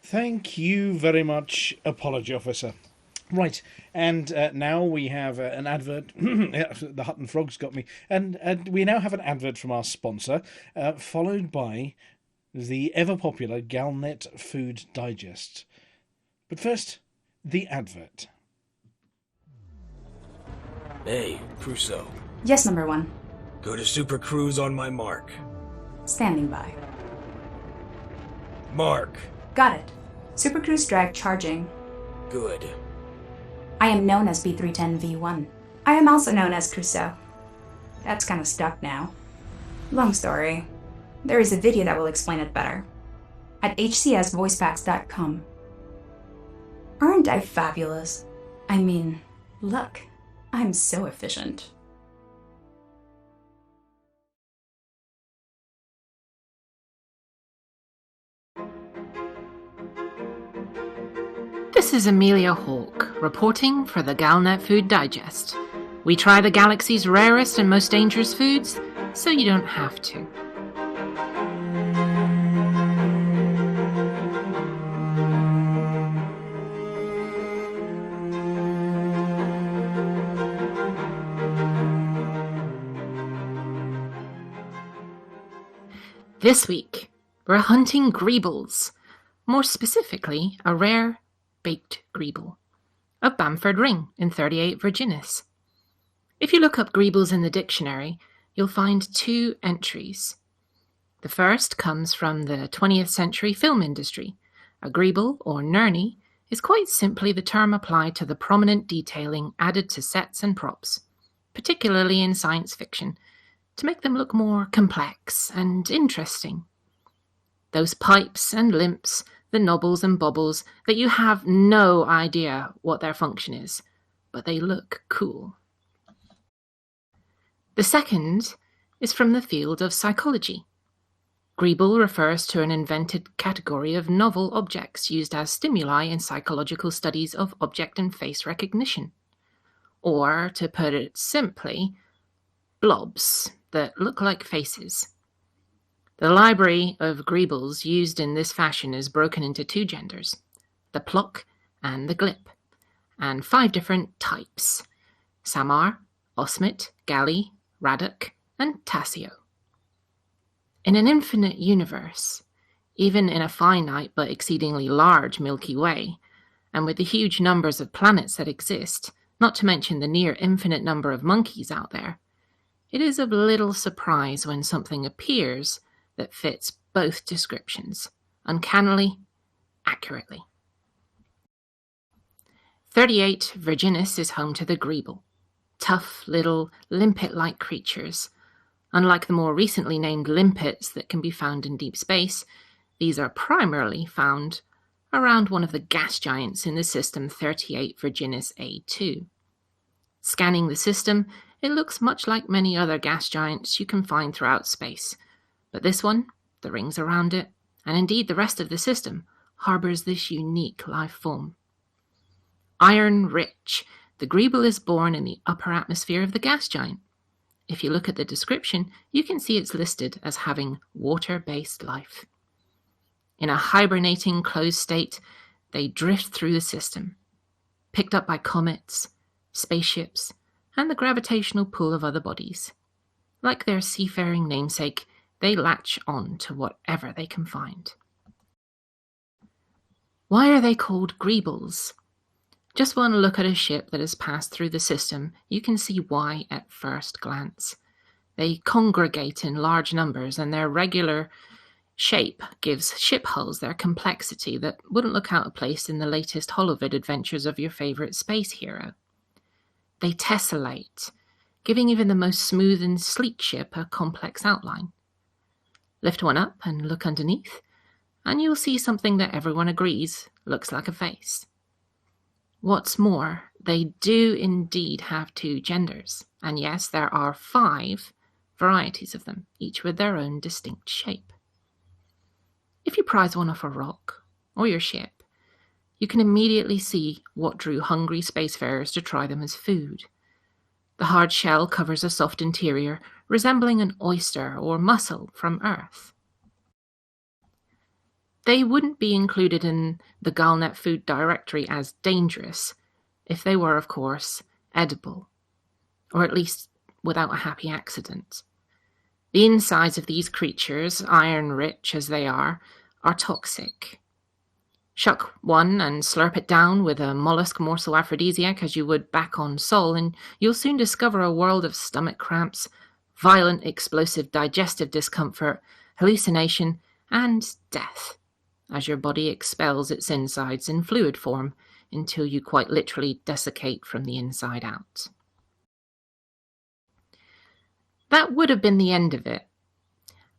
Thank you very much, Apology Officer. Right, and now we have an advert. The Hutton Frogs got me. And we now have an advert from our sponsor, followed by the ever-popular Galnet Food Digest. But first, the advert. Hey, Crusoe. Yes, number 1. Go to Super Cruise on my mark. Standing by. Mark. Got it. Supercruise drive charging. Good. I am known as B310V1. I am also known as Crusoe. That's kind of stuck now. Long story. There is a video that will explain it better. At hcsvoicepacks.com. Aren't I fabulous? I mean, look, I'm so efficient. This is Aemilia Hawke, reporting for the Galnet Food Digest. We try the galaxy's rarest and most dangerous foods, so you don't have to. This week, we're hunting Greebles, more specifically, a rare baked Greeble of Bamford Ring in 38 Virginis. If you look up Greebles in the dictionary, you'll find two entries. The first comes from the 20th century film industry. A Greeble, or nurney, is quite simply the term applied to the prominent detailing added to sets and props, particularly in science fiction, to make them look more complex and interesting. Those pipes and limps, the nobbles and bobbles, that you have no idea what their function is, but they look cool. The second is from the field of psychology. Greeble refers to an invented category of novel objects used as stimuli in psychological studies of object and face recognition. Or, to put it simply, blobs that look like faces. The library of Greebles used in this fashion is broken into two genders, the plock and the glip, and 5 different types, Samar, Osmit, Gali, Radok, and Tassio. In an infinite universe, even in a finite but exceedingly large Milky Way, and with the huge numbers of planets that exist, not to mention the near infinite number of monkeys out there, it is of little surprise when something appears that fits both descriptions, uncannily, accurately. 38 Virginis is home to the Greeble, tough little limpet-like creatures. Unlike the more recently named limpets that can be found in deep space, these are primarily found around one of the gas giants in the system 38 Virginis A2. Scanning the system, it looks much like many other gas giants you can find throughout space, but this one, the rings around it, and indeed the rest of the system, harbours this unique life form. Iron-rich, the Greeble is born in the upper atmosphere of the gas giant. If you look at the description, you can see it's listed as having water-based life. In a hibernating closed state, they drift through the system, picked up by comets, spaceships, and the gravitational pull of other bodies. Like their seafaring namesake, they latch on to whatever they can find. Why are they called Greebles? Just one look at a ship that has passed through the system, you can see why at first glance. They congregate in large numbers, and their regular shape gives ship hulls their complexity that wouldn't look out of place in the latest holovid adventures of your favourite space hero. They tessellate, giving even the most smooth and sleek ship a complex outline. Lift one up and look underneath, and you'll see something that everyone agrees looks like a face. What's more, they do indeed have 2 genders, and yes, there are 5 varieties of them, each with their own distinct shape. If you prize one off a rock, or your ship, you can immediately see what drew hungry spacefarers to try them as food. The hard shell covers a soft interior, resembling an oyster or mussel from Earth. They wouldn't be included in the Galnet food directory as dangerous if they were, of course, edible, or at least without a happy accident. The insides of these creatures, iron-rich as they are toxic. Shuck one and slurp it down with a mollusk morsel aphrodisiac as you would back on Sol, and you'll soon discover a world of stomach cramps, violent explosive digestive discomfort, hallucination, and death. as your body expels its insides in fluid form until you quite literally desiccate from the inside out. That would have been the end of it,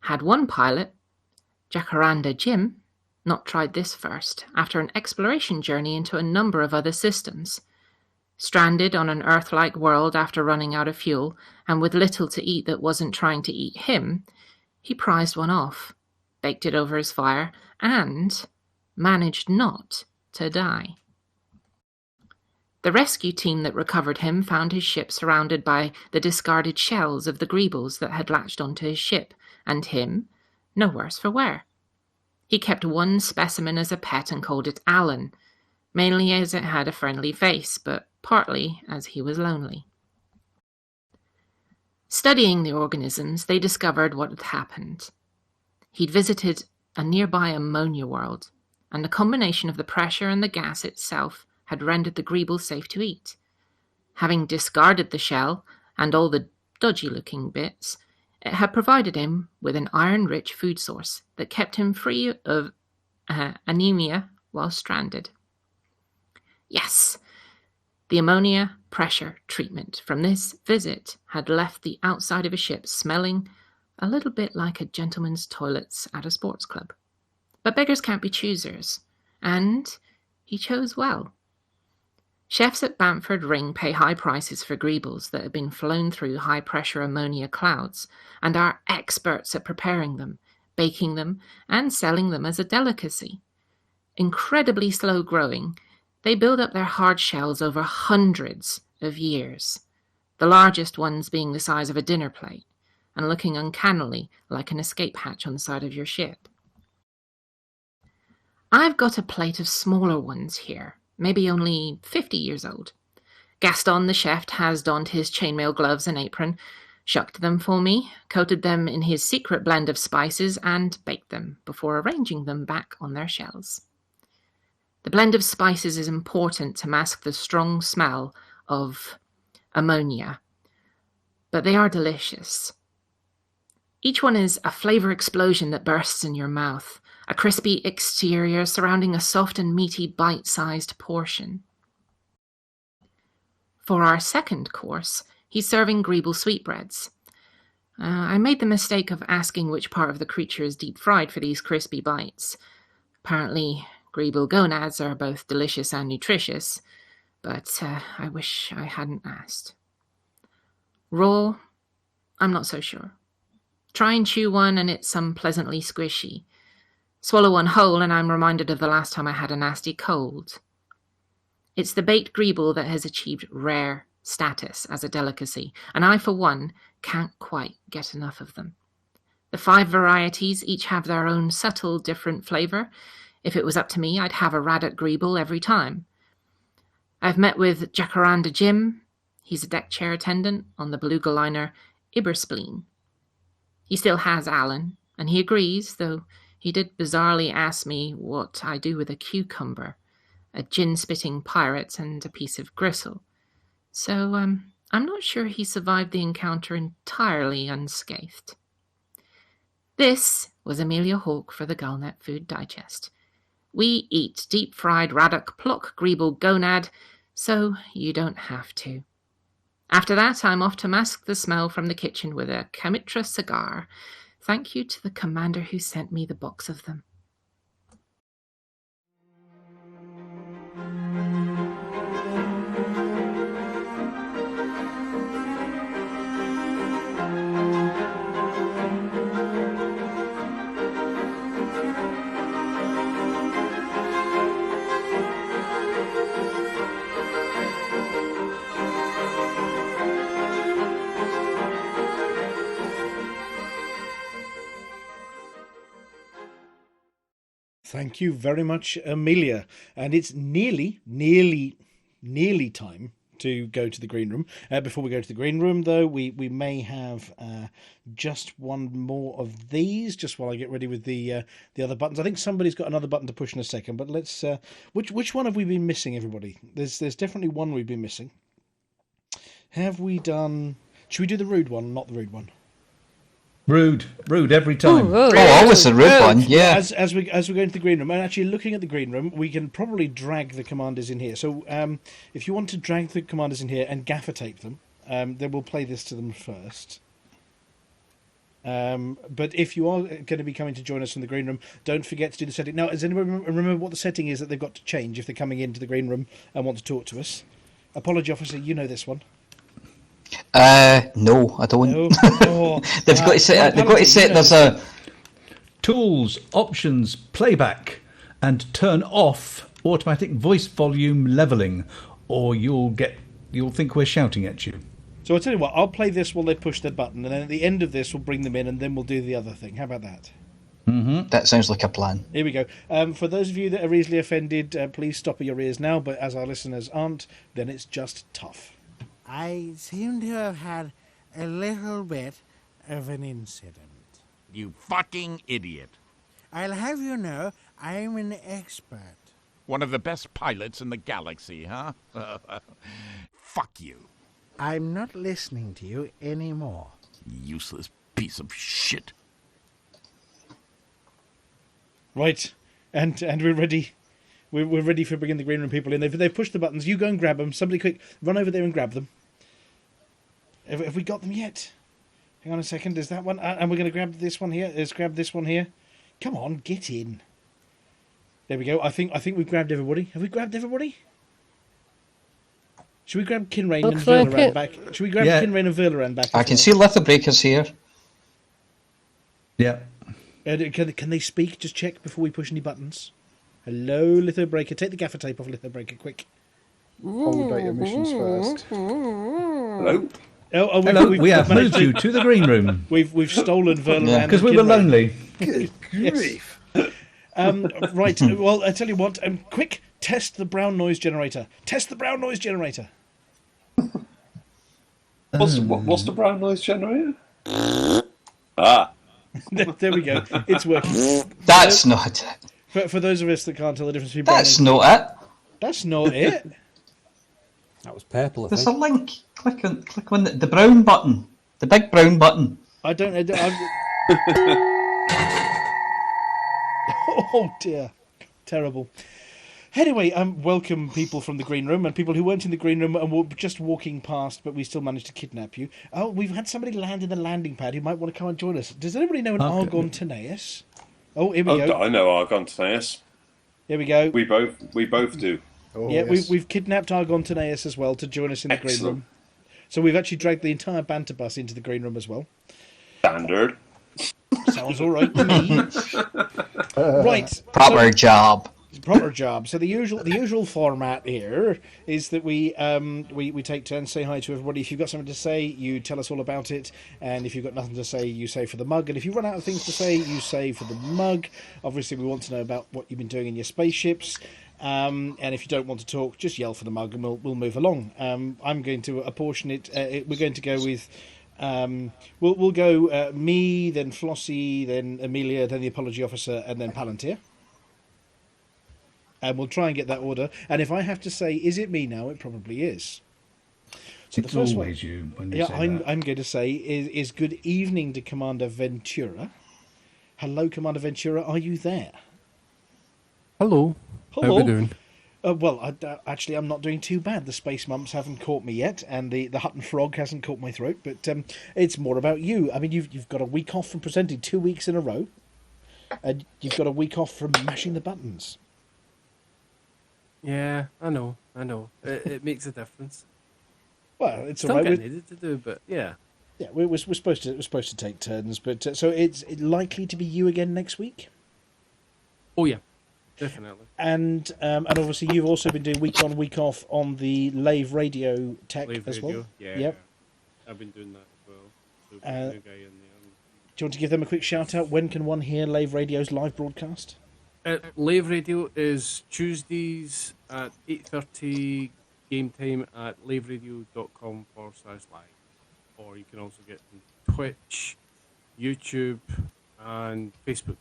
had one pilot, Jacaranda Jim, not tried this first after an exploration journey into a number of other systems. Stranded on an Earth-like world after running out of fuel and with little to eat that wasn't trying to eat him, he prized one off, baked it over his fire, and managed not to die. The rescue team that recovered him found his ship surrounded by the discarded shells of the Greebles that had latched onto his ship, and him no worse for wear. He kept one specimen as a pet and called it Alan, mainly as it had a friendly face, but partly as he was lonely. Studying the organisms, they discovered what had happened. He'd visited a nearby ammonia world, and the combination of the pressure and the gas itself had rendered the Greeble safe to eat. Having discarded the shell and all the dodgy-looking bits, it had provided him with an iron-rich food source that kept him free of anemia while stranded. Yes, the ammonia pressure treatment from this visit had left the outside of a ship smelling a little bit like a gentleman's toilets at a sports club. But beggars can't be choosers, and he chose well. Chefs at Bamford Ring pay high prices for Greebles that have been flown through high-pressure ammonia clouds and are experts at preparing them, baking them, and selling them as a delicacy. Incredibly slow-growing, they build up their hard shells over hundreds of years, the largest ones being the size of a dinner plate and looking uncannily like an escape hatch on the side of your ship. I've got a plate of smaller ones here, maybe only 50 years old. Gaston the chef has donned his chainmail gloves and apron, shucked them for me, coated them in his secret blend of spices, and baked them before arranging them back on their shells. The blend of spices is important to mask the strong smell of ammonia, but they are delicious. Each one is a flavor explosion that bursts in your mouth, a crispy exterior surrounding a soft and meaty bite-sized portion. For our second course, he's serving Greeble sweetbreads. I made the mistake of asking which part of the creature is deep-fried for these crispy bites. Apparently, Greeble gonads are both delicious and nutritious, but I wish I hadn't asked. Raw? I'm not so sure. Try and chew one and it's unpleasantly squishy. Swallow one whole and I'm reminded of the last time I had a nasty cold. It's the baked Greeble that has achieved rare status as a delicacy, and I, for one, can't quite get enough of them. The 5 varieties each have their own subtle, different flavour. If it was up to me, I'd have a Raddock Greeble every time. I've met with Jacaranda Jim. He's a deck chair attendant on the beluga liner Iberspleen. He still has Alan, and he agrees, though he did bizarrely ask me what I do with a cucumber, a gin-spitting pirate, and a piece of gristle. So, I'm not sure he survived the encounter entirely unscathed. This was Aemilia Hawke for the Galnet Food Digest. We eat deep-fried Raddock Plock Greeble gonad, so you don't have to. After that, I'm off to mask the smell from the kitchen with a Camitra cigar. Thank you to the commander who sent me the box of them. Thank you very much, Aemilia. And it's nearly time to go to the green room. Before we go to the green room, though, we may have just one more of these, just while I get ready with the other buttons. I think somebody's got another button to push in a second, but let's... which one have we been missing, everybody? There's definitely one we've been missing. Have we done... Should we do the rude one, not the rude one? Rude every time. Always a rude one, yeah. As we go into the green room, and actually looking at the green room, we can probably drag the commanders in here. So if you want to drag the commanders in here and gaffer tape them, then we'll play this to them first. But if you are going to be coming to join us from the green room, don't forget to do the setting. Now, does anyone remember what the setting is that they've got to change if they're coming into the green room and want to talk to us? Apology officer, you know this one. No, I don't. No? Oh, They've got to set. There's a tools, options, playback, and turn off automatic voice volume leveling, or you'll think we're shouting at you. So I'll tell you what, I'll play this while they push their button, and then at the end of this we'll bring them in, and then we'll do the other thing. How about that? Mm-hmm. That sounds like a plan. Here we go. For those of you that are easily offended, please stop at your ears now, but as our listeners aren't, then it's just tough. I seem to have had a little bit of an incident. You fucking idiot. I'll have you know, I'm an expert. One of the best pilots in the galaxy, huh? Fuck you. I'm not listening to you anymore. Useless piece of shit. Right, and we're ready. We're ready for bringing the green room people in. They've pushed the buttons. You go and grab them. Somebody quick, run over there and grab them. Have we got them yet? Hang on a second. There's that one, and we're going to grab this one here. Let's grab this one here. Come on, get in. There we go. I think we've grabbed everybody. Have we grabbed everybody? Should we grab Kinrain and Verlaran back? Should we grab Kinrain and Verlaran back? I can see Little Breakers here. Yeah. Can they speak? Just check before we push any buttons. Hello, Lithobreaker. Take the gaffer tape off Lithobreaker, quick. Validate emissions first. Hello. Hello. We have moved you to the green room. We've stolen Verlaran because we were lonely. Good grief. Right. Well, I tell you what. Quick, test the brown noise generator. Test the brown noise generator. What's the brown noise generator? Ah. There we go. It's working. That's not it. For those of us that can't tell the difference between That's not it. That's not it. That was purple, I There's think. a link. Click on the brown button. The big brown button. I don't know. Oh dear. Terrible. Anyway, welcome people from the green room and people who weren't in the green room and were just walking past, but we still managed to kidnap you. Oh, we've had somebody land in the landing pad who might want to come and join us. Does anybody know an Argon Tenaeus? Oh, here we go. I know Argon Tenaeus. Here we go. We both do. Oh, yeah, yes. we've kidnapped Argon Tenaeus as well to join us in the green room. So we've actually dragged the entire banter bus into the green room as well. Standard. Sounds all right to me. Right. Proper job. Proper job. So the usual format here is that we take turns, say hi to everybody. If you've got something to say, you tell us all about it, and if you've got nothing to say, you say for the mug. And if you run out of things to say, you say for the mug. Obviously, we want to know about what you've been doing in your spaceships. And if you don't want to talk, just yell for the mug, and we'll move along. I'm going to apportion it. We're going to go with. We'll go me, then Flossy, then Aemilia, then the apology officer, and then Palantir. And we'll try and get that order. And if I have to say, is it me now? It probably is. So It's the first always one, you when you say that. I'm going to say is good evening to Commander Ventura. Hello, Commander Ventura. Are you there? Hello. Hello. How are we doing? Well, actually, I'm not doing too bad. The space mumps haven't caught me yet, and the Hutton frog hasn't caught my throat. But it's more about you. I mean, you've got a week off from presenting 2 weeks in a row, and you've got a week off from mashing the buttons. Yeah, I know. It makes a difference. Well, it's Still all right. getting needed to do, but yeah. Yeah, we're supposed to take turns, but so it's likely to be you again next week. Oh yeah, definitely. And obviously you've also been doing week on, week off on the Lave radio tech Live as radio, well. yeah. Yep. I've been doing that as well. So we've got a new guy in there. Do you want to give them a quick shout out? When can one hear Lave Radio's live broadcast? Live Radio is Tuesdays at 8:30 game time at laveradio.com/live. Or you can also get on Twitch, YouTube, and Facebook.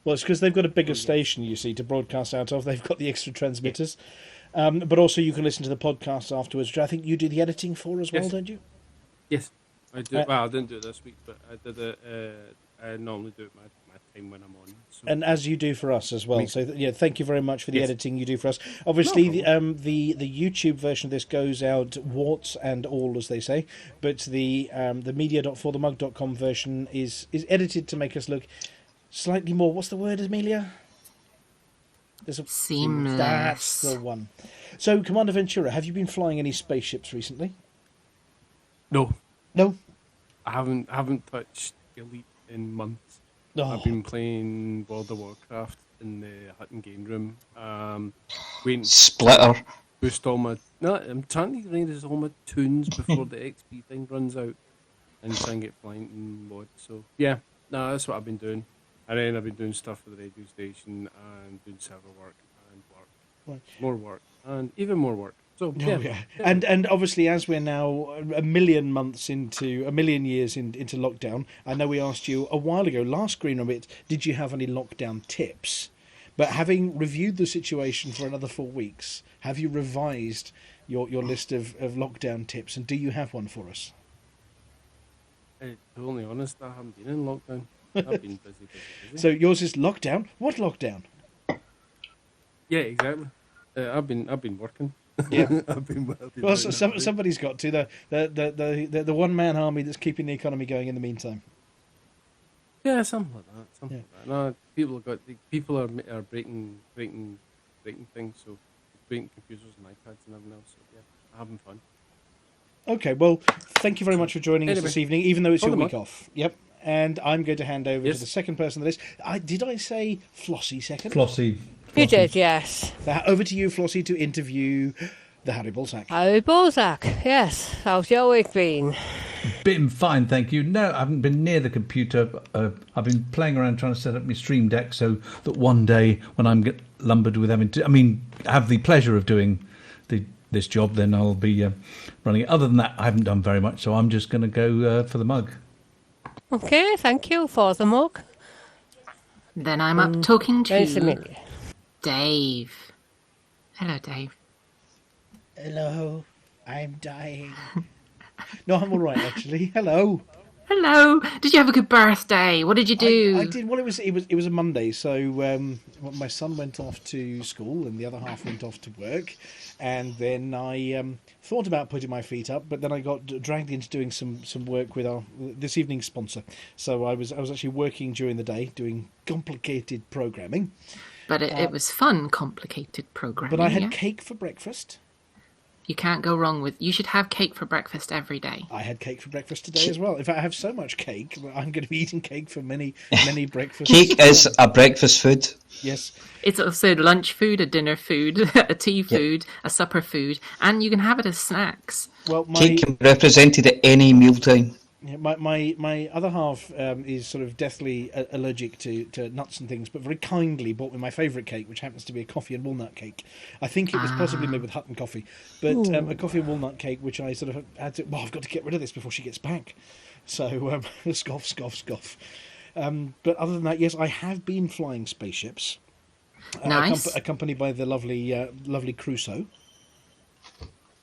Well, it's because they've got a bigger station, you see, to broadcast out of. They've got the extra transmitters. But also you can listen to the podcast afterwards, which I think you do the editing for as well, Yes. don't you? Yes. I do. Well, I didn't do it this week, but I did it. I normally do it my time when I'm on. So. And as you do for us as well. So thank you very much for the editing you do for us. Obviously, the YouTube version of this goes out warts and all, as they say. But the media.forthemug.com version is edited to make us look slightly more. What's the word, Aemilia? Seamless. That's the one. So, Commander Ventura, have you been flying any spaceships recently? No. No? I haven't touched Elite in months. Oh. I've been playing World of Warcraft in the Hutton game room. Waiting Splitter. Boost all my... No, I'm trying to raise all my tunes before the XP thing runs out. And try and get flying in mod. So, yeah. No, that's what I've been doing. And then I've been doing stuff for the radio station and doing server work and work. Right. More work. And even more work. So, yeah. And obviously, as we're now a million years into lockdown, I know we asked you a while ago, last Green Room, did you have any lockdown tips? But having reviewed the situation for another 4 weeks, have you revised your list of lockdown tips, and do you have one for us? To be only honest, I haven't been in lockdown. I've been busy. So yours is lockdown? What lockdown? Yeah, exactly. I've been working. Yeah, I've been well. Somebody's got to the one man army that's keeping the economy going in the meantime. Yeah, something like that. Like that. No, people are breaking things. So breaking computers and iPads and everything else. So yeah, having fun. Okay, well, thank you very much for joining us this evening, even though it's your week off. Yep. And I'm going to hand over to the second person on the list. Did I say Flossy second? Flossie. You did, yes. Over to you, Flossy, to interview the Harry Balzac. Harry Balzac, yes. How's your week been? Been fine, thank you. No, I haven't been near the computer. I've been playing around trying to set up my Stream Deck so that one day when I'm lumbered with having to, have the pleasure of doing this job, then I'll be running it. Other than that, I haven't done very much, so I'm just going to go for the mug. Okay, thank you for the mug. Then I'm up talking to Aemilia. Dave. Hello, Dave. Hello, I'm dying. No, I'm all right, actually. Hello. Hello. Did you have a good birthday? What did you do? I did. Well, it was a Monday, so my son went off to school and the other half went off to work, and then I thought about putting my feet up, but then I got dragged into doing some work with this evening's sponsor. So I was actually working during the day doing complicated programming. But it was fun, complicated programming. But I had cake for breakfast. You can't go wrong with... You should have cake for breakfast every day. I had cake for breakfast today as well. In fact, I have so much cake, I'm going to be eating cake for many breakfasts. Cake is a breakfast food. Yes. It's also lunch food, a dinner food, a tea food, a supper food, and you can have it as snacks. Well, cake can be represented at any mealtime. Yeah, my other half is sort of deathly allergic to nuts and things, but very kindly bought me my favourite cake, which happens to be a coffee and walnut cake. I think it was possibly made with Hutton coffee, but a coffee and walnut cake, which I sort of had to... Well, I've got to get rid of this before she gets back. So, scoff. But other than that, yes, I have been flying spaceships. Nice. Accompanied by the lovely Crusoe.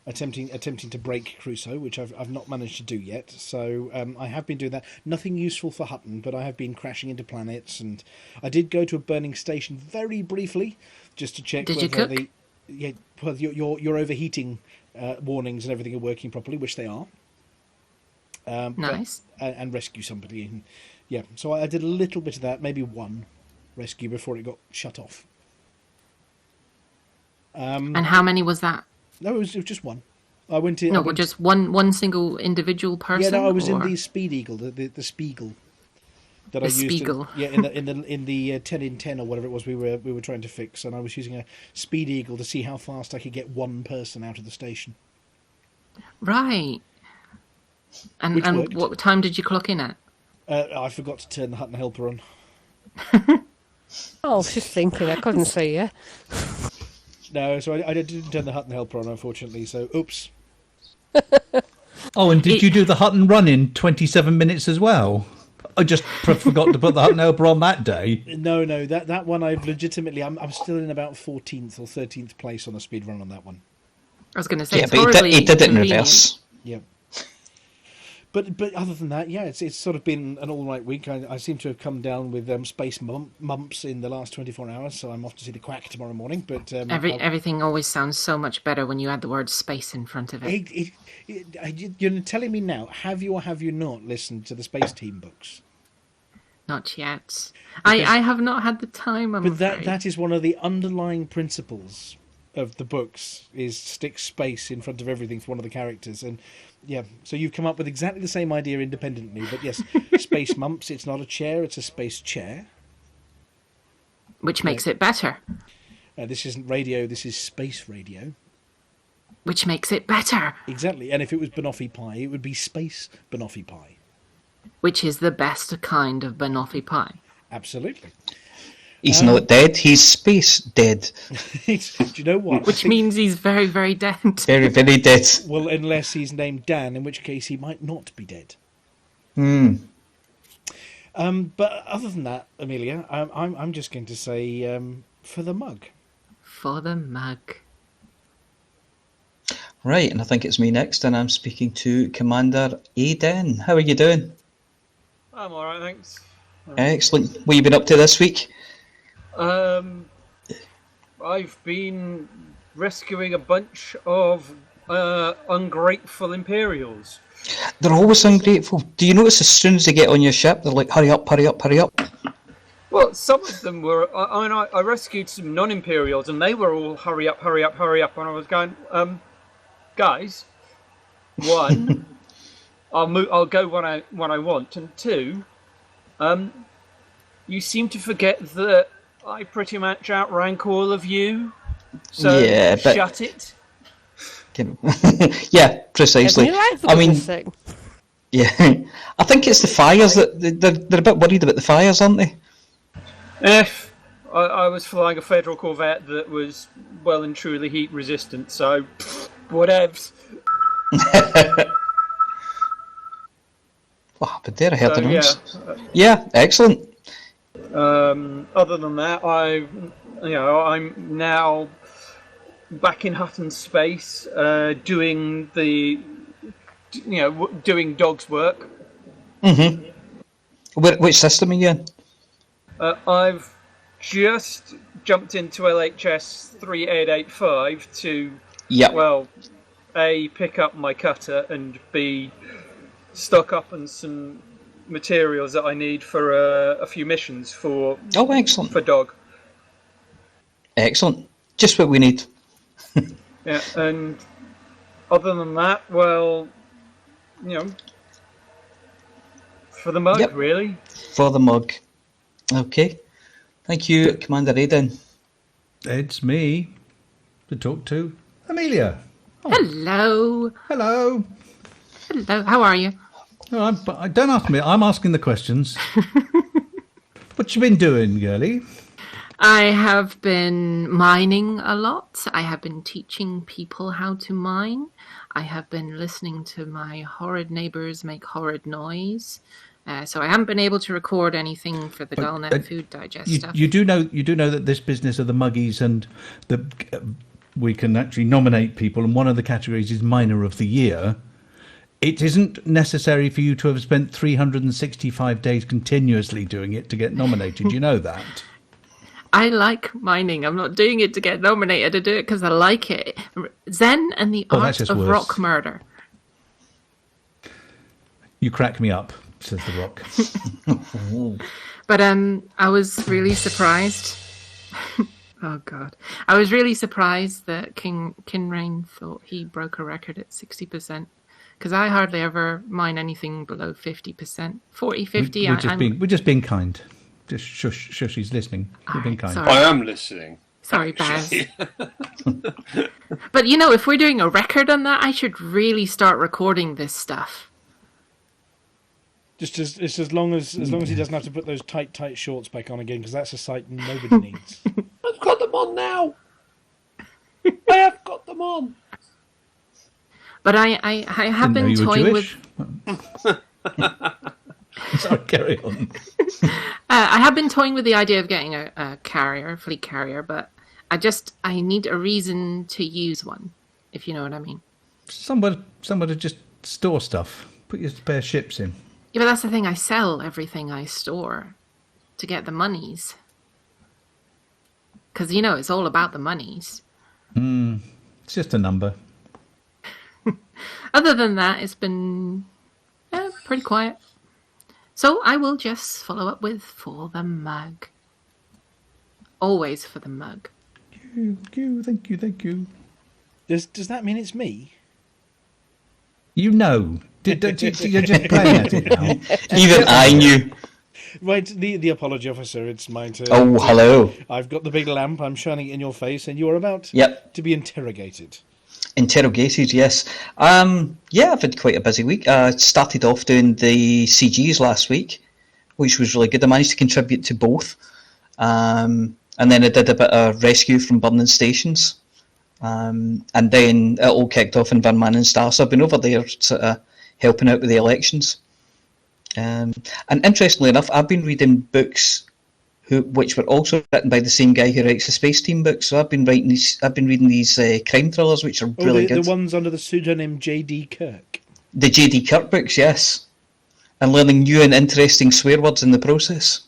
Attempting to break Crusoe, which I've not managed to do yet. So I have been doing that. Nothing useful for Hutton, but I have been crashing into planets, and I did go to a burning station very briefly just to check whether your overheating warnings and everything are working properly, which they are. Nice. And rescue somebody. And, yeah, so I did a little bit of that, maybe one rescue before it got shut off. And how many was that? No, it was just one. I went in. No, just one single individual person. Yeah, no, I was in the Speed Eagle, the Spiegel. That I used. Spiegel. In the 10 in 10 or whatever it was we were trying to fix, and I was using a Speed Eagle to see how fast I could get one person out of the station. Right. And what time did you clock in at? I forgot to turn the Hutton helper on. I was just thinking, I couldn't see you. No, so I didn't turn the Hutton helper on, unfortunately, so oops. Oh, and did you do the Hutton run in 27 minutes as well? I just forgot to put the Hutton helper on that day. No, that one I've legitimately... I'm still in about 14th or 13th place on the speed run on that one. I was going to say, yeah, but he did it in reverse. Yeah. But other than that, yeah, it's sort of been an all right week. I seem to have come down with space mumps in the last 24 hours, so I'm off to see the quack tomorrow morning. But everything always sounds so much better when you add the word space in front of it. You're telling me now, have you or have you not listened to the Space Team books? Not yet. I have not had the time, I'm afraid. That is one of the underlying principles of the books, is stick space in front of everything for one of the characters. And yeah, so you've come up with exactly the same idea independently. But yes, space mumps, it's not a chair, it's a space chair. Which makes it better. This isn't radio, this is space radio. Which makes it better. Exactly, and if it was banoffee pie, it would be space banoffee pie. Which is the best kind of banoffee pie. Absolutely. He's not dead, he's space dead. Do you know what? Which means he's very, very dead. Very, very dead. Well, unless he's named Dan, in which case he might not be dead. But other than that, Aemilia, I'm just going to say for the mug. For the mug. Right, and I think it's me next, and I'm speaking to Commander Aiden. How are you doing? I'm alright, thanks. Excellent. What have you been up to this week? I've been rescuing a bunch of ungrateful Imperials. They're always ungrateful. Do you notice as soon as they get on your ship, they're like, hurry up, hurry up, hurry up? Well, some of them were... I rescued some non-Imperials, and they were all hurry up, hurry up, hurry up, and I was going, guys, one, I'll go when I want, and two, you seem to forget that I pretty much outrank all of you, so yeah, but... shut it. Yeah, precisely. I mean, yeah, I think it's the fires that they're a bit worried about the fires, aren't they? I was flying a Federal Corvette that was well and truly heat resistant, so whatevs. Oh, but there I heard the noise. Yeah, excellent. Other than that, I'm now back in Hutton space, doing doing dog's work. Mm-hmm. Which system are you in? I've just jumped into LHS 3885 to, well, A, pick up my cutter, and B, stock up on some materials that I need for a few missions for. Oh, excellent. For dog. Excellent. Just what we need. Yeah, and other than that, well, for the mug, really. For the mug. Okay. Thank you, Commander Aiden. It's me to talk to Aemilia. Oh. Hello. Hello. Hello. How are you? Oh, don't ask me. I'm asking the questions. What you been doing, girlie? I have been mining a lot. I have been teaching people how to mine. I have been listening to my horrid neighbours make horrid noise. So I haven't been able to record anything for the Galnet Food Digest stuff. You do know that this business of the muggies and we can actually nominate people, and one of the categories is Miner of the Year. It isn't necessary for you to have spent 365 days continuously doing it to get nominated. You know that. I like mining. I'm not doing it to get nominated. I do it because I like it. Zen and the Art of worse. Rock Murder. You crack me up, says the Rock. But I was really surprised. Oh God, I was really surprised that Kinrain thought he broke a record at 60%. Because I hardly ever mine anything below 50%. 40, 50. We're just being kind. Just shush, he's listening. We're being kind. Sorry. I am listening. Sorry, Baz. But if we're doing a record on that, I should really start recording this stuff. Just as long as he doesn't have to put those tight shorts back on again, because that's a sight nobody needs. I've got them on now. I have got them on. But I have been toying with. Sorry, carry on. I have been toying with the idea of getting a fleet carrier, but I need a reason to use one, if you know what I mean. Somebody just store stuff. Put your spare ships in. Yeah, but that's the thing. I sell everything I store to get the monies. Because, it's all about the monies. It's just a number. Other than that, it's been pretty quiet. So I will just follow up with for the mug. Always for the mug. Thank you. Does that mean it's me? You're just playing at it now. Even I knew. Right, the apology officer, it's my turn. Oh, hello. I've got the big lamp, I'm shining it in your face, and you are about to be interrogated. Interrogated, yes. I've had quite a busy week. I started off doing the CGs last week, which was really good. I managed to contribute to both. And then I did a bit of rescue from burning stations. And then it all kicked off in Van Man Star. So I've been over there sort of helping out with the elections. And interestingly enough, I've been reading books which were also written by the same guy who writes the Space Team books. So I've been reading these crime thrillers, which are really good. The ones under the pseudonym J.D. Kirk. The J.D. Kirk books, yes. And learning new and interesting swear words in the process.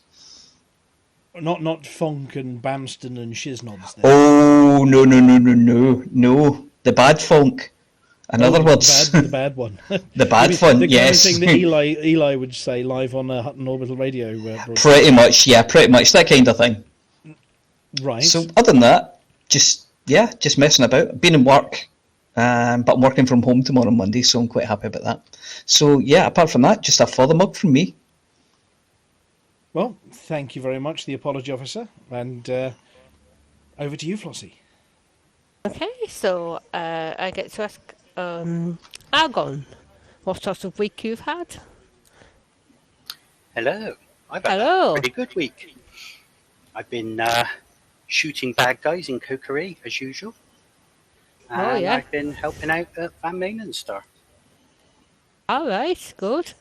Not Funk and Bamston and Shiznobs. Oh, no. The bad Funk. In other words, the bad one. The bad one, the yes. kind of thing that Eli would say live on a Hutton Orbital radio. Pretty much, that kind of thing. Right. So other than that, just messing about. Been in work, but I'm working from home tomorrow Monday, so I'm quite happy about that. So yeah, apart from that, just a further mug from me. Well, thank you very much, the apology officer, and over to you, Flossy. Okay, so I get to ask Argon, what sort of week you've had? Hello. I've had a pretty good week. I've been shooting bad guys in Cokery, as usual. And I've been helping out at Van Manen Star. All right, good.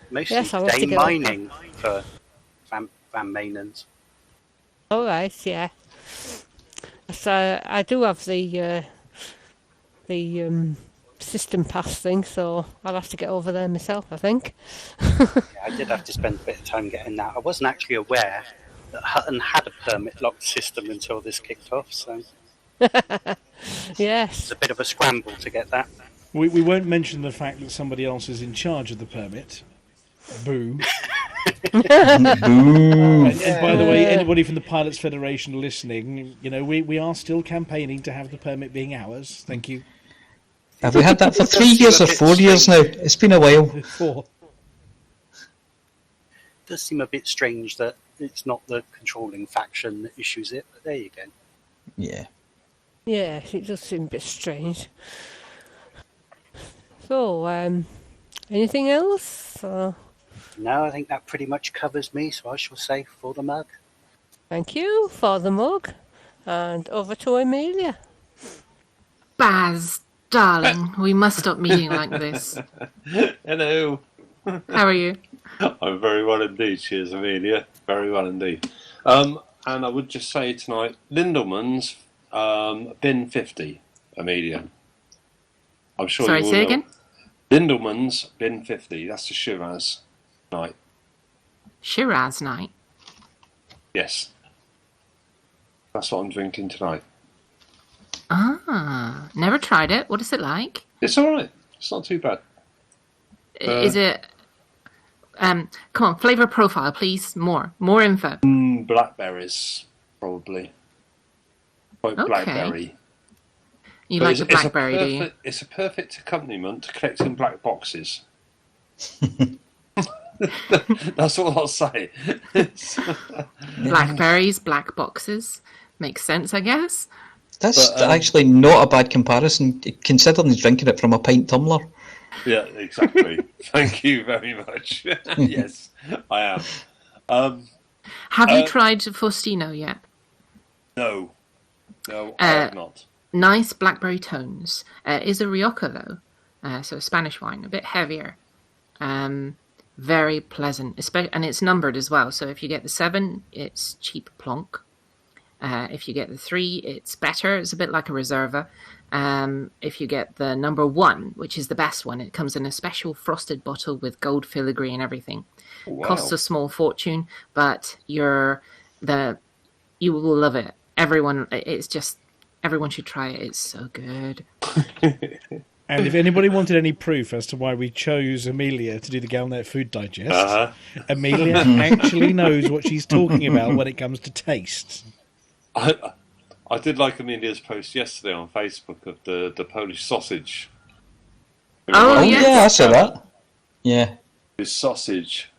Mostly day mining for Van Manens. All right, yeah. So I do have the system pass thing, so I'll have to get over there myself, I think. I did have to spend a bit of time getting that. I wasn't actually aware that Hutton had a permit-locked system until this kicked off, so... Yes. It's a bit of a scramble to get that. We won't mention the fact that somebody else is in charge of the permit. Boo. Boo. And by the way, anybody from the Pilots Federation listening, we are still campaigning to have the permit being ours. Thank you. Have we had that for 3 years or 4 years now? It's been a while. 4. It does seem a bit strange that it's not the controlling faction that issues it, but there you go. Yeah. Yes, it does seem a bit strange. So, anything else? No, I think that pretty much covers me, so I shall say for the mug. Thank you for the mug. And over to Aemilia. Baz, darling, we must stop meeting like this. Hello. How are you? I'm very well indeed, cheers, Amelia. Very well indeed. And I would just say tonight, Lindelman's bin 50, Amelia. I'm sure Sorry, you will say know. again? Lindelman's bin 50, that's the Shiraz night. Shiraz night? Yes. That's what I'm drinking tonight. Ah, never tried it. What is it like? It's alright. It's not too bad. Is it... come on, flavour profile, please. More info. Blackberries, probably. Quite blackberry. You But like the blackberry, do you? It's a perfect accompaniment to collecting black boxes. That's all I'll say. Blackberries, black boxes. Makes sense, I guess. That's actually not a bad comparison, considering he's drinking it from a pint tumbler. Yeah, exactly. Thank you very much. Yes, I am. Have you tried Faustino yet? No, I have not. Nice blackberry tones. Is a Rioja, though. So a Spanish wine, a bit heavier. Very pleasant. And it's numbered as well. So if you get the 7, it's cheap plonk. If you get the 3, it's better. It's a bit like a Reserva. If you get the number 1, which is the best one, it comes in a special frosted bottle with gold filigree and everything. Wow. Costs a small fortune, but you will love it. Everyone should try it. It's so good. And if anybody wanted any proof as to why we chose Aemilia to do the Galnet Food Digest, Aemilia actually knows what she's talking about when it comes to taste. I did like Amelia's post yesterday on Facebook of the Polish sausage. Oh yeah, I saw that. Yeah. This sausage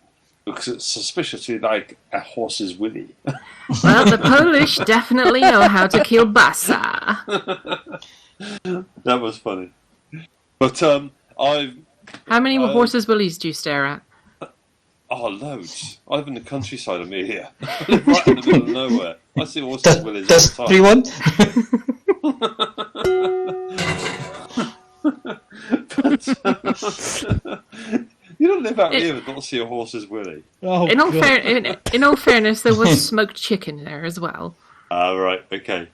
looks suspiciously like a horse's willy. Well, the Polish definitely know how to kielbasa. That was funny. But How many horses' willies do you stare at? Oh, loads. I live in the countryside, Aemilia. I live right in the middle of nowhere. I see horses' willies all the time. Everyone? You don't live out here and not see a horse's willy. Oh, in all fairness, there was smoked chicken there as well. Right, okay.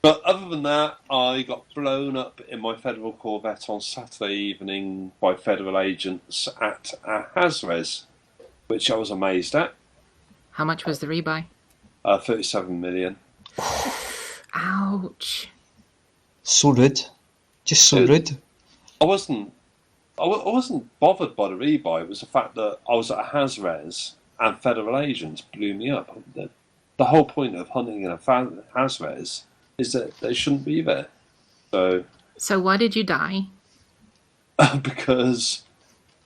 But other than that, I got blown up in my Federal Corvette on Saturday evening by Federal agents at Hazres, which I was amazed at. How much was the rebuy? 37 million. Ouch. So rude. Just so rude. I wasn't bothered by the rebuy. It was the fact that I was at Hazres and Federal agents blew me up. The whole point of hunting in a Hazres is that they shouldn't be there. So why did you die? Because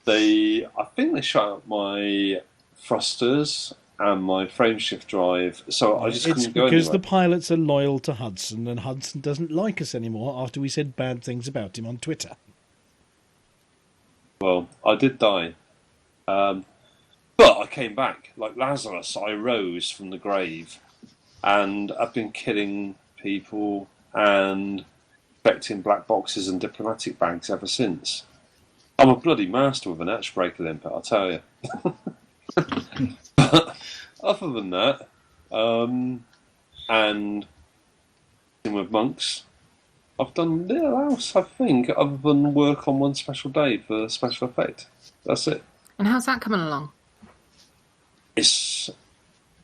I think they shut out my thrusters and my frameshift drive, so I just couldn't go anywhere. It's because the pilots are loyal to Hudson, and Hudson doesn't like us anymore after we said bad things about him on Twitter. Well, I did die. But I came back. Like Lazarus, I rose from the grave. And I've been killing people and inspecting black boxes and diplomatic bags ever since. I'm a bloody master with an etch breaker limpet, I'll tell you. But other than that, and with monks, I've done little else, I think, other than work on one special day for special effect. That's it. And how's that coming along? It's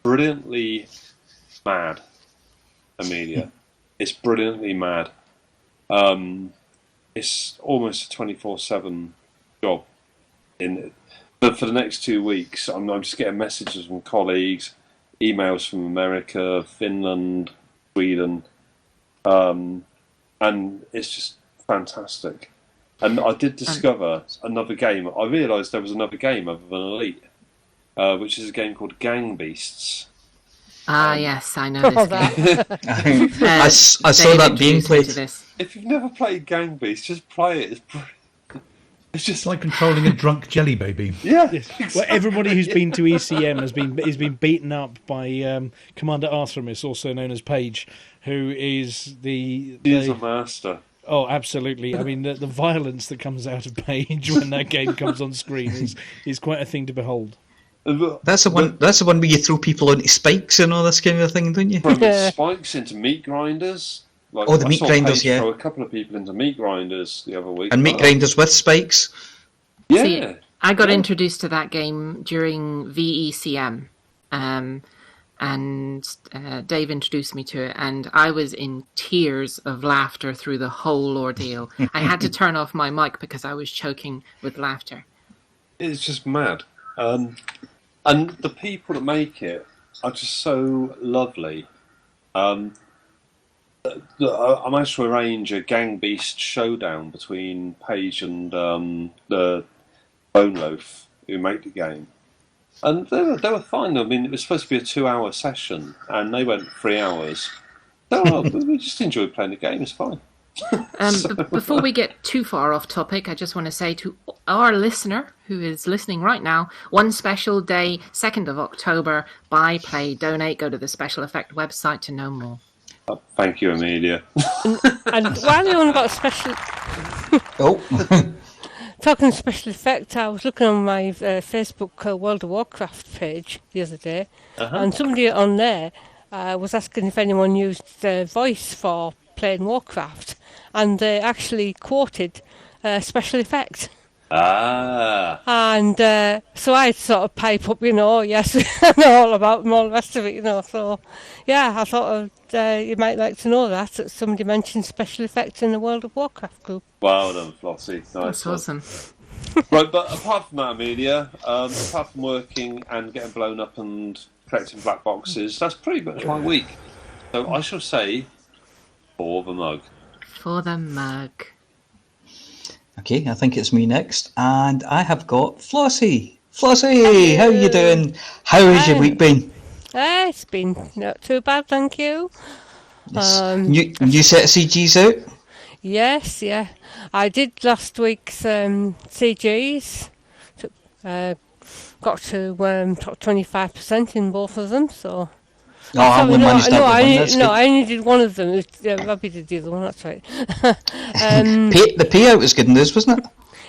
brilliantly mad, Aemilia. It's brilliantly mad. It's almost a 24/7 job. But for the next 2 weeks, I'm just getting messages from colleagues, emails from America, Finland, Sweden, and it's just fantastic. And I did discover another game. I realised there was another game other than Elite, which is a game called Gang Beasts. Yes, I know this game. I saw that being played. If you've never played Gang Beasts, just play it. It's just like controlling a drunk jelly baby. Yeah. Yes. Well, everybody who's been to ECM has been beaten up by Commander Arthremis, also known as Paige, who is He is a master. Oh, absolutely. I mean, the violence that comes out of Paige when that game comes on screen is quite a thing to behold. That's the one where you throw people onto spikes and all this kind of thing, don't you? From spikes into meat grinders. Like, the meat grinders, Throw a couple of people into meat grinders the other week. And meat grinders with spikes. Yeah. See, I got introduced to that game during VECM, and Dave introduced me to it, and I was in tears of laughter through the whole ordeal. I had to turn off my mic because I was choking with laughter. It's just mad. And the people that make it are just so lovely. I managed to arrange a Gang Beast showdown between Paige and the Bone Loaf, who make the game. And they were fine. I mean, it was supposed to be a 2-hour session, and they went 3 hours. So we just enjoyed playing the game. It's fine. Before we get too far off topic, I just want to say to our listener who is listening right now, one special day, 2nd of October, buy, play, donate, go to the Special Effect website to know more. Thank you, Aemilia. And while you're on about special... Talking special effect, I was looking on my Facebook World of Warcraft page the other day, and somebody on there was asking if anyone used voice for playing Warcraft, and they actually quoted special effects. Ah. And so I'd sort of pipe up, yes, I know all about them, all the rest of it, So, yeah, I thought you might like to know that somebody mentioned special effects in the World of Warcraft group. Well done, Flossy. Nice. That's awesome. Right, but apart from that, Aemilia, apart from working and getting blown up and collecting black boxes, that's pretty much my week. So I shall say, for the mug. For the mug. Okay, I think it's me next, and I have got Flossy. Flossy, how are you doing? How has your week been? It's been not too bad, thank you. Yes. New set of CGs out? Yes, yeah. I did last week's CGs. Got to top 25% in both of them, so... I only did one of them. Robbie did the other one, that's right. The payout was good in this, wasn't it?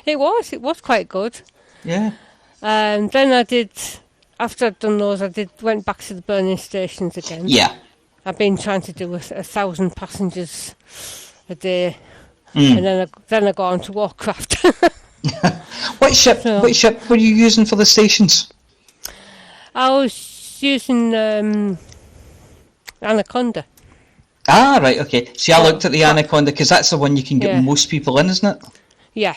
It was quite good. Yeah. Then after I'd done those, went back to the burning stations again. Yeah. I've been trying to do 1,000 passengers a day, and then I go on to Warcraft. What ship were you using for the stations? I was using Anaconda. Ah, right, okay. See, I looked at the Anaconda because that's the one you can get most people in, isn't it? Yeah.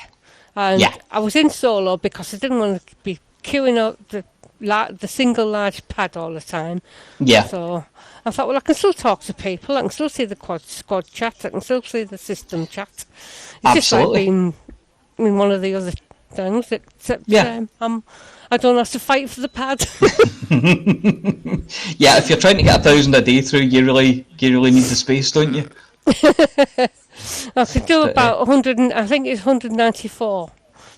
And I was in solo because I didn't want to be queuing up the single large pad all the time. Yeah. So I thought, well, I can still talk to people. I can still see the squad chat. I can still see the system chat. It's Absolutely. just like being in one of the other things, except I don't have to fight for the pad. Yeah, if you're trying to get 1,000 a day through, you really need the space, don't you? I could do about 100. I think it's 194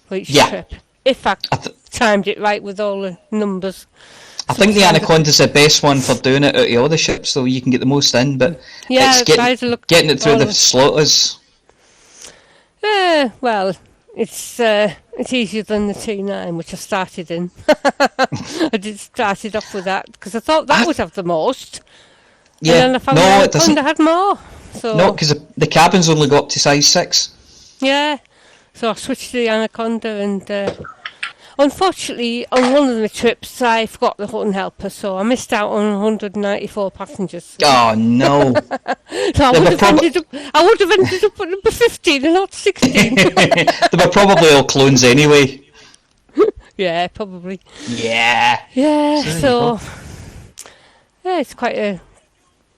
for each trip, if I timed it right with all the numbers. I think the Anaconda's the best one for doing it out of all the ships, so you can get the most in. But it's getting it through the slot is. Well, it's easier than the T9, which I started in. I started off with that because I thought that would have the most. Yeah, and then I found the Anaconda had more. So no, because the cabin's only got up to size 6. Yeah, so I switched to the Anaconda, and unfortunately, on one of the trips, I forgot the Hutton helper, so I missed out on 194 passengers. Oh no! So I would have ended up at number 15 and not 16. They were probably all clones anyway. Yeah, probably. Yeah. Yeah. So it's quite a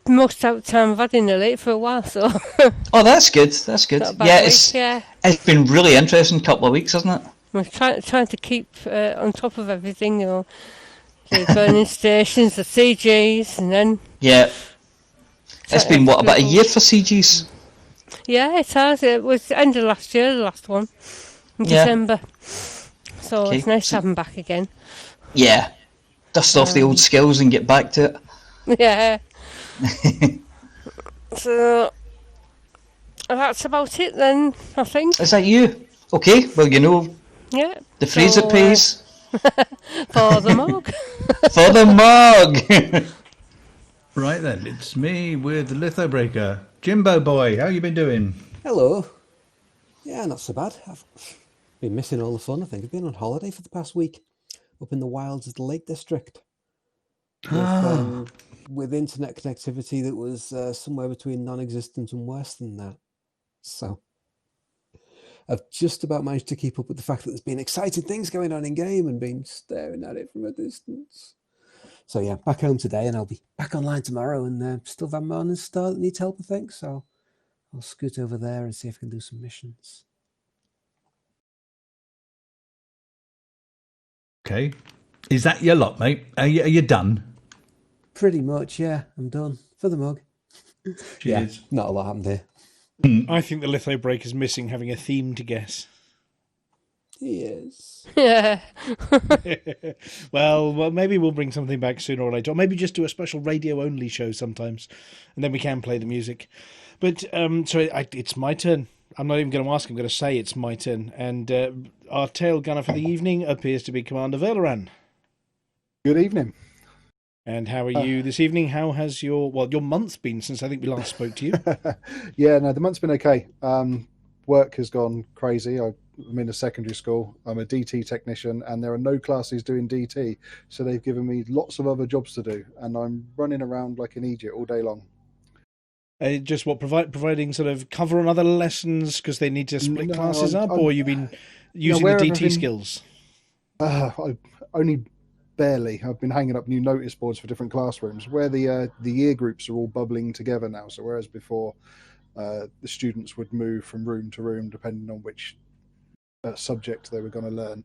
most out of time I've had in the lake for a while. So. Oh, that's good. That's good. It's been really interesting couple of weeks, hasn't it? I'm trying to keep on top of everything, the burning stations, the CGs, and then... Yeah. It's been, about a year for CGs? Yeah, it has. It was the end of last year, the last one, in December. So it's nice to have them back again. Yeah. Dust off the old skills and get back to it. Yeah. So, that's about it then, I think. Is that you? Okay, well, yeah. The phrase that pays. For the mug. For the mug. Right then, it's me with the Litho Breaker. Jimbo boy, how you been doing? Hello. Yeah, not so bad. I've been missing all the fun, I think. I've been on holiday for the past week up in the wilds of the Lake District. With internet connectivity that was somewhere between non-existent and worse than that. So I've just about managed to keep up with the fact that there's been exciting things going on in game and been staring at it from a distance. So yeah, back home today, and I'll be back online tomorrow, and still Van Marnen's star that needs help, I think. So I'll scoot over there and see if I can do some missions. Okay. Is that your lot, mate? Are you done? Pretty much, yeah. I'm done. For the mug. Cheers. Yeah, not a lot happened here. I think the Litho Breaker's missing having a theme to guess. Yes. Yeah. Well, maybe we'll bring something back sooner or later. Or maybe just do a special radio-only show sometimes. And then we can play the music. But, it's my turn. I'm not even going to ask. I'm going to say it's my turn. And our tail gunner for the evening appears to be Commander Valeran. Good evening. And how are you this evening? How has your month been since I think we last spoke to you? Yeah, no, the month's been okay. Work has gone crazy. I'm in a secondary school. I'm a DT technician, and there are no classes doing DT, so they've given me lots of other jobs to do, and I'm running around like an idiot all day long. Just providing sort of cover on other lessons because they need to split classes up, or you've been using the DT skills? Only barely. I've been hanging up new notice boards for different classrooms where the year groups are all bubbling together now. So whereas before the students would move from room to room depending on which subject they were going to learn,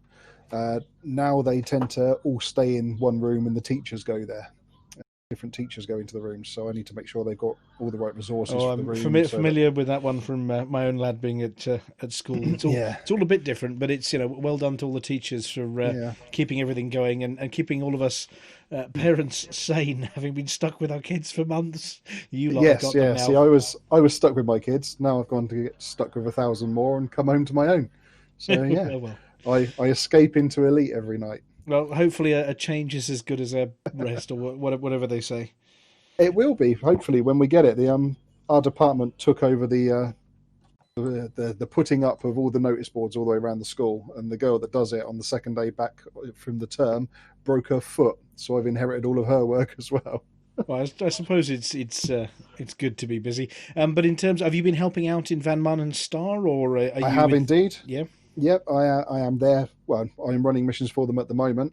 now they tend to all stay in one room and the teachers go there. Different teachers go into the rooms, so I need to make sure they've got all the right resources for the room. I'm familiar with that one from my own lad being at school. It's all a bit different, but it's well done to all the teachers for keeping everything going and keeping all of us parents sane, having been stuck with our kids for months. You lot have got them now. See, I was stuck with my kids. Now I've gone to get stuck with 1,000 more and come home to my own. So yeah, I escape into Elite every night. Well, hopefully a change is as good as a rest, or whatever they say. It will be, hopefully, when we get it. Our department took over the putting up of all the notice boards all the way around the school, and the girl that does it on the second day back from the term broke her foot, so I've inherited all of her work as well. Well, I suppose it's good to be busy. But in terms, have you been helping out in Van Man and Star, or are you? I have indeed. Yeah. Yep, I am there. Well, I'm running missions for them at the moment.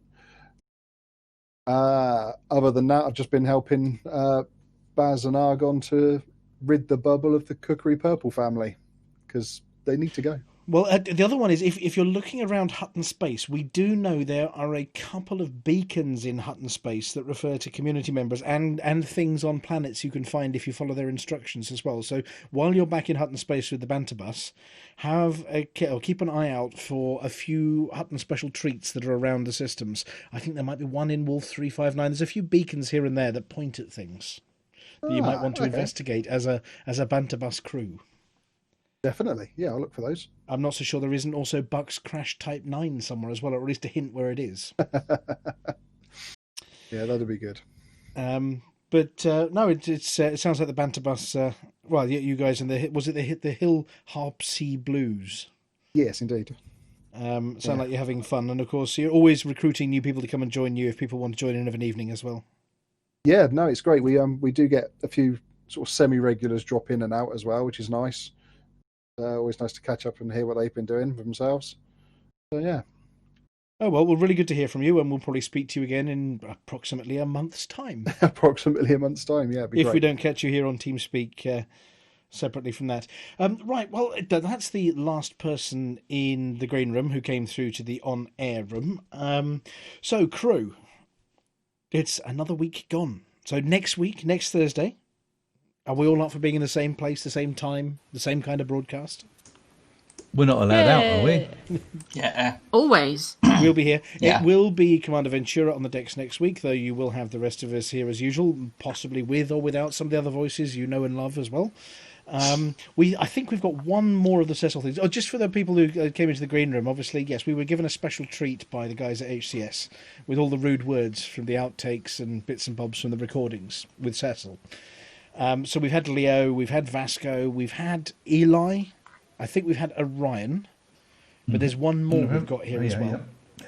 Other than that, I've just been helping Baz and Argon to rid the bubble of the Cookery Purple family, because they need to go. Well, the other one is, if you're looking around Hutton Space, we do know there are a couple of beacons in Hutton Space that refer to community members and things on planets you can find if you follow their instructions as well. So while you're back in Hutton Space with the banter bus, keep an eye out for a few Hutton special treats that are around the systems. I think there might be one in Wolf 359. There's a few beacons here and there that point at things that you might want to investigate as a banter bus crew. Definitely, yeah, I'll look for those. I'm not so sure there isn't also Buck's Crash Type 9 somewhere as well, or at least a hint where it is. Yeah, that'd be good. But no, it sounds like the banter bus. You guys and the Hill Harp Sea Blues? Yes, indeed. Sound like you're having fun, and of course you're always recruiting new people to come and join you if people want to join in of an evening as well. Yeah, no, it's great. We do get a few sort of semi-regulars drop in and out as well, which is nice. Always nice to catch up and hear what they've been doing for themselves. So yeah. Oh well, really good to hear from you, and we'll probably speak to you again in approximately a month's time. Approximately a month's time, yeah. If we don't catch you here on TeamSpeak separately from that. Right, well, that's the last person in the green room who came through to the on-air room. So, crew, it's another week gone. So next Thursday, are we all up for being in the same place, the same time, the same kind of broadcast? We're not allowed out, are we? Yeah. Always. We'll be here. Yeah. It will be Commander Ventura on the decks next week, though you will have the rest of us here as usual, possibly with or without some of the other voices you know and love as well. I think we've got one more of the Cecil things. Oh, just for the people who came into the green room, obviously, yes, we were given a special treat by the guys at HCS with all the rude words from the outtakes and bits and bobs from the recordings with Cecil. So we've had Leo, we've had Vasco, we've had Eli, I think we've had Orion, but there's one more we've got here as well. Yeah.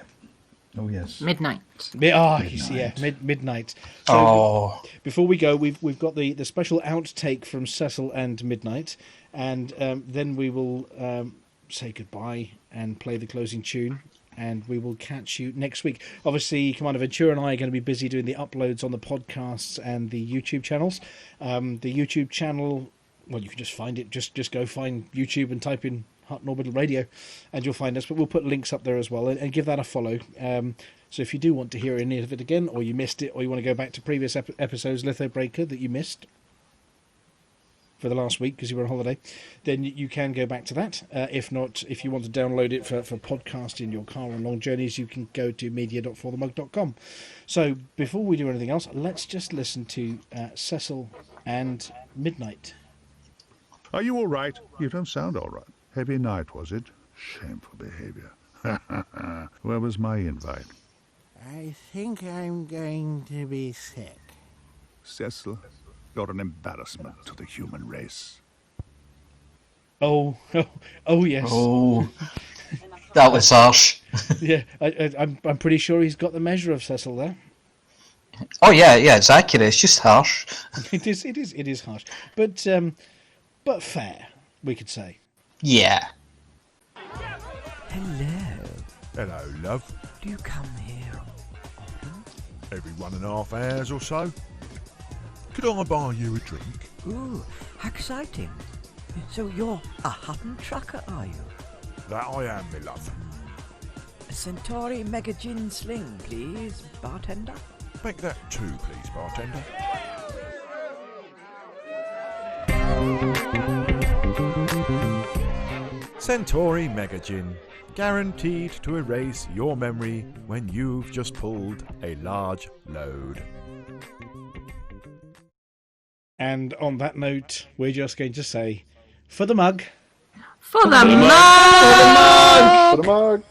Oh, yes. Midnight. Midnight. So before we go, we've got the special outtake from Cecil and Midnight, and then we will say goodbye and play the closing tune. And we will catch you next week. Obviously, Commander Ventura and I are going to be busy doing the uploads on the podcasts and the YouTube channels. The YouTube channel, well, you can just find it. Just go find YouTube and type in Hutton Orbital Radio, and you'll find us. But we'll put links up there as well, and give that a follow. So if you do want to hear any of it again, or you missed it, or you want to go back to previous episodes, Litho Breaker, that you missed for the last week because you were on holiday, then you can go back to that. If not, if you want to download it for podcast in your car on long journeys, you can go to media.forthemug.com. So before we do anything else, let's just listen to Cecil and Midnight. Are you all right? You don't sound all right. Heavy night, was it? Shameful behaviour. Where was my invite? I think I'm going to be sick. Cecil, you're an embarrassment to the human race. Oh, yes. Oh, that was harsh. Yeah, I'm pretty sure he's got the measure of Cecil there. Oh yeah, it's accurate. It's just harsh. It is harsh, but fair, we could say. Yeah. Hello. Hello, love. Do you come here often? Every 1.5 hours or so. Could I buy you a drink? Ooh, how exciting. So you're a Hutton trucker, are you? That I am, my love. A Centauri Mega Gin Sling, please, bartender. Make that 2, please, bartender. Centauri Mega Gin. Guaranteed to erase your memory when you've just pulled a large load. And on that note, we're just going to say, for the mug. For the mug! For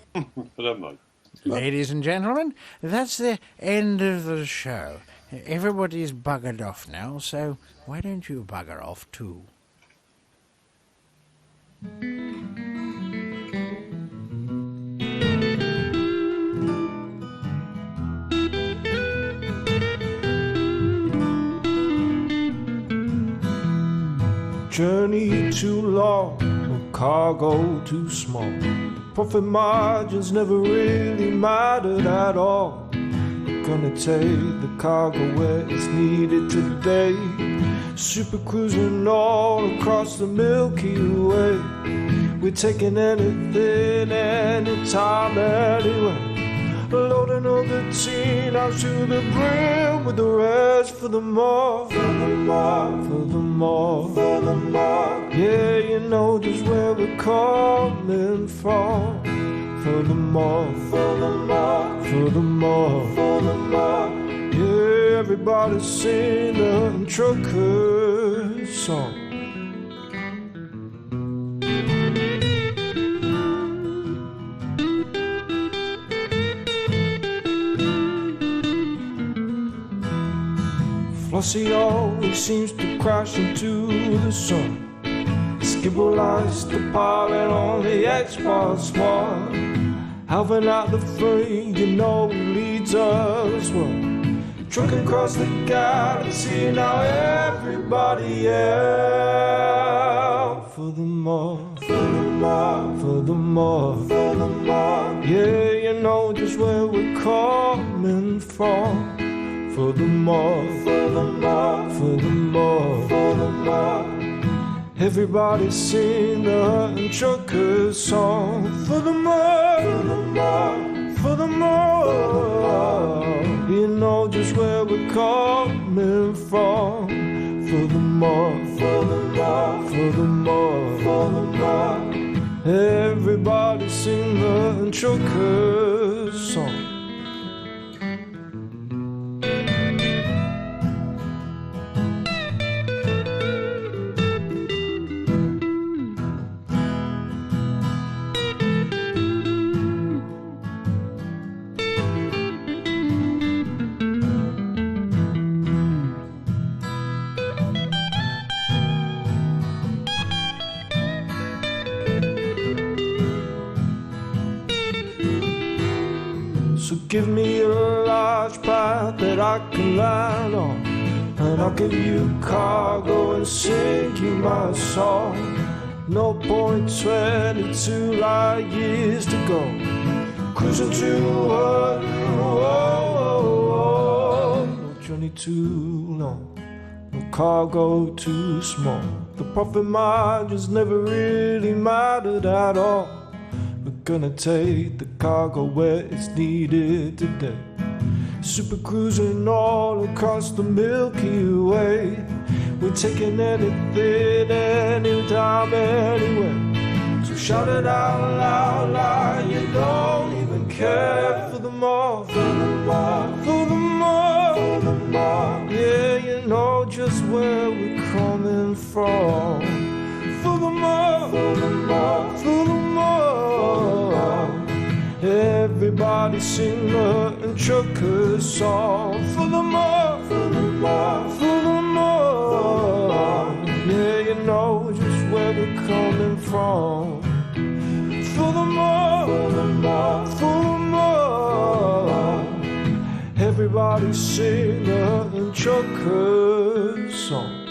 the mug. Ladies and gentlemen, that's the end of the show. Everybody's buggered off now, so why don't you bugger off too? Journey too long, or cargo too small. Profit margins never really mattered at all. We're gonna take the cargo where it's needed today. Super cruising all across the Milky Way. We're taking anything, anytime, anywhere. Loading all the teen out to the brim with the rest for the more, for the more, for the more, for the more. Yeah, you know just where we're coming from. For the more, for the more, for the more, for the more. Yeah, everybody sing the trucker song. Flossy always seems to crash into the sun. Skibble lights the pilot on the Xbox One. Alvin at the free, you know he leads us well. Trucking across the galaxy, now everybody out. For the more, for the more, for the more, for the more. Yeah, you know just where we're coming from. For the more, for the more, for the more, for the more. Everybody sing the Hutton Trucker song. For the more, for the more, for the more. You know just where we're coming from. For the more, for the more, for the more, for the more. Everybody sing the Hutton Trucker song. So give me a large path that I can land on, and I'll give you cargo and sing you my song. No point 22 light years to go, cruising to no journey too long, no cargo too small. The profit margins never really mattered at all. We're gonna take the cargo where it's needed today. Super cruising all across the Milky Way. We're taking anything, anytime, anywhere. So shout it out loud, loud. You don't even care. For the more, for the more, for the more, for the more. Yeah, you know just where we're coming from. For the more, for the more, for the more. Everybody Everybody sing the Hutton Truckers song. For the more, for the more, for the more. Yeah, you know just where we're coming from. For the more, for the more, for the more. Everybody sing the Hutton Truckers song.